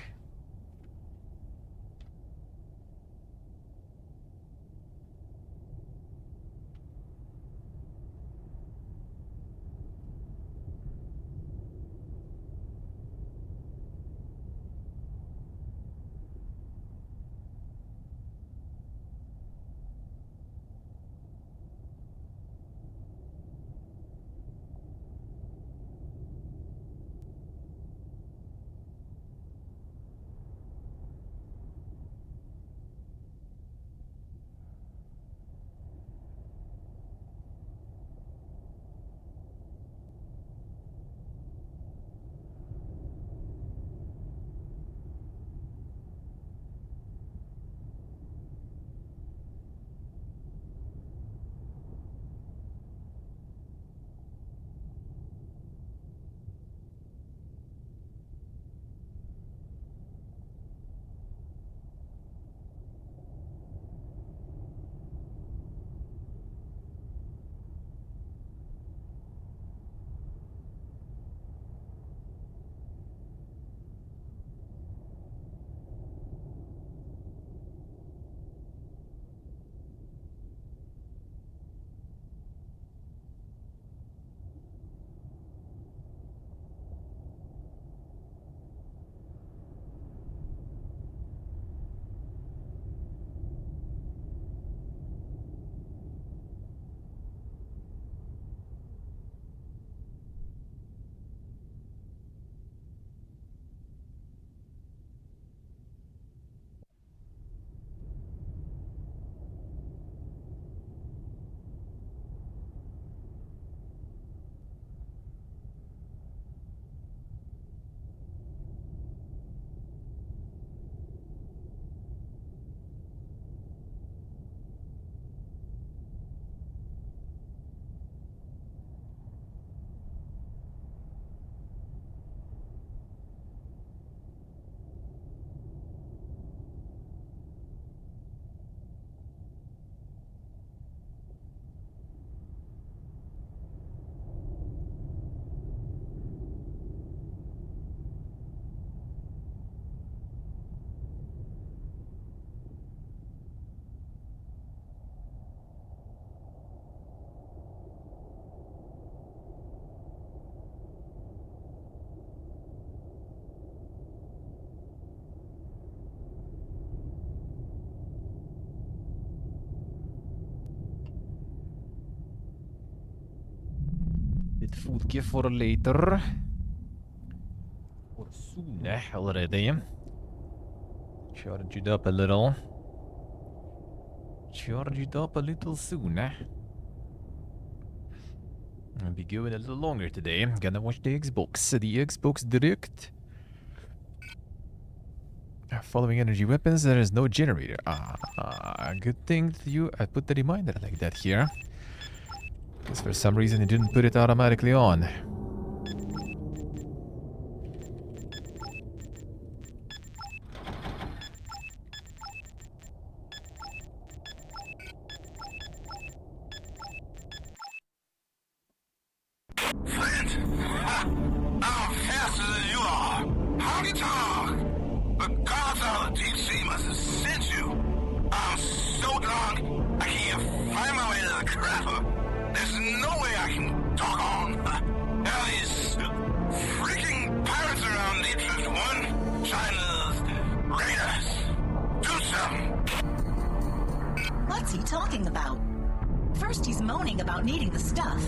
bit food gear for later. Or soon already. Charge it up a little. Charge it up a little soon. I'll be going a little longer today. Gonna watch the Xbox. The Xbox Direct. Following energy weapons, there is no generator. Good thing that you put the reminder like that here. Because for some reason it didn't put it automatically on. I'm faster than you are. Honky tonk. The gods of the deep sea must have sent you. I'm so drunk, I can't find my way to the crapper. There's no way I can talk on. There are these freaking pirates around Deep Drift 1 trying to raid us. Do something. What's he talking about? First he's moaning about needing the stuff,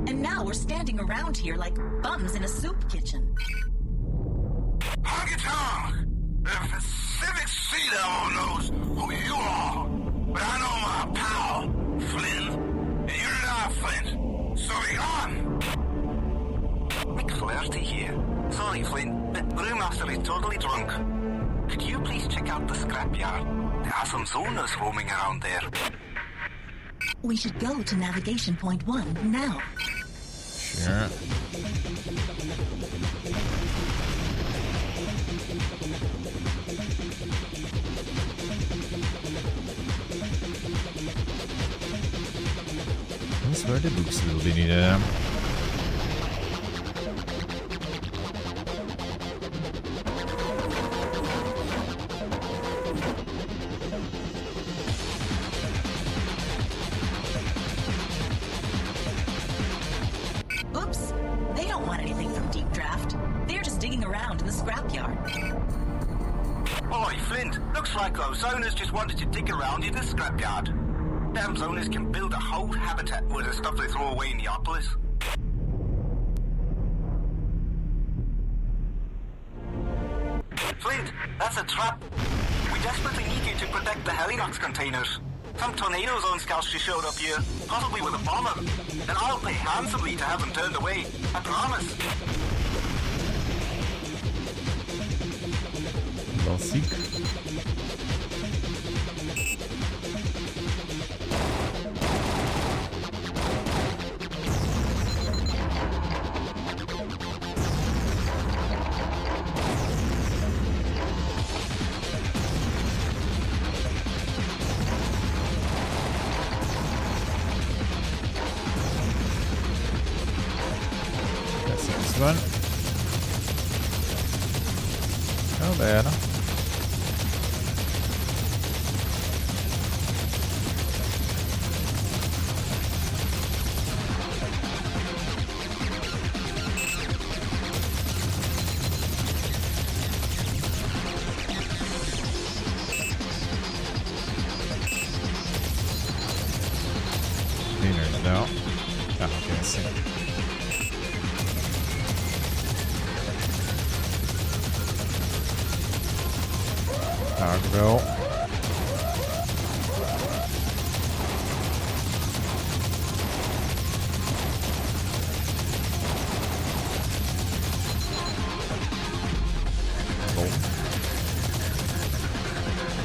and now we're standing around here like bums in a soup kitchen. Honky tonk! The Pacific Sea Devil knows who you are, but I know my pal, Flynn, and you're not Flint, so be gone! McFlirty here. Sorry, Flynn, but Brewmaster is totally drunk. Could you please check out the scrapyard? There are some zoners roaming around there. We should go to Navigation Point 1 now. Sure. That's where the books will be needed. Oops, they don't want anything from Deep Draft. They're just digging around in the scrapyard. Oi, Flint, looks like those zoners just wanted to dig around in the scrapyard. Damn zoners can build a whole habitat with the stuff they throw away in Neapolis. Flint, that's a trap. We desperately need you to protect the AquaNox containers. Some tornado zone scouts just showed up here, possibly with a bomber. And I'll pay handsomely to have them turned away. I promise. Well, seek. That's this one. Oh, there. Cleaners now. Oh, okay, I see. Cargo.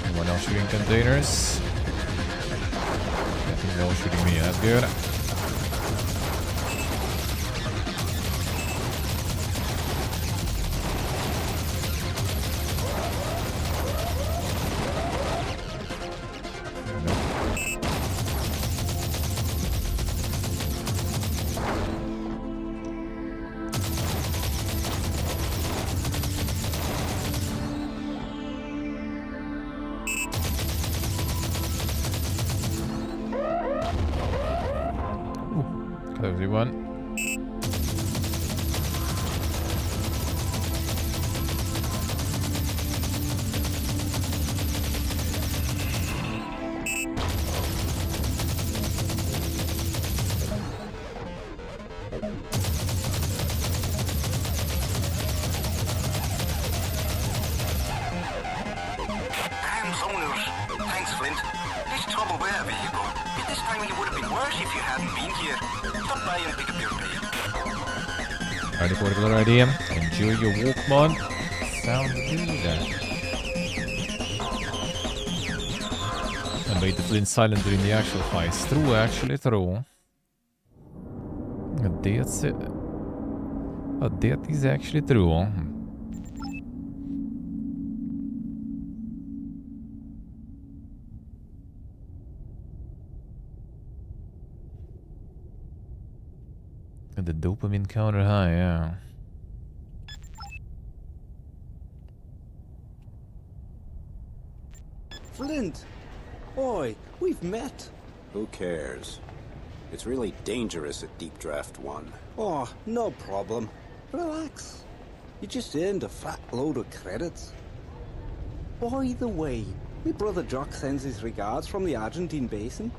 Anyone else shooting containers? I think they're all shooting me, that's good. Cozy one. There we go. At this time it would have been worse if you hadn't been here. Stop by and pick up your pay. Ready for it already? Enjoy your walk, man. Sounds good. And beautifully silent during the actual fight. True, actually true. That is actually true. The dopamine counter high, yeah. Flint! Boy, we've met. Who cares? It's really dangerous at Deep Draft 1. Oh, no problem. Relax. You just earned a fat load of credits. By the way, my brother Jock sends his regards from the Argentine basin.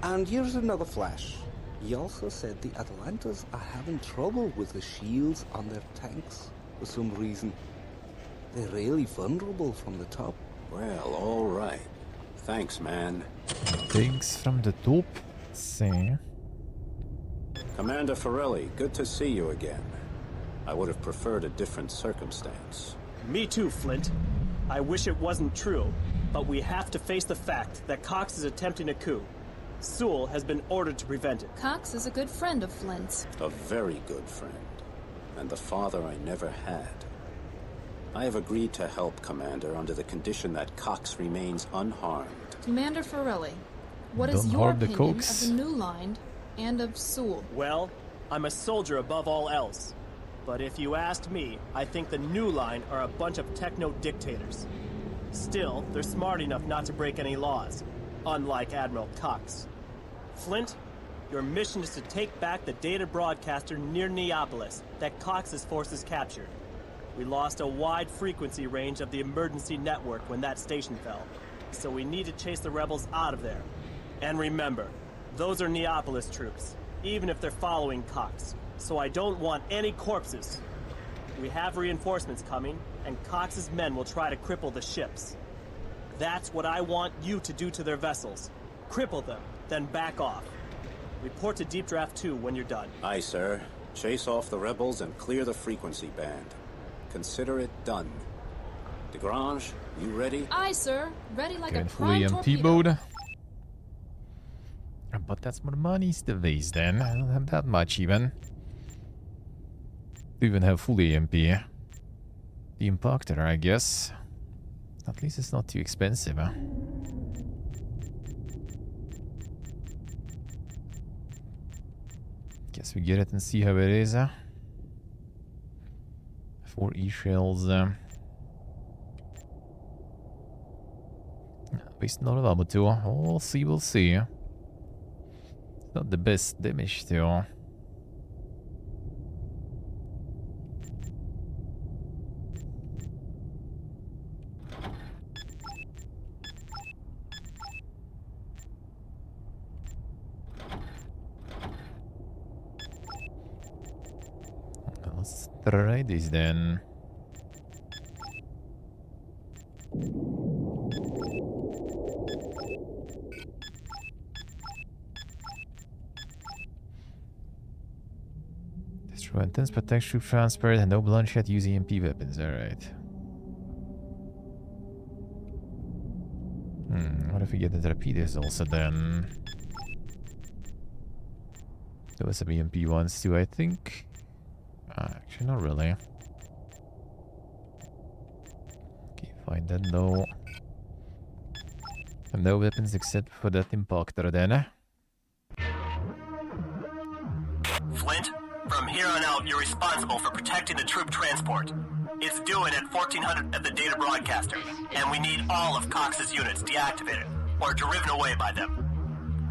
And here's another flash. He also said the Atlantas are having trouble with the shields on their tanks for some reason. They're really vulnerable from the top. Well, all right. Thanks, man. Thanks from the top. See. Commander Forelli, good to see you again. I would have preferred a different circumstance. Me too, Flint. I wish it wasn't true, but we have to face the fact that Cox is attempting a coup. Sewell has been ordered to prevent it. Cox is a good friend of Flint's. A very good friend. And the father I never had. I have agreed to help, Commander, under the condition that Cox remains unharmed. Commander Forelli, what is Don't your harm the opinion Cox. of the New Line and of Sewell? Well, I'm a soldier above all else. But if you asked me, I think the New Line are a bunch of techno-dictators. Still, they're smart enough not to break any laws, unlike Admiral Cox. Flint, your mission is to take back the data broadcaster near Neapolis that Cox's forces captured. We lost a wide frequency range of the emergency network when that station fell, so we need to chase the rebels out of there. And remember, those are Neapolis troops, even if they're following Cox, so I don't want any corpses. We have reinforcements coming, and Cox's men will try to cripple the ships. That's what I want you to do to their vessels. Cripple them, then back off. Report to Deep Draft 2 when you're done. Aye, sir. Chase off the rebels and clear the frequency band. Consider it done. DeGrange, you ready? Aye, sir. Ready like Going a full prime EMP torpedo. mode. But that's more money to waste then. I don't have that much even. To even have full EMP. The impactor, I guess. At least it's not too expensive, huh? Guess we get it and see how it is. 4 E-shells. Waste a lot of ammo too. We'll see, we'll see. It's not the best damage too. Let's try this then. Destroy intense protect troop transfer and no bloodshed use EMP weapons, alright. What if we get the torpedoes also then? There was some EMP ones too, I think. Actually, not really. Okay, fine then, no. And no weapons except for that impactor then. Flint, from here on out, you're responsible for protecting the troop transport. It's due in at 1400 at the data broadcaster, and we need all of Cox's units deactivated or driven away by them.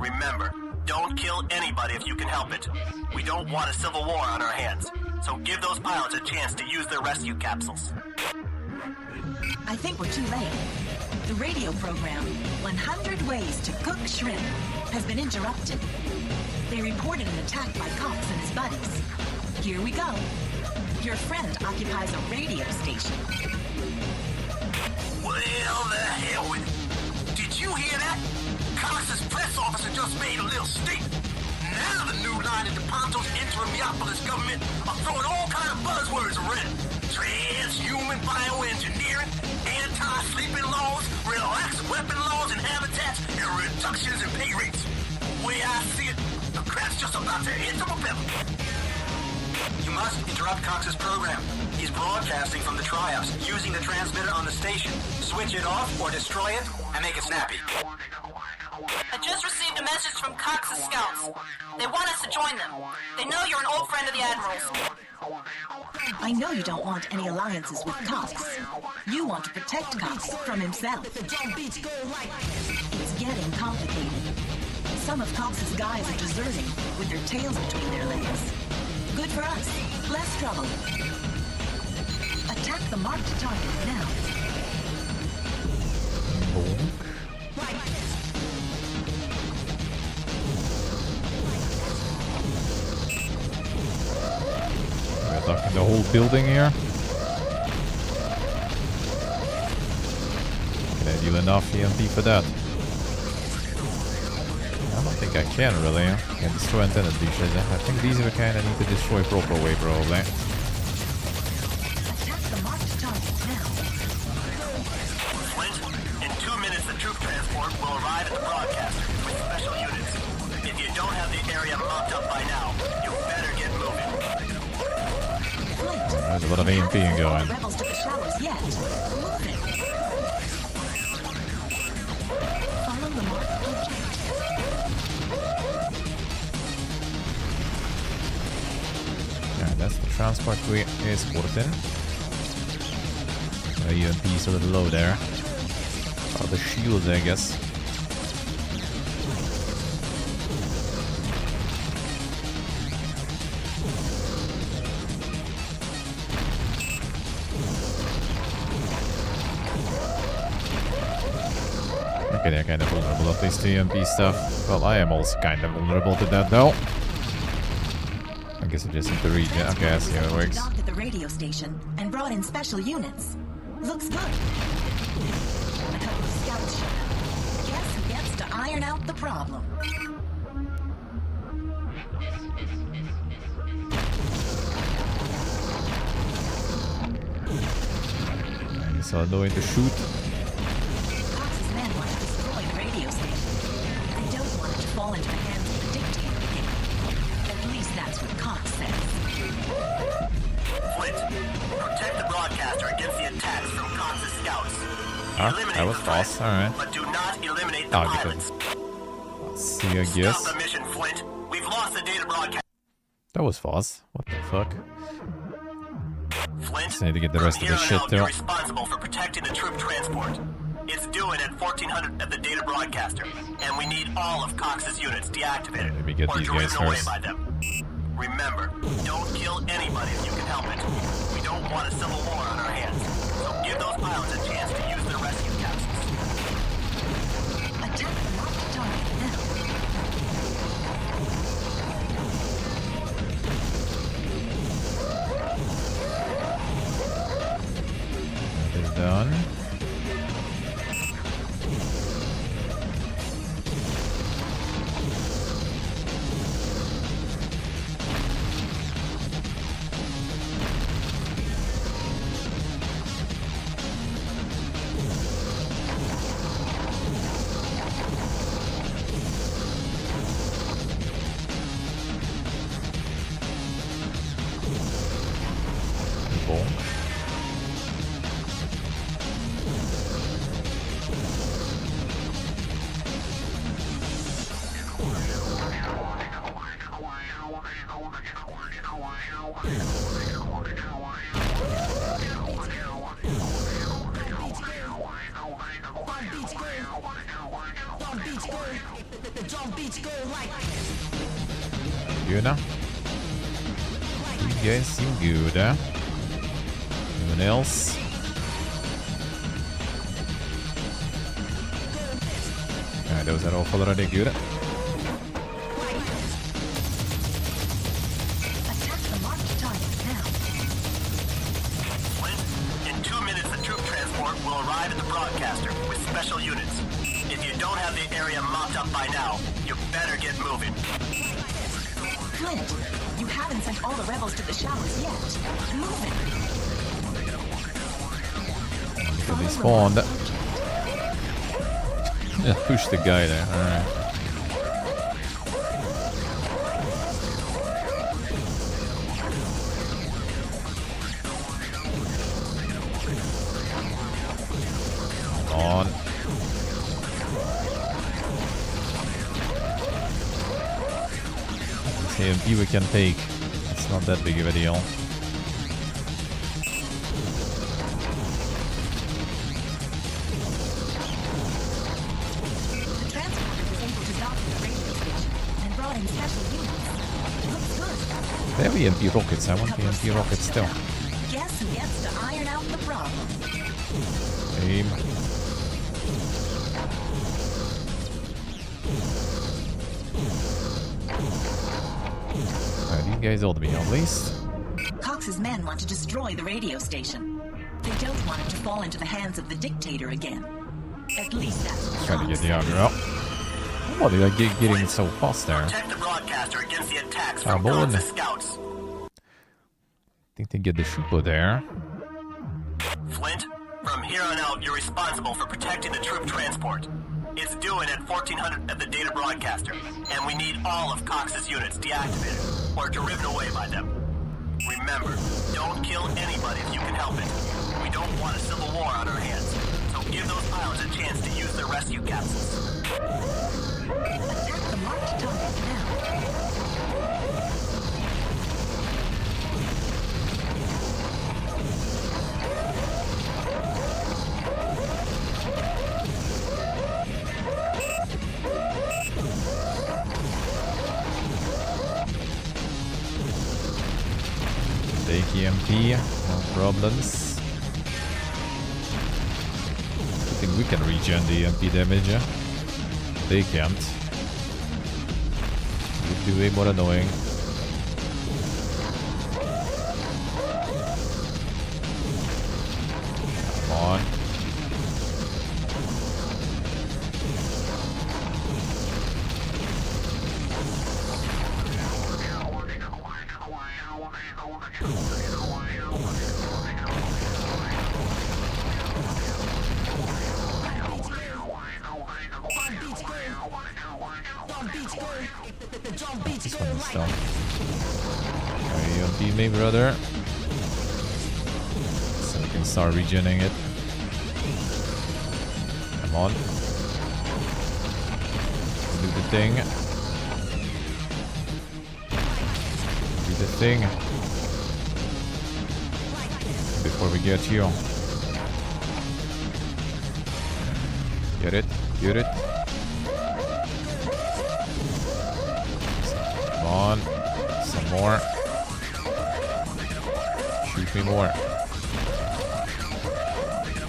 Remember, don't kill anybody if you can help it. We don't want a civil war on our hands, so give those pilots a chance to use their rescue capsules. I think we're too late. The radio program, 100 Ways to Cook Shrimp, has been interrupted. They reported an attack by Cox and his buddies. Here we go. Your friend occupies a radio station. Well, the hell with it. Did you hear that? Cox's press officer just made a little statement. Now the new line at DePonto's interim Neapolis government are throwing all kind of buzzwords around. Transhuman bioengineering, anti-sleeping laws, relaxed weapon laws and habitats, and reductions in pay rates. The way I see it, the crap's just about to hit the propeller. You must interrupt Cox's program. He's broadcasting from the tryouts using the transmitter on the station. Switch it off or destroy it and make it snappy. I just received a message from Cox's scouts. They want us to join them. They know you're an old friend of the Admiral's. I know you don't want any alliances with Cox. You want to protect Cox from himself. It's getting complicated. Some of Cox's guys are deserting with their tails between their legs. Good for us. Less trouble. Attack the marked target now. We're attacking the whole building here. Can I deal enough EMP for that? I don't think I can really. Can destroy antenna dishes. I think these we kinda need to destroy proper way probably. Flint, in 2 minutes the troop transport will arrive at the broadcaster with special units. If you don't have the area mopped up by now, you better get moving. There's a lot of EMP going. Rebels to the showers yet. Move it. Follow the marked object. Yeah, that's the transport we escorted. EMP's a little low there. Oh, the shields, I guess. Okay, they're kind of vulnerable at least to EMP stuff. Well, I am also kind of vulnerable to that though. I guess I just need to read it. Okay, I see how it works. Docked at the radio station and brought in special units. Looks good. A couple of scouts showed up. Guess who gets to iron out the problem? I guess I'll go in to shoot. Cox's men want to destroy the radio station. They don't want it to fall into the hands of the dictator again. At least that's what Cox says. Flint, protect the broadcaster against the attacks from Cox's scouts. Ah, that was false. Alright. But do not eliminate the pilots. Let's see, I guess. Stop the mission, Flint. We've lost the data broadcast. That was false. What the fuck? Flint, Just need to get the rest of the shit you're too. responsible for protecting the troop transport. It's due in at 1400 at the data broadcaster, and we need all of Cox's units deactivated Let me get or these driven guys away first. by them. Remember, don't kill anybody if you can help it. We don't want a civil war on our hands, so give those pilots a chance to use their rescue capsules. Attack the marked target now. That is done. Cool. Good now. You guys seem good, huh? Anyone else? Alright, those are all already good. Attack the marked target now. Flint, in 2 minutes the troop transport will arrive at the broadcaster with special units. If you you don't have the area mopped up by now, you better get moving. Flint, you haven't sent all the rebels to the showers yet. Move it. Okay, they spawned. Yeah, push the guy there. Alright. On. AMP we can take. It's not that big of a deal. The transporter was able to dock to the radio station and brought in special units. Looks good. They have EMP rockets. I want EMP rockets still. Guess who gets to iron out the problem? Aim. These guys ought to be on least. Cox's men want to destroy the radio station. They don't want it to fall into the hands of the dictator again. At least that's what Trying to get the aggro out. What did I get getting so fast there? Protect the broadcaster against the attacks Ah, from bon. Cox's scouts. Think they get the Shupo there. Flint, from here on out, you're responsible for protecting the troop transport. It's due in at 1400 at the data broadcaster, and we need all of Cox's units deactivated or driven away by them. Remember, don't kill anybody if you can help it. We don't want a civil war on our hands, so give those pilots a chance to use their rescue capsules. Attack the marked target now. Take EMP, no problems. I think we can regen the EMP damage. They can't. Would be way more annoying. Come on. This one is done. EMP me, brother. So we can start regening it. Come on. Do the thing. Do the thing. Before we get you. Get it. Get it. Come on. Some more. Shoot me more.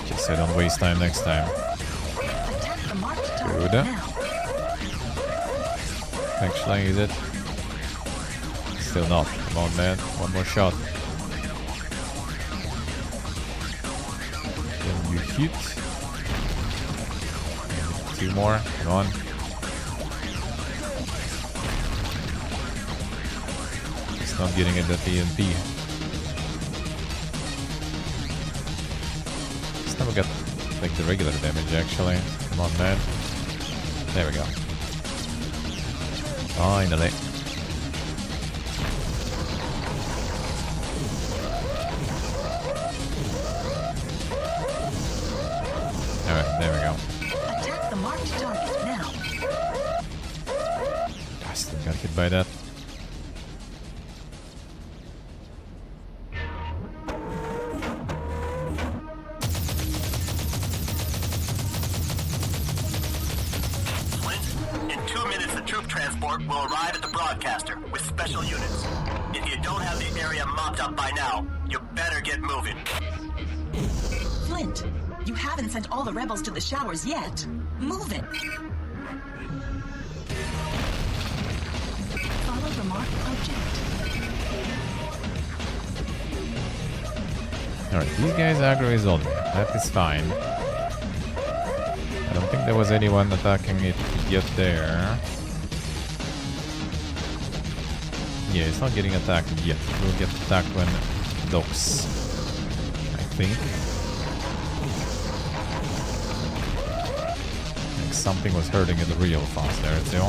Just I don't waste time next time. Good. Actually, is it? Still not. Come on, man. One more shot. Can you hit? Two more. Come on. It's not getting it at the EMP. It's never got like the regular damage actually. Come on, man. There we go. Finally. Alright, there we go. Attack the marked target now. I still got hit by that. In 2 minutes, the troop transport will arrive at the broadcaster with special units. If you don't have the area mopped up by now, you better get moving. Flint, you haven't sent all the rebels to the showers yet. Move it. Follow the marked object. Alright, these guys aggro is on me. That is fine. I don't don't think there was anyone attacking it yet there. Yeah, it's not getting attacked yet. It will get attacked when it docks, I think. Like something was hurting it real fast there too.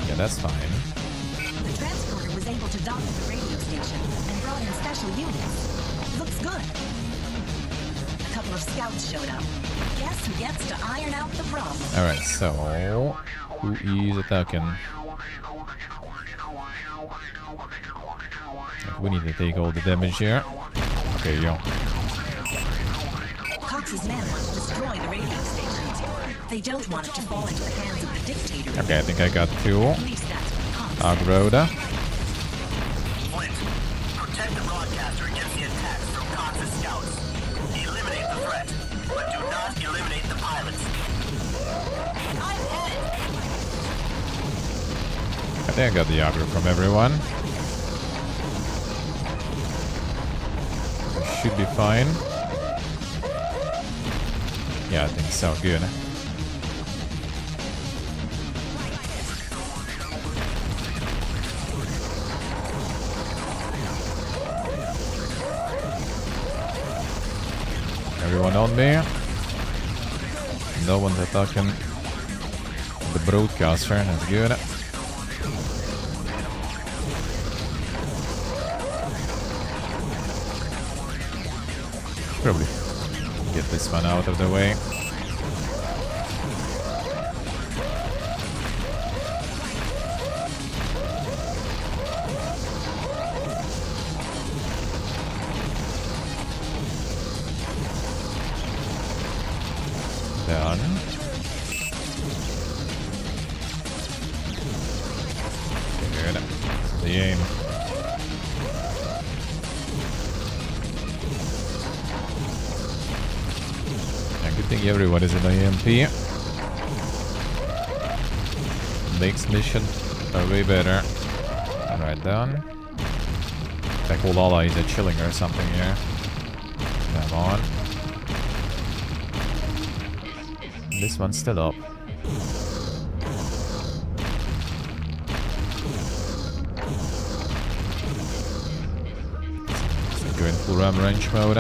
Yeah, that's fine. The transporter was able to dock at the radio station and brought in special units. Looks good. A couple of scouts showed up. Guess who gets to iron out the problem? Alright, so who is attacking? We need to take all the damage here. Okay, yo. Cox's men want to destroy the radio stations. They don't want it to fall into the hands of the dictator. Okay, I think I got two. At least that's what Cox Agroda. Flint, protect the broadcaster against the attacks from Cox's scouts. Eliminate the threat, but do not eliminate the pilots. I'm headed. I think I got the aggro from everyone. Should be fine. Yeah, I think so. Good. Everyone on me. No one's attacking the broadcaster. That's good. Probably get this one out of the way. Done. Good. The aim. Good thing everyone is in EMP. Makes mission way better. Alright, done. Like all allies are chilling or something here. Come on. This one's still up. So go in full ram range mode.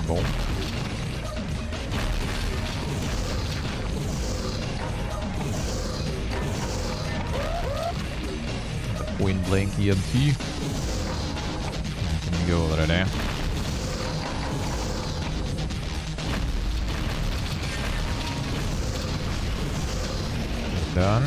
Boom. Point blank EMP. Can you go over there? Done.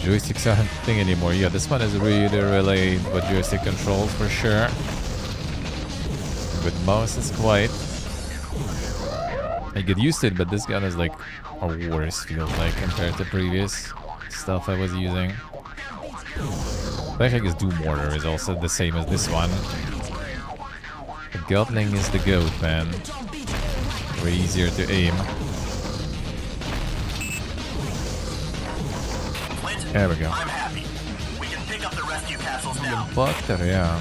Joysticks aren't a thing anymore. Yeah, this one is really what joystick controls for sure. But mouse is quite. I get used to it, but this gun is like a worse, feels like, compared to previous stuff I was using. But I guess Doom Mortar is also the same as this one. The Gatling is the goat, man. Way easier to aim. There we go. I'm happy. We can pick up the rescue capsules now. Butter, yeah.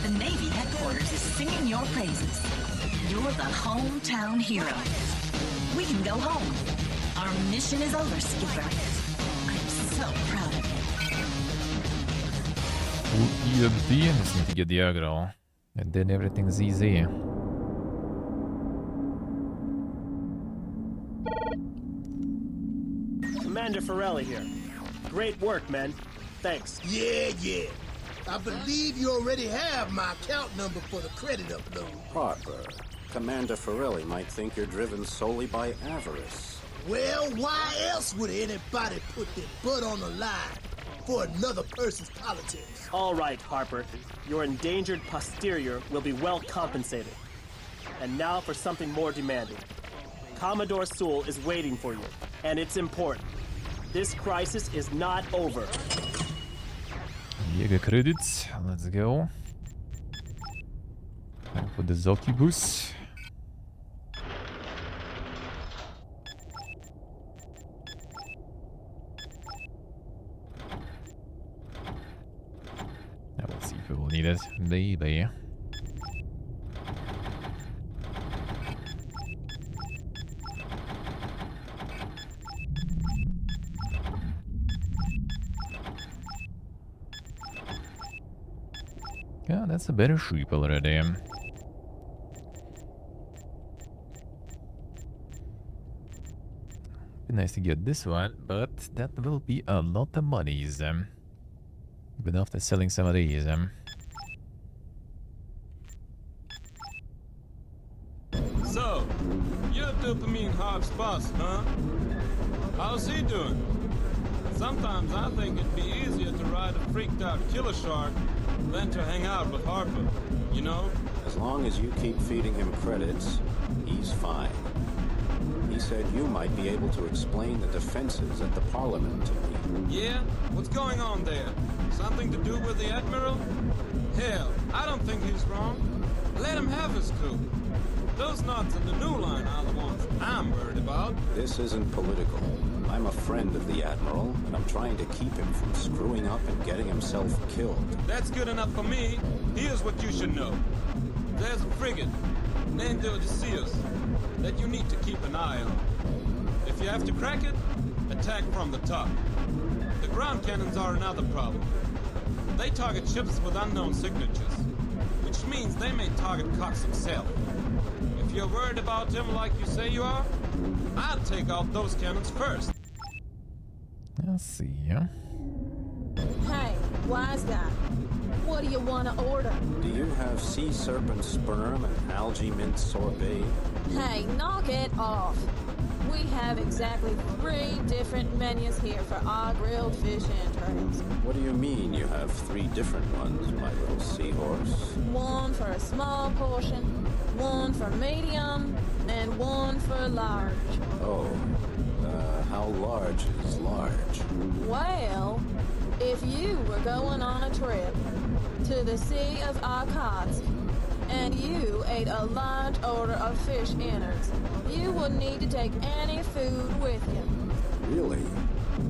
The Navy headquarters is singing your praises. You're the hometown hero. We can go home. Our mission is over, Skipper. I'm so proud of you. EMP, just need to get the aggro. And then everything's easy. Commander Forelli here. Great work, men. Thanks. Yeah. I believe you already have my account number for the credit upload. Harper, Commander Forelli might think you're driven solely by avarice. Well, why else would anybody put their butt on the line for another person's politics? All right, Harper. Your endangered posterior will be well compensated. And now for something more demanding. Commodore Sewell is waiting for you, and it's important. This crisis is not over. Mega credits. Let's go. For the Zocubus. I will see if we will need it. Maybe. Yeah, that's a better ship already. Be nice to get this one, but that will be a lot of monies. Even after selling some of these. So, you're Dopamine Harp's boss, huh? How's he doing? Sometimes I think it'd be easier to ride a freaked out killer shark than to hang out with Harper, you know? As long as you keep feeding him credits, he's fine. He said you might be able to explain the defenses at the Parliament to me. Yeah? What's going on there? Something to do with the Admiral? Hell, I don't think he's wrong. Let him have his coup. Those nuts in the New Line are the ones I'm worried about. This isn't political. I'm a friend of the Admiral, and I'm trying to keep him from screwing up and getting himself killed. That's good enough for me. Here's what you should know. There's a frigate named the Odysseus that you need to keep an eye on. If you have to crack it, attack from the top. The ground cannons are another problem. They target ships with unknown signatures, which means they may target Cox himself. If you're worried about him like you say you are, I'd take out those cannons first. Let's see, yeah. Hey, wise guy. What do you want to order? Do you have sea serpent sperm and algae mint sorbet? Hey, knock it off. We have exactly 3 different menus here for our grilled fish entrails. What do you mean you have 3 different ones, my little seahorse? One for a small portion, one for medium, and one for large. Oh, how large is large? Well, if you were going on a trip to the Sea of Irkutsk, and you ate a large order of fish innards, you wouldn't need to take any food with you. Really?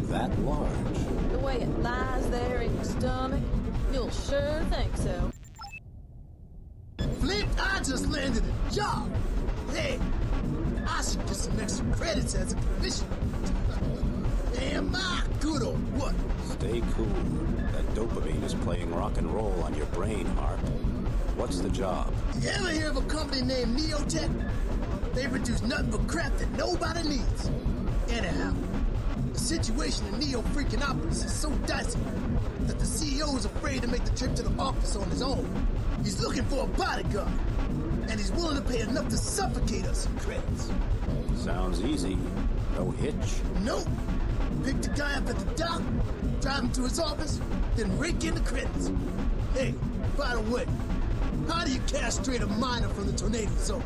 That large? The way it lies there in your stomach, you'll sure think so. Flint, I just landed a job. Hey, I should get some extra credits as a commission. Am I good or what? Stay cool. That dopamine is playing rock and roll on your brain, Harp. What's the job? You ever hear of a company named Neotech? They produce nothing but crap that nobody needs. Anyhow, the situation in Neo Freakinopolis is so dicey that the CEO is afraid to make the trip to the office on his own. He's looking for a bodyguard, and he's willing to pay enough to suffocate us in credits. Sounds easy. No hitch? Nope. Pick the guy up at the dock, drive him to his office, then rake in the credits. Hey, by the way, how do you castrate a miner from the tornado zone?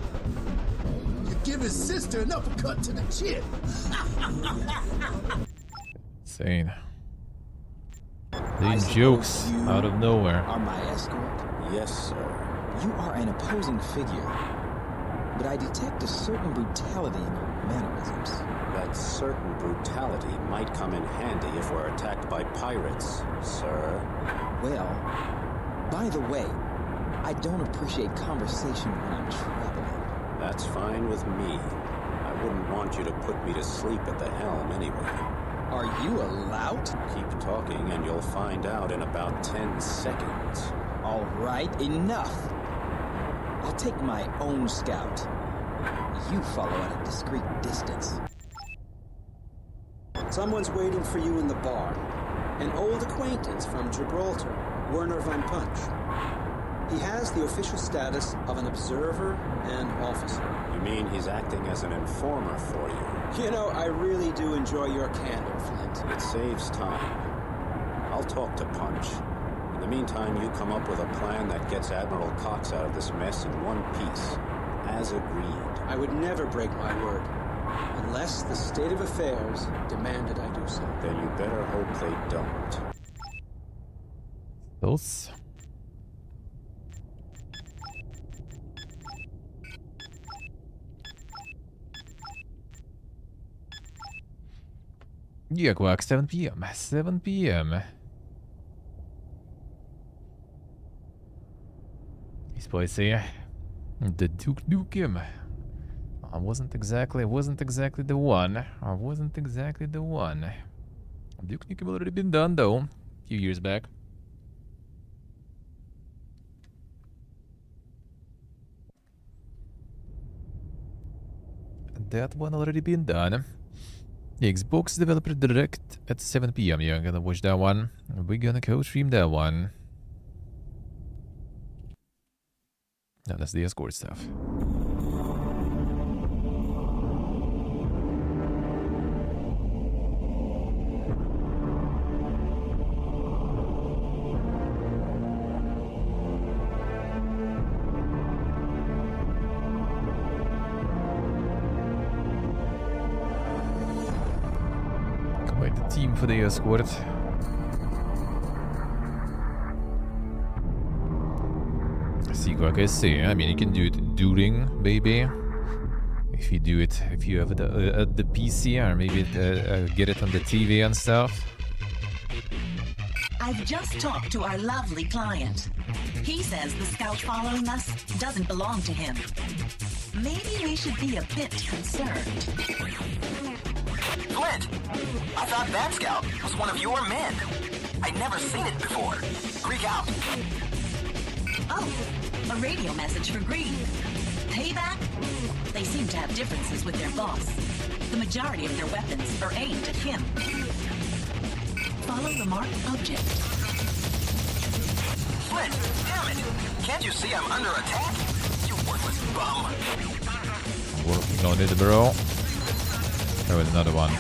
You give his sister an uppercut to the chin. Insane. These jokes out of nowhere. Are my escort? Yes, sir. You are an opposing figure, but I detect a certain brutality in your mannerisms. That certain brutality might come in handy if we're attacked by pirates, sir. Well, by the way, I don't appreciate conversation when I'm traveling. That's fine with me. I wouldn't want you to put me to sleep at the helm anyway. Are you a lout? Keep talking and you'll find out in about 10 seconds. All right, enough. I'll take my own scout. You follow at a discreet distance. Someone's waiting for you in the bar. An old acquaintance from Gibraltar, Werner von Punch. He has the official status of an observer and officer. You mean he's acting as an informer for you? You know, I really do enjoy your candor, Flint. It saves time. I'll talk to Punch. In the meantime, you come up with a plan that gets Admiral Cox out of this mess in one piece. As agreed. I would never break my word. Unless the state of affairs demanded I do so. Then you better hope they don't. Those. Yeah, Quack, 7 p.m. 7 p.m. Spicy. The Duke Nukem. I wasn't exactly the one. Duke Nukem already been done though, a few years back. That one already been done. Xbox Developer Direct at 7 p.m. Yeah, I'm gonna watch that one. We're gonna co-stream that one. Now that's the escort stuff. Quite the team for the escort. See what I say. I mean, you can do it during, baby. If you do it, if you have it at the PC, or maybe get it on the TV and stuff. I've just talked to our lovely client. He says the scout following us doesn't belong to him. Maybe we should be a bit concerned. Flint! I thought that scout was one of your men. I'd never seen it before. Greek out. Oh, a radio message for Green. Payback? They seem to have differences with their boss. The majority of their weapons are aimed at him. Follow the marked object. Flint, damn it! Can't you see I'm under attack? You worthless bum. Working on it, bro. There was another one.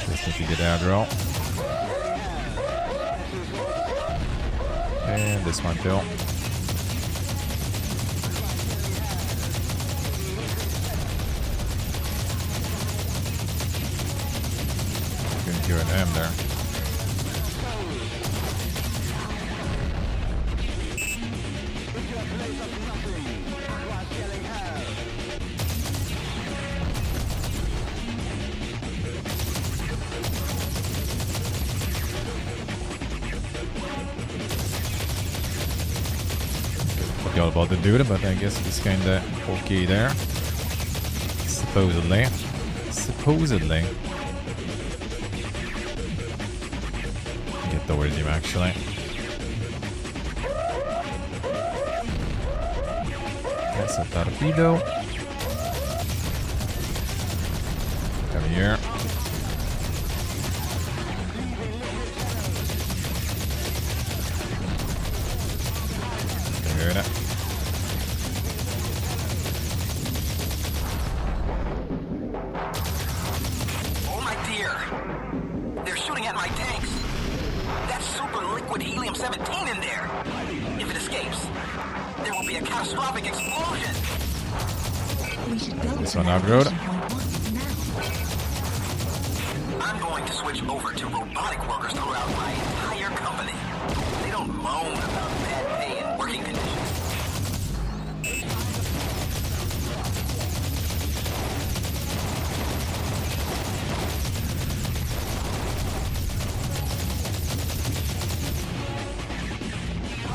Just need to get aggro. And this one too. You can hear an M there. Forgot about the dude, but I guess it's kinda okay there. Supposedly. Get towards him actually. That's a torpedo. Come here. Good. Oh my dear! They're shooting at my tanks! That's super liquid helium-17 in there! If it escapes, there will be a catastrophic explosion! We should go This one out road. I'm going to switch over to robotic workers throughout my entire company. They don't moan about bad pay and working conditions.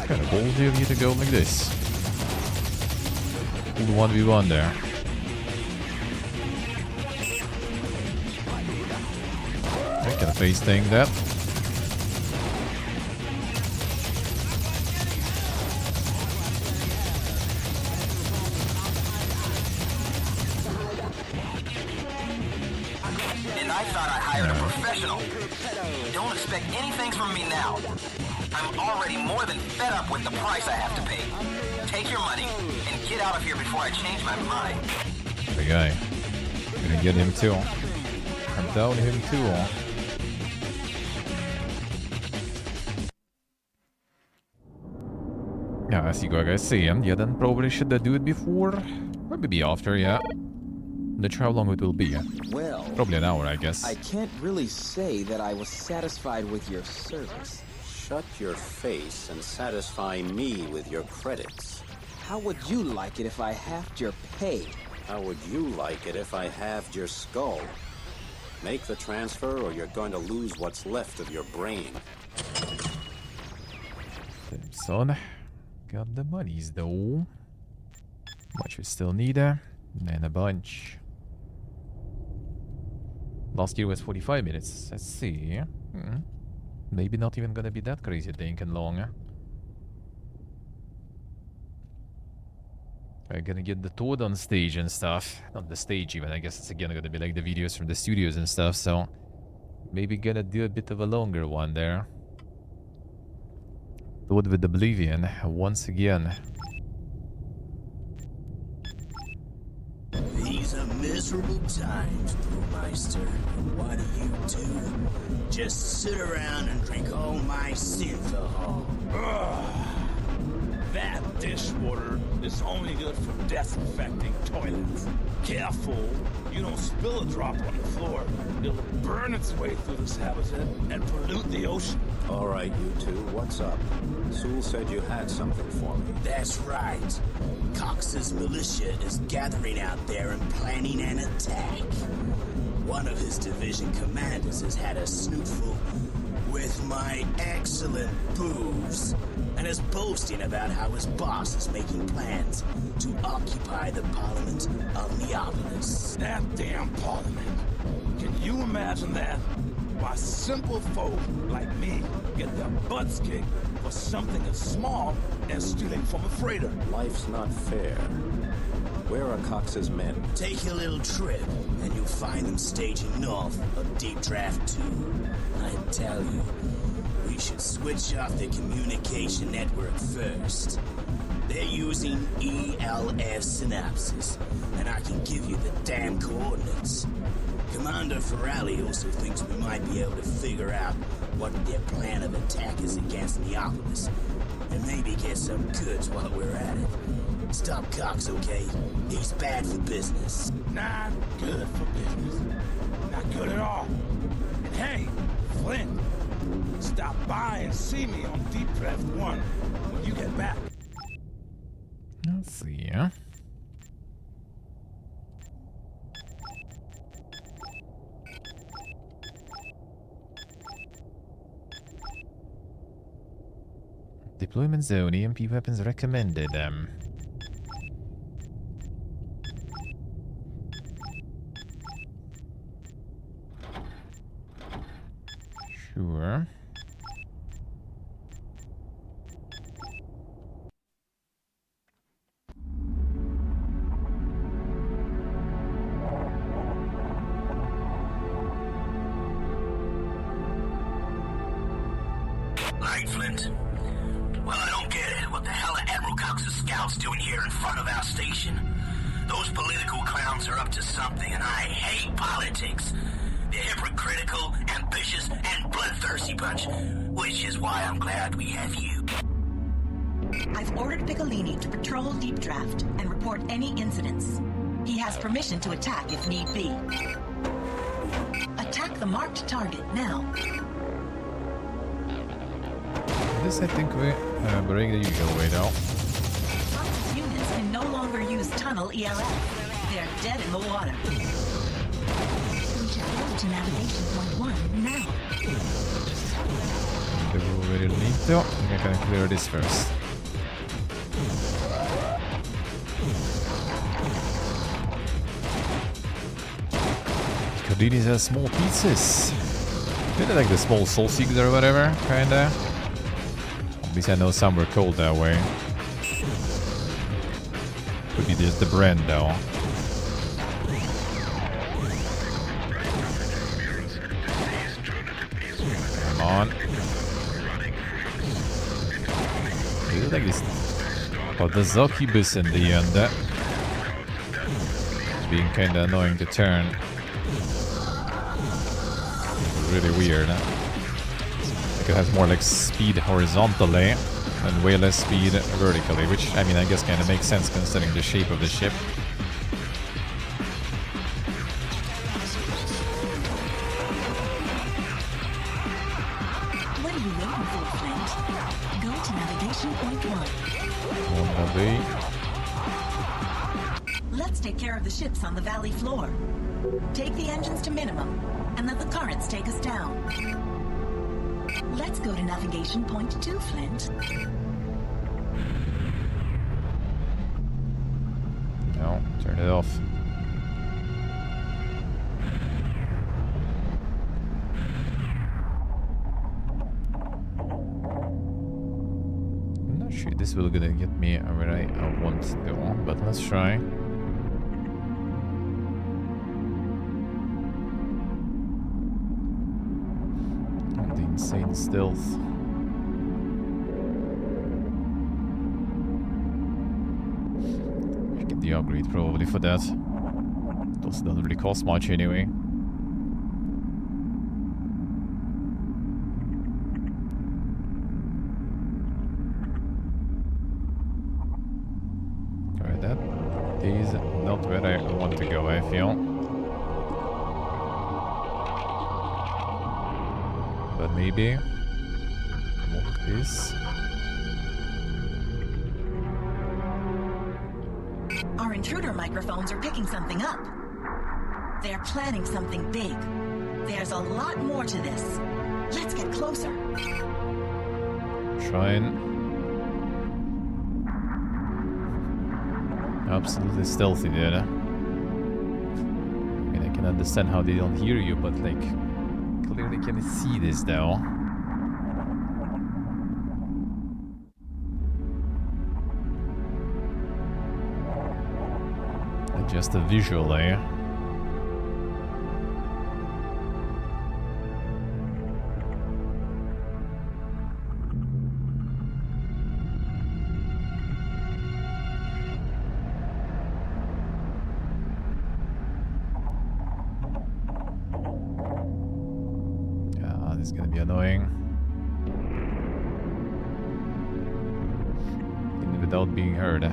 Kind of ballsy of you to go like this. Pull the 1v1 there. I can face tank that. And I thought I hired a professional. Don't expect anything from me now. I'm already more than fed up with the price I have to pay. Take your money and get out of here before I change my mind. The guy. Gonna get him too. I'm down him too. Yeah, I see what I see him. Yeah, then probably should I do it before? Or maybe after, yeah. Not sure how long it will be. Well, probably an hour, I guess. I can't really say that I was satisfied with your service. Shut your face and satisfy me with your credits. How would you like it if I halved your pay? How would you like it if I halved your skull? Make the transfer or you're going to lose what's left of your brain. Son, got the monies though. Much we still need, and a bunch. Last year was 45 minutes. Let's see. Maybe not even gonna be that crazy thinking long. We're gonna get the Toad on stage and stuff. Not the stage even, I guess it's again gonna be like the videos from the studios and stuff, so maybe gonna do a bit of a longer one there. Toad with Oblivion, once again. These are miserable times, Brewmeister. What do? Just sit around and drink all my synthahol. That dishwater is only good for disinfecting toilets. Careful, you don't spill a drop on the floor. It'll burn its way through this habitat and pollute the ocean. All right, you two, what's up? Sewell said you had something for me. That's right. Cox's militia is gathering out there and planning an attack. One of his division commanders has had a snootful with my excellent booze and is boasting about how his boss is making plans to occupy the Parliament of Neopolis. That damn Parliament. Can you imagine that? Why simple folk like me get their butts kicked for something as small as stealing from a freighter. Life's not fair. Where are Cox's men? Take a little trip, and you'll find them staging north of Deep Draft 2. I tell you, we should switch off the communication network first. They're using ELF synapses, and I can give you the damn coordinates. Commander Ferrali also thinks we might be able to figure out what their plan of attack is against Neopolis, and maybe get some goods while we're at it. Stop Cox, okay? He's bad for business. Not good for business. Not good at all. And hey, Flint, stop by and see me on Deep Draft 1 when you get back. Let's see, yeah. Deployment zone, EMP weapons recommended. Sure. Right, Flint? Well, I don't get it. What the hell are Admiral Cox's scouts doing here in front of our station? Those political clowns are up to something, and I hate politics. They're hypocritical, ambitious, and bloodthirsty bunch, which is why I'm glad we have you. I've ordered Piccolini to patrol Deep Draft and report any incidents. He has permission to attack if need be. Attack the marked target now. This I think we're breaking the usual way now. Cox's units can no longer use tunnel ELF. They're dead in the water. We shall go to navigation point 1 now. Devo avere il inizio. I'm gonna clear this first. These are small pieces. Kinda like the small soul seekers or whatever, kinda. At least I know some were called that way. Could be just the brand though. Come on. They look like this. Oh, the Zokibus in the end. It's being kinda annoying to turn. Really weird. Like it has more like speed horizontally and way less speed vertically, which I mean I guess kind of makes sense considering the shape of the ship. What are you waiting for, Flint? Go to navigation point 1. Let's take care of the ships on the valley floor. Take the engines to minimum, and let the currents take us down. Let's go to navigation point 2, Flint. No, turn it off. I'm not sure this will gonna get me where I want to go, but let's try. The insane stealth. Get the upgrade probably for that. It also doesn't really cost much anyway. Alright, that is not where I want to go, I feel. But maybe what is? Our intruder microphones are picking something up. They're planning something big. There's a lot more to this. Let's get closer. Trying. Absolutely stealthy there. I mean, I can understand how they don't hear you, but like, clearly can see this though. Just a visual, eh? Yeah, this is gonna be annoying. Even without being heard.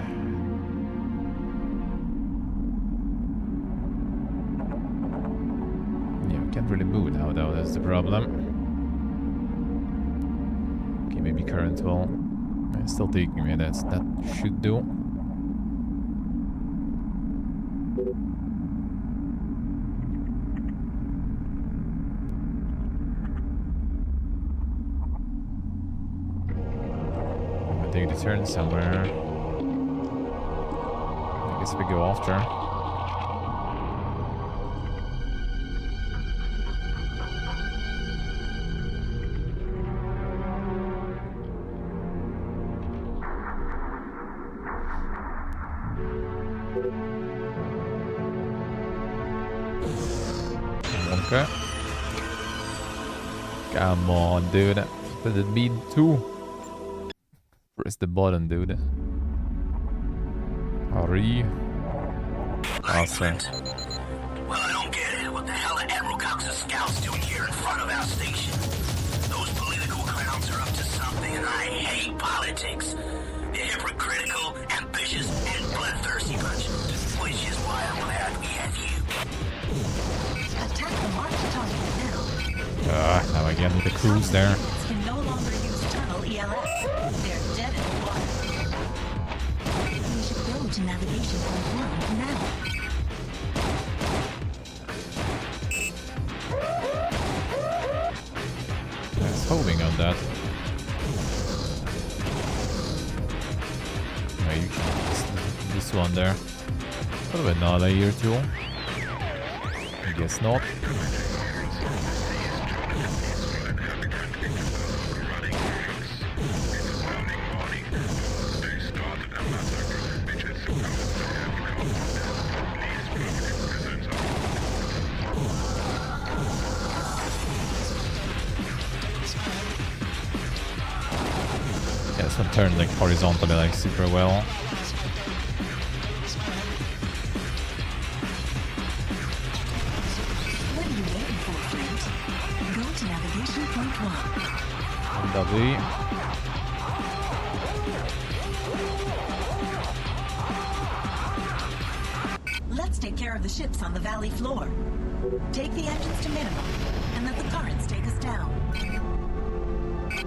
Can't really move now though, that's the problem. Okay, maybe current will. It's still taking me, that should do. I'm gonna take the turn somewhere. I guess we go after. Okay. Come on, dude. Does it mean 2? Press the button, dude. Hurry. Awesome. Well, I don't get it. What the hell are Admiral Cox's scouts doing here in front of our station? Those political clowns are up to something, and I hate politics. They're hypocritical, ambitious, and bloodthirsty bunch. Which is why I'm glad we have you. Attack the marked target now. Now again with the crews there. Can no longer use tunnel ELS. They're dead in the water. We should go to navigation point 1 now. I was hoping on that. No, you can this one there. What about another year too? I guess not. Yeah, this one turned like horizontally like super well. What are you waiting for, friend? Go to navigation point 1. Lovely. Let's take care of the ships on the valley floor. Take the engines to minimum, and let the currents take us down.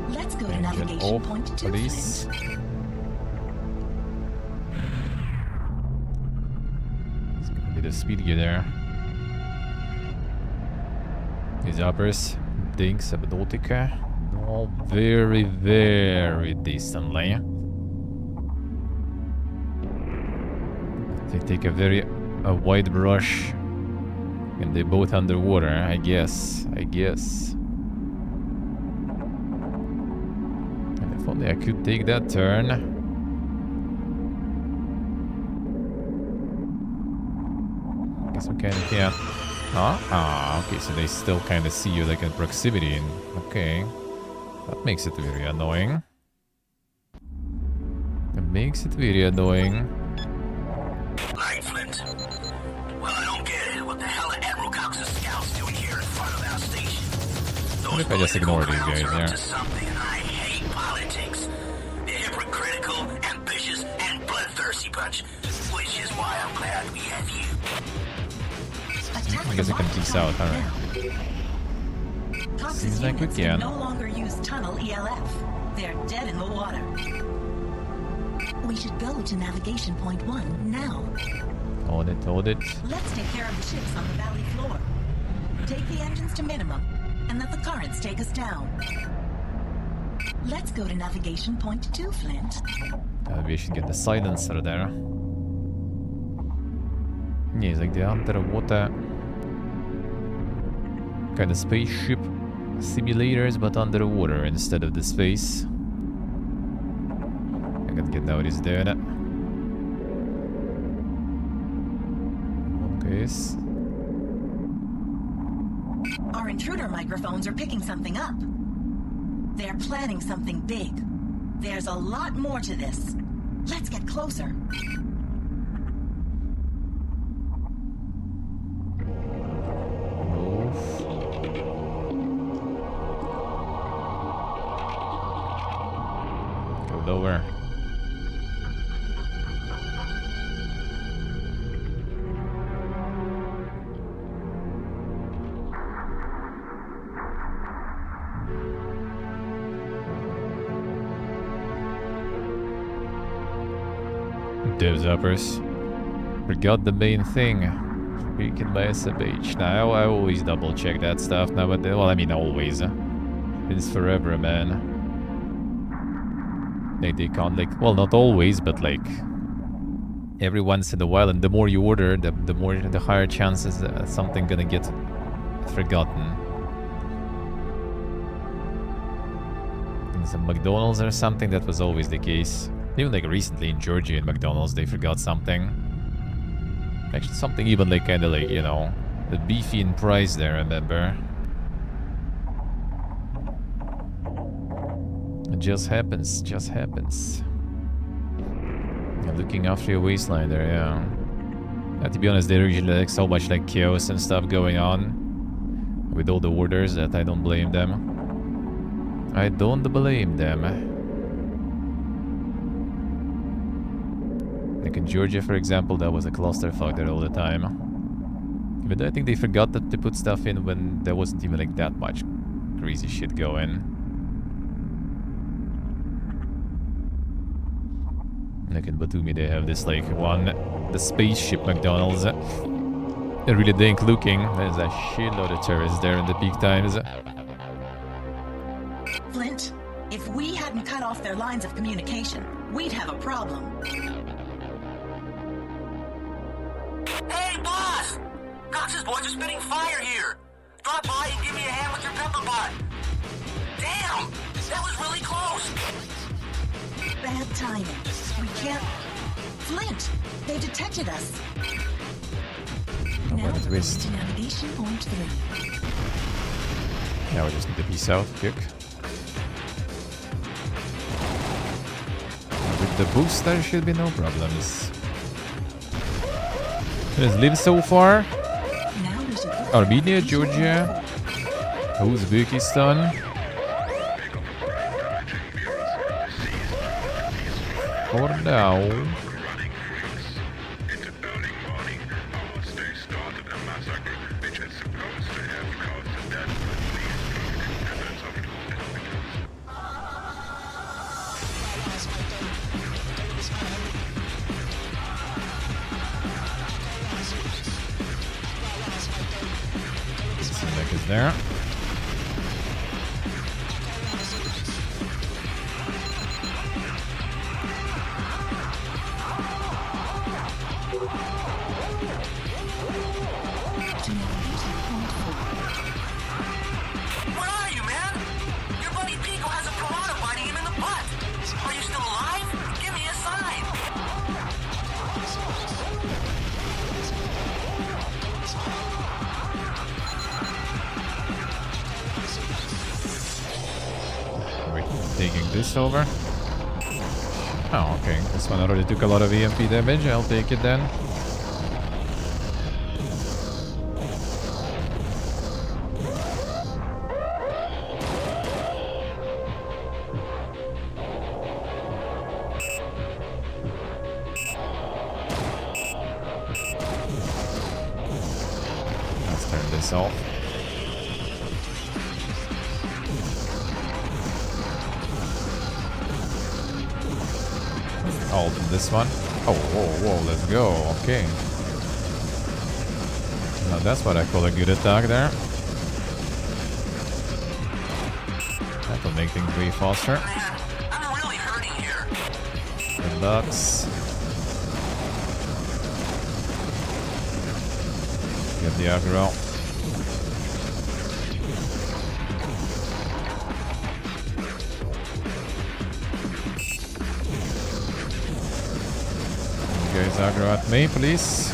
Let's go to navigation point 2, please. Flint. It's gonna be the speed gear there. These uppers. Dink, Subnautica. All very, very decently. They take a very wide brush. And they're both underwater, I guess. And if only I could take that turn. Guess we kinda can't. Okay, so they still kinda see you like in proximity. Okay. That makes it very annoying. Right, Flint. Well, I don't get it. What the hell are Admiral Cox's scouts doing here in front of our station? What if I just ignore these guys Are up there? to something, and I hate politics. They're hypocritical, ambitious, and bloodthirsty bunch. Which is why I'm glad we have you. I guess I can peace out, alright. Cox's Seems like we units can. no longer use tunnel ELF. They're dead in the water. We should go to navigation point 1 now. Hold it. Let's take care of the ships on the valley floor. Take the engines to minimum, and let the currents take us down. Let's go to navigation point 2, Flint. We should get the silencer there. Yeah, it's like the underwater kind of spaceship simulators, but underwater instead of the space. I can get now is there. Okay. Our intruder microphones are picking something up. They're planning something big. There's a lot more to this. Let's get closer. Go lower. Divs uppers. Forgot the main thing. Speaking by SMH. Now I always double check that stuff now, but well, I mean always. It's forever, man. Like they can't like, well, not always, but like every once in a while. And the more you order, the higher chances that something gonna get forgotten. In some McDonald's or something, that was always the case. Even like recently in Georgia in McDonald's, they forgot something. Actually, something even like kind of like, you know, the beefy in price there, remember? It just happens, Yeah, looking after your waistline there, yeah. To be honest, there's usually like so much like chaos and stuff going on with all the orders that I don't blame them. Like in Georgia, for example, that was a clusterfuck there all the time. Even though I think they forgot to put stuff in when there wasn't even like that much crazy shit going. Like in Batumi, they have this like the spaceship McDonald's. They're really dank looking. There's a shitload of tourists there in the peak times. Flint, if we hadn't cut off their lines of communication, we'd have a problem. Hey, boss! Cox's boys are spitting fire here. Drop by and give me a hand with your pepper pot. Damn! That was really close. Bad timing. We can't... Flint! They detected us. Now What a twist. to navigation point 3. Now we just need to peace out quick. With the boost there should be no problems. Let's live so far. Armenia, Georgia, Uzbekistan. For now. Back is there. Where are you, man? Your buddy Pico has a piranha biting him in the butt. Are you still alive? Give me a sign. We're taking this over. Oh, okay. This one already took a lot of EMP damage. I'll take it then. Let's turn this off. Hold this one. Oh, whoa, let's go. Okay. Now that's what I call a good attack there. That will make things way faster. I'm really hurting here. Relax. Get the aggro. You guys aggro at me, please.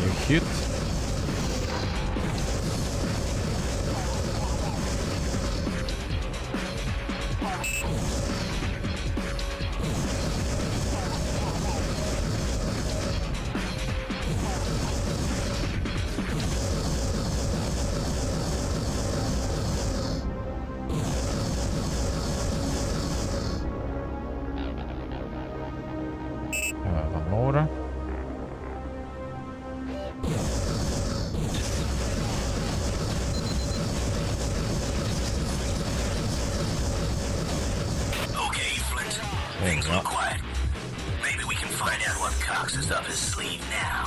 You hit. One more. Okay, Flint. There you Things go. look quiet. Maybe we can find out what Cox is up his sleeve now.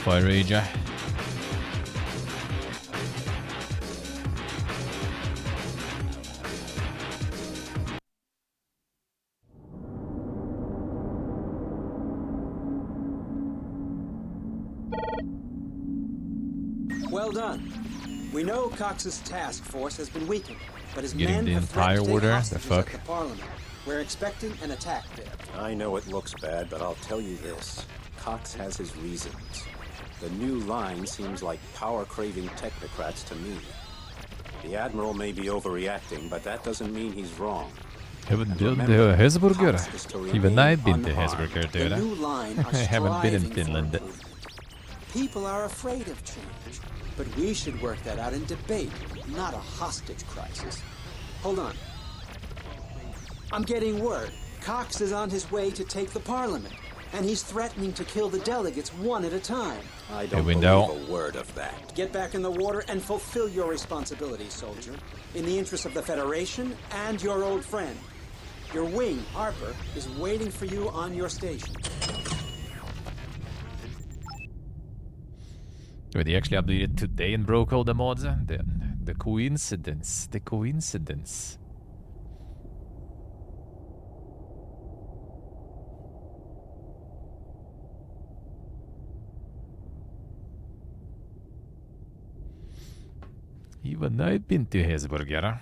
Fire Rager. Well done. We know Cox's task force has been weakened, but his Getting men the have entire threatened to take order? The hostages fuck? at the Parliament. We're expecting an attack there. I know it looks bad, but I'll tell you this. Cox has his reasons. The new line seems like power-craving technocrats to me. The Admiral may be overreacting, but that doesn't mean he's wrong. Haven't been remember, to Hesburger. Cox is to Even remain I've been to unharmed. Hesburger, The dude. new line are I haven't been in striving for Finland. improvement. People are afraid of change, but we should work that out in debate, not a hostage crisis. Hold on. I'm getting word. Cox is on his way to take the Parliament, and he's threatening to kill the delegates one at a time. I don't we believe know. a word of that. Get back in the water and fulfill your responsibilities, soldier, in the interest of the Federation and your old friend. Your wing, Harper, is waiting for you on your station. Wait, they actually updated today and broke all the mods? The coincidence. The coincidence. Even I've been to Hesburger.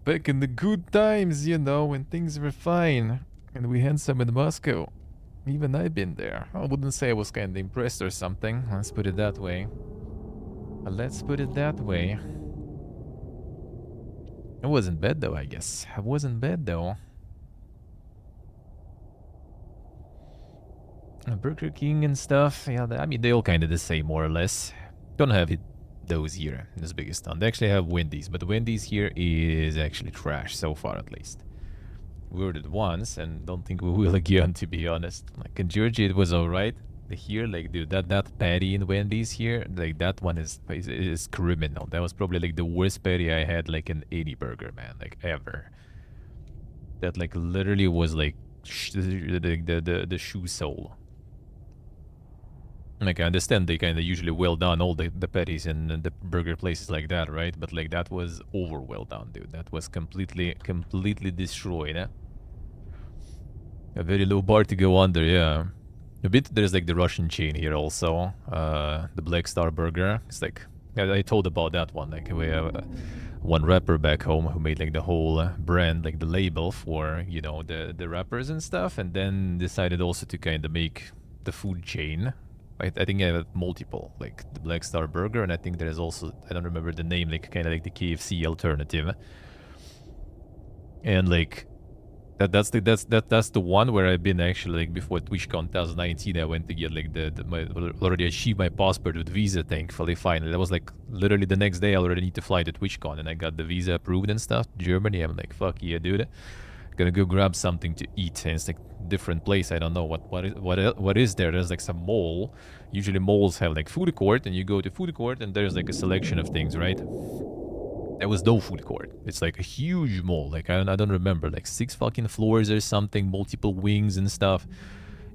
Back in the good times, you know, when things were fine. And we had some in Moscow. Even I've been there. I wouldn't say I was kinda impressed or something. Let's put it that way. Let's put it that way. It wasn't bad though, I guess. It wasn't bad though. Burger King and stuff, yeah, I mean, they all kind of the same, more or less. Don't have it, those here in Uzbekistan. They actually have Wendy's, but Wendy's here is actually trash, so far at least. We ordered once, and don't think we will again, to be honest. Like, in Georgia, it was alright. Here, like, dude, that patty in Wendy's here, like, that one is criminal. That was probably, like, the worst patty I had, like, in any burger, man, like, ever. That, like, literally was, like, the shoe sole. Like, I understand they kind of usually well done all the patties and the burger places like that, right? But like that was over well done, dude. That was completely destroyed. Eh? A very low bar to go under, yeah. A bit. There's like the Russian chain here also, the Black Star Burger. It's like I told about that one. Like we have one rapper back home who made like the whole brand, like the label for the rappers and stuff, and then decided also to kind of make the food chain. I think I have multiple, like the Black Star Burger, and I think there's also, I don't remember the name, like kind of like the KFC alternative. And like that's the one where I've been actually, like before TwitchCon 2019. I went to get like already achieved my passport with Visa, thankfully, finally. That was like literally the next day. I already need to fly to TwitchCon, and I got the visa approved and stuff. Germany. I'm like, fuck yeah, dude. Gonna go grab something to eat, and it's like different place. I don't know what is there. There's like some mall. Usually malls have like food court, and you go to food court, and there's like a selection of things, right? There was no food court. It's like a huge mall. Like I don't remember, like 6 fucking floors or something, multiple wings and stuff.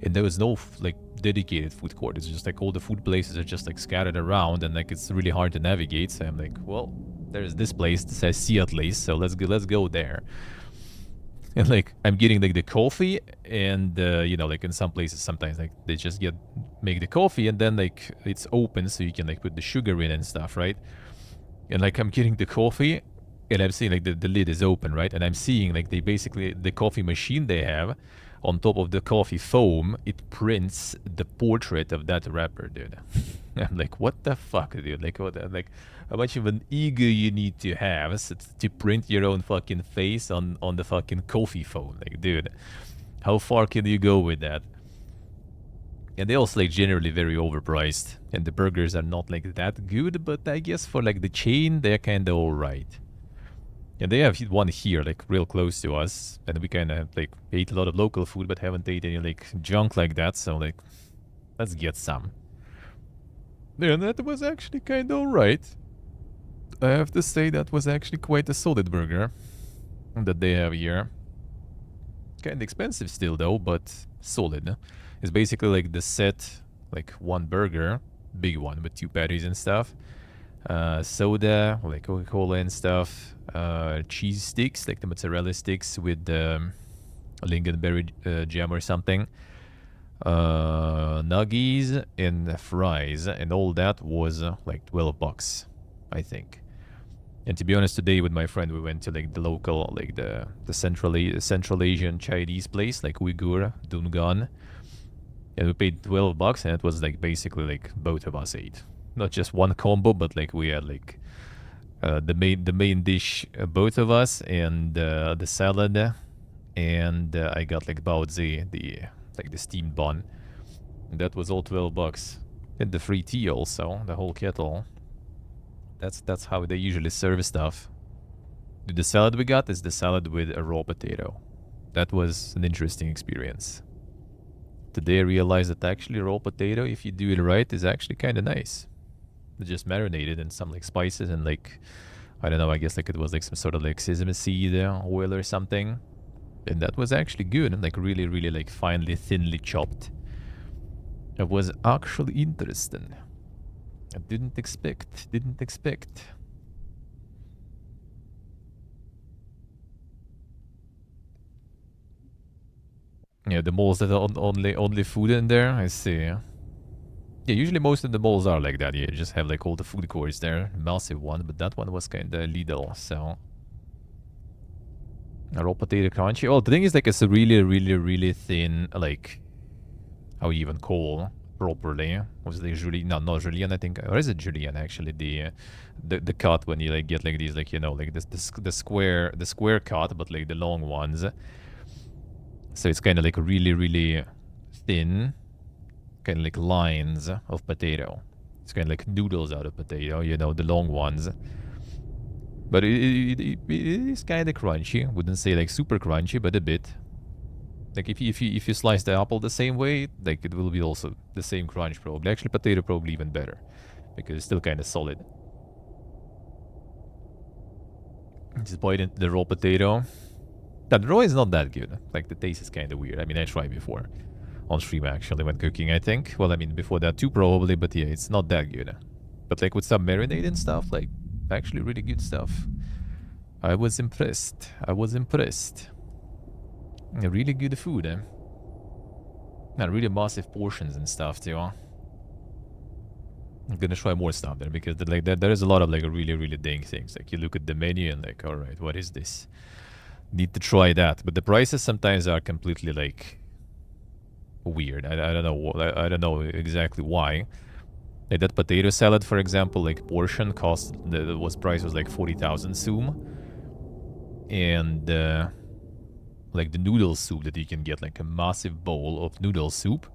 And there was no like dedicated food court. It's just like all the food places are just like scattered around, and like it's really hard to navigate. So I'm like, well, there's this place that I see at least, so let's go there. And like I'm getting like the coffee, and like in some places sometimes like they just make the coffee, and then like it's open so you can like put the sugar in and stuff, right? And like I'm getting the coffee, and I'm seeing like the lid is open, right? And I'm seeing like the coffee machine they have on top of the coffee foam, it prints the portrait of that rapper, dude. I'm like, what the fuck, dude? Like, how much of an ego you need to have to print your own fucking face on the fucking coffee foam? Like, dude, how far can you go with that? And they also like generally very overpriced, and the burgers are not like that good, but I guess for like the chain, they're kind of alright. And they have one here, like real close to us, and we kind of like ate a lot of local food, but haven't ate any like junk like that. So like, let's get some. Yeah, and that was actually kind of alright. I have to say that was actually quite a solid burger that they have here. Kind of expensive still though, but solid. It's basically like the set, like one burger, big one with 2 patties and stuff. Soda, like Coca-Cola and stuff. Cheese sticks, like the mozzarella sticks with lingonberry jam or something. Nuggies and fries, and all that was like $12, I think. And to be honest, today with my friend, we went to like the local, like the Central Asian Chinese place, like Uyghur, Dungan. And we paid $12, and it was like basically like both of us ate. Not just one combo, but like we had like the main dish, both of us, and the salad, and I got like baozi, the steamed bun. And that was all $12, and the free tea also, the whole kettle. That's how they usually serve stuff. The salad we got is the salad with a raw potato. That was an interesting experience. Today I realized that actually raw potato, if you do it right, is actually kind of nice. Just marinated in some like spices and like, I don't know, I guess like it was like some sort of like sesame seed oil or something. And that was actually good and like really, really like finely, thinly chopped. It was actually interesting. I didn't expect. Yeah, the malls that are only food in there, I see. Yeah, usually most of the malls are like that. You just have like all the food courts there, massive one, but that one was kind of Lidl, so. A raw potato crunchy. Oh, the thing is like it's a really, really, really thin, like, how you even call properly. Was it julienne? No, not julienne, I think. Or is it julienne actually? The cut when you like get like these, like, you know, like the square cut, but like the long ones. So it's kind of like really, really thin, kind of like lines of potato. It's kind of like noodles out of potato, you know, the long ones. But it is kind of crunchy. Wouldn't say like super crunchy, but a bit. Like if you slice the apple the same way, like it will be also the same crunch probably. Actually, potato probably even better because it's still kind of solid. Just bite into the raw potato. That raw is not that good. Like, the taste is kind of weird. I mean, I tried before. On stream, actually, when cooking, I think. Well, I mean, before that too, probably. But yeah, it's not that good. But, like, with some marinade and stuff, like, actually really good stuff. I was impressed. I was impressed. Really good food, eh? And really massive portions and stuff, too, huh? I'm gonna try more stuff there, because like there is a lot of like really, really dang things. Like, you look at the menu and like, alright, what is this? Need to try that. But the prices sometimes are completely like weird. I don't know. I don't know exactly why. Like that potato salad, for example, like portion cost price was like 40,000 soom, and like the noodle soup that you can get, like a massive bowl of noodle soup,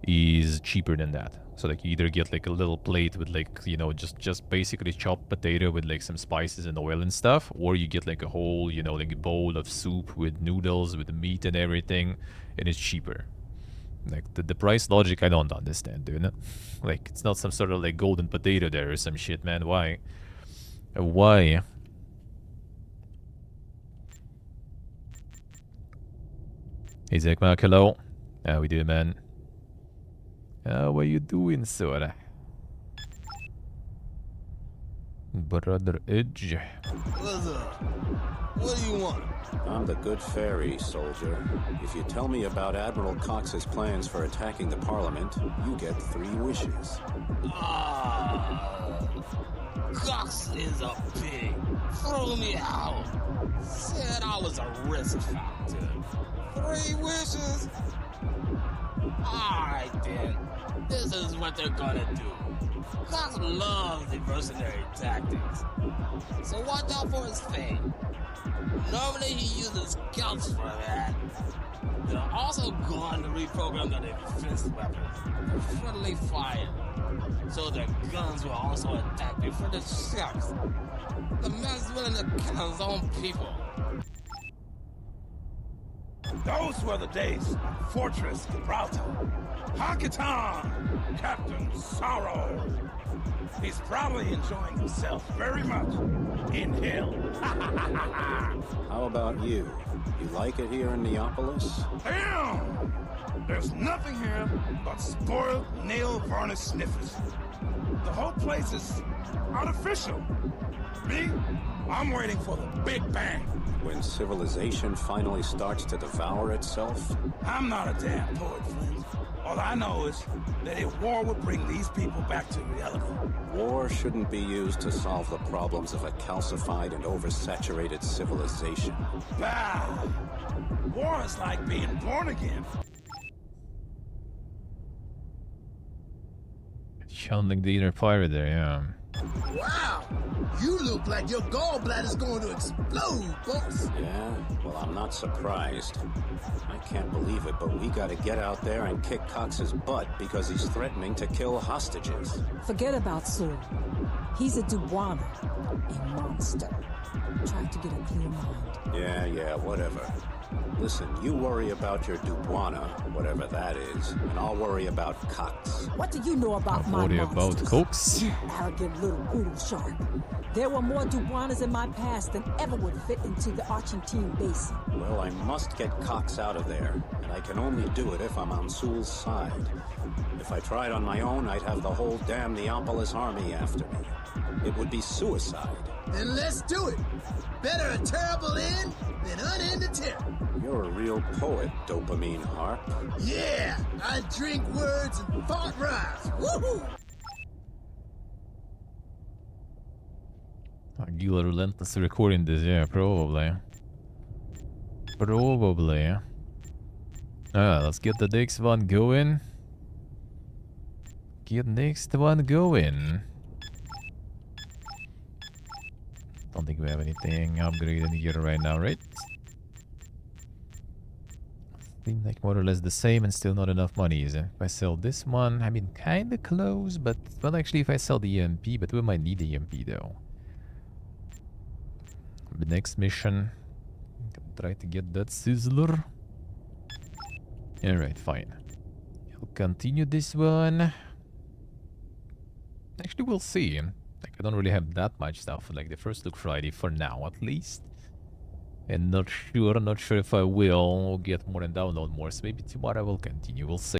is cheaper than that. So like you either get like a little plate with like, you know, just basically chopped potato with like some spices and oil and stuff, or you get like a whole, you know, like a bowl of soup with noodles with the meat and everything, and it's cheaper. Like the price logic I don't understand, dude. Like, it's not some sort of like golden potato there or some shit, man. Why? Why? Hey Zach Mark, hello. How we doing, man? How are you doing, sir? Brother Edge. What's up? What do you want? I'm the good fairy, soldier. If you tell me about Admiral Cox's plans for attacking the Parliament, you get 3 wishes. Cox is a pig. Threw me out. Said I was a risk factor. 3 wishes? Alright then. This is what they're gonna do. Cox loves the mercenary tactics. So watch out for his fame. Normally he uses scouts for that. They're also going to reprogram their defense weapons for friendly fire. So their guns will also attack before the ships. The man's willing to kill his own people. Those were the days of Fortress Gibraltar. Hakaton, Captain Sorrow. He's probably enjoying himself very much in hell. How about you? You like it here in Neapolis? Damn! There's nothing here but spoiled nail varnish sniffers. The whole place is artificial. Me, I'm waiting for the Big Bang. When civilization finally starts to devour itself? I'm not a damn poet, Flint. All I know is that a war would bring these people back to reality. War shouldn't be used to solve the problems of a calcified and oversaturated civilization. Bah! War is like being born again. Channeling the inner pirate there, yeah. Wow! You look like your gallbladder's going to explode, boss. Yeah? Well, I'm not surprised. I can't believe it, but we gotta get out there and kick Cox's butt because he's threatening to kill hostages. Forget about Saul. He's a Dubuana, a monster. Try to get a clear mind. Yeah, whatever. Listen, you worry about your Dubuana, whatever that is, and I'll worry about Cox. What do you know about my worry monsters? about Cox? You arrogant little poodle shark. There were more Dubuanas in my past than ever would fit into the Argentine basin. Well, I must get Cox out of there, and I can only do it if I'm on Soul's side. If I tried on my own, I'd have the whole damn Neapolis army after me. It would be suicide. Then let's do it. Better a terrible end than unending terror. You're a real poet, Dopamine Harp. Yeah, I drink words and fart rhymes. Woohoo! Gila relentlessly recording this, yeah, probably. Probably. Let's get the next one going. Get next one going. Don't think we have anything upgraded here right now, right? Seems like more or less the same and still not enough money, is it? If I sell this one, I mean, kinda close, but... Well, actually, if I sell the EMP, but we might need the EMP, though. The next mission... Try to get that Sizzler. Alright, fine. I'll continue this one. Actually, we'll see. Like, I don't really have that much stuff for like the first look Friday for now, at least. And not sure if I will get more and download more. So maybe tomorrow I will continue. We'll see.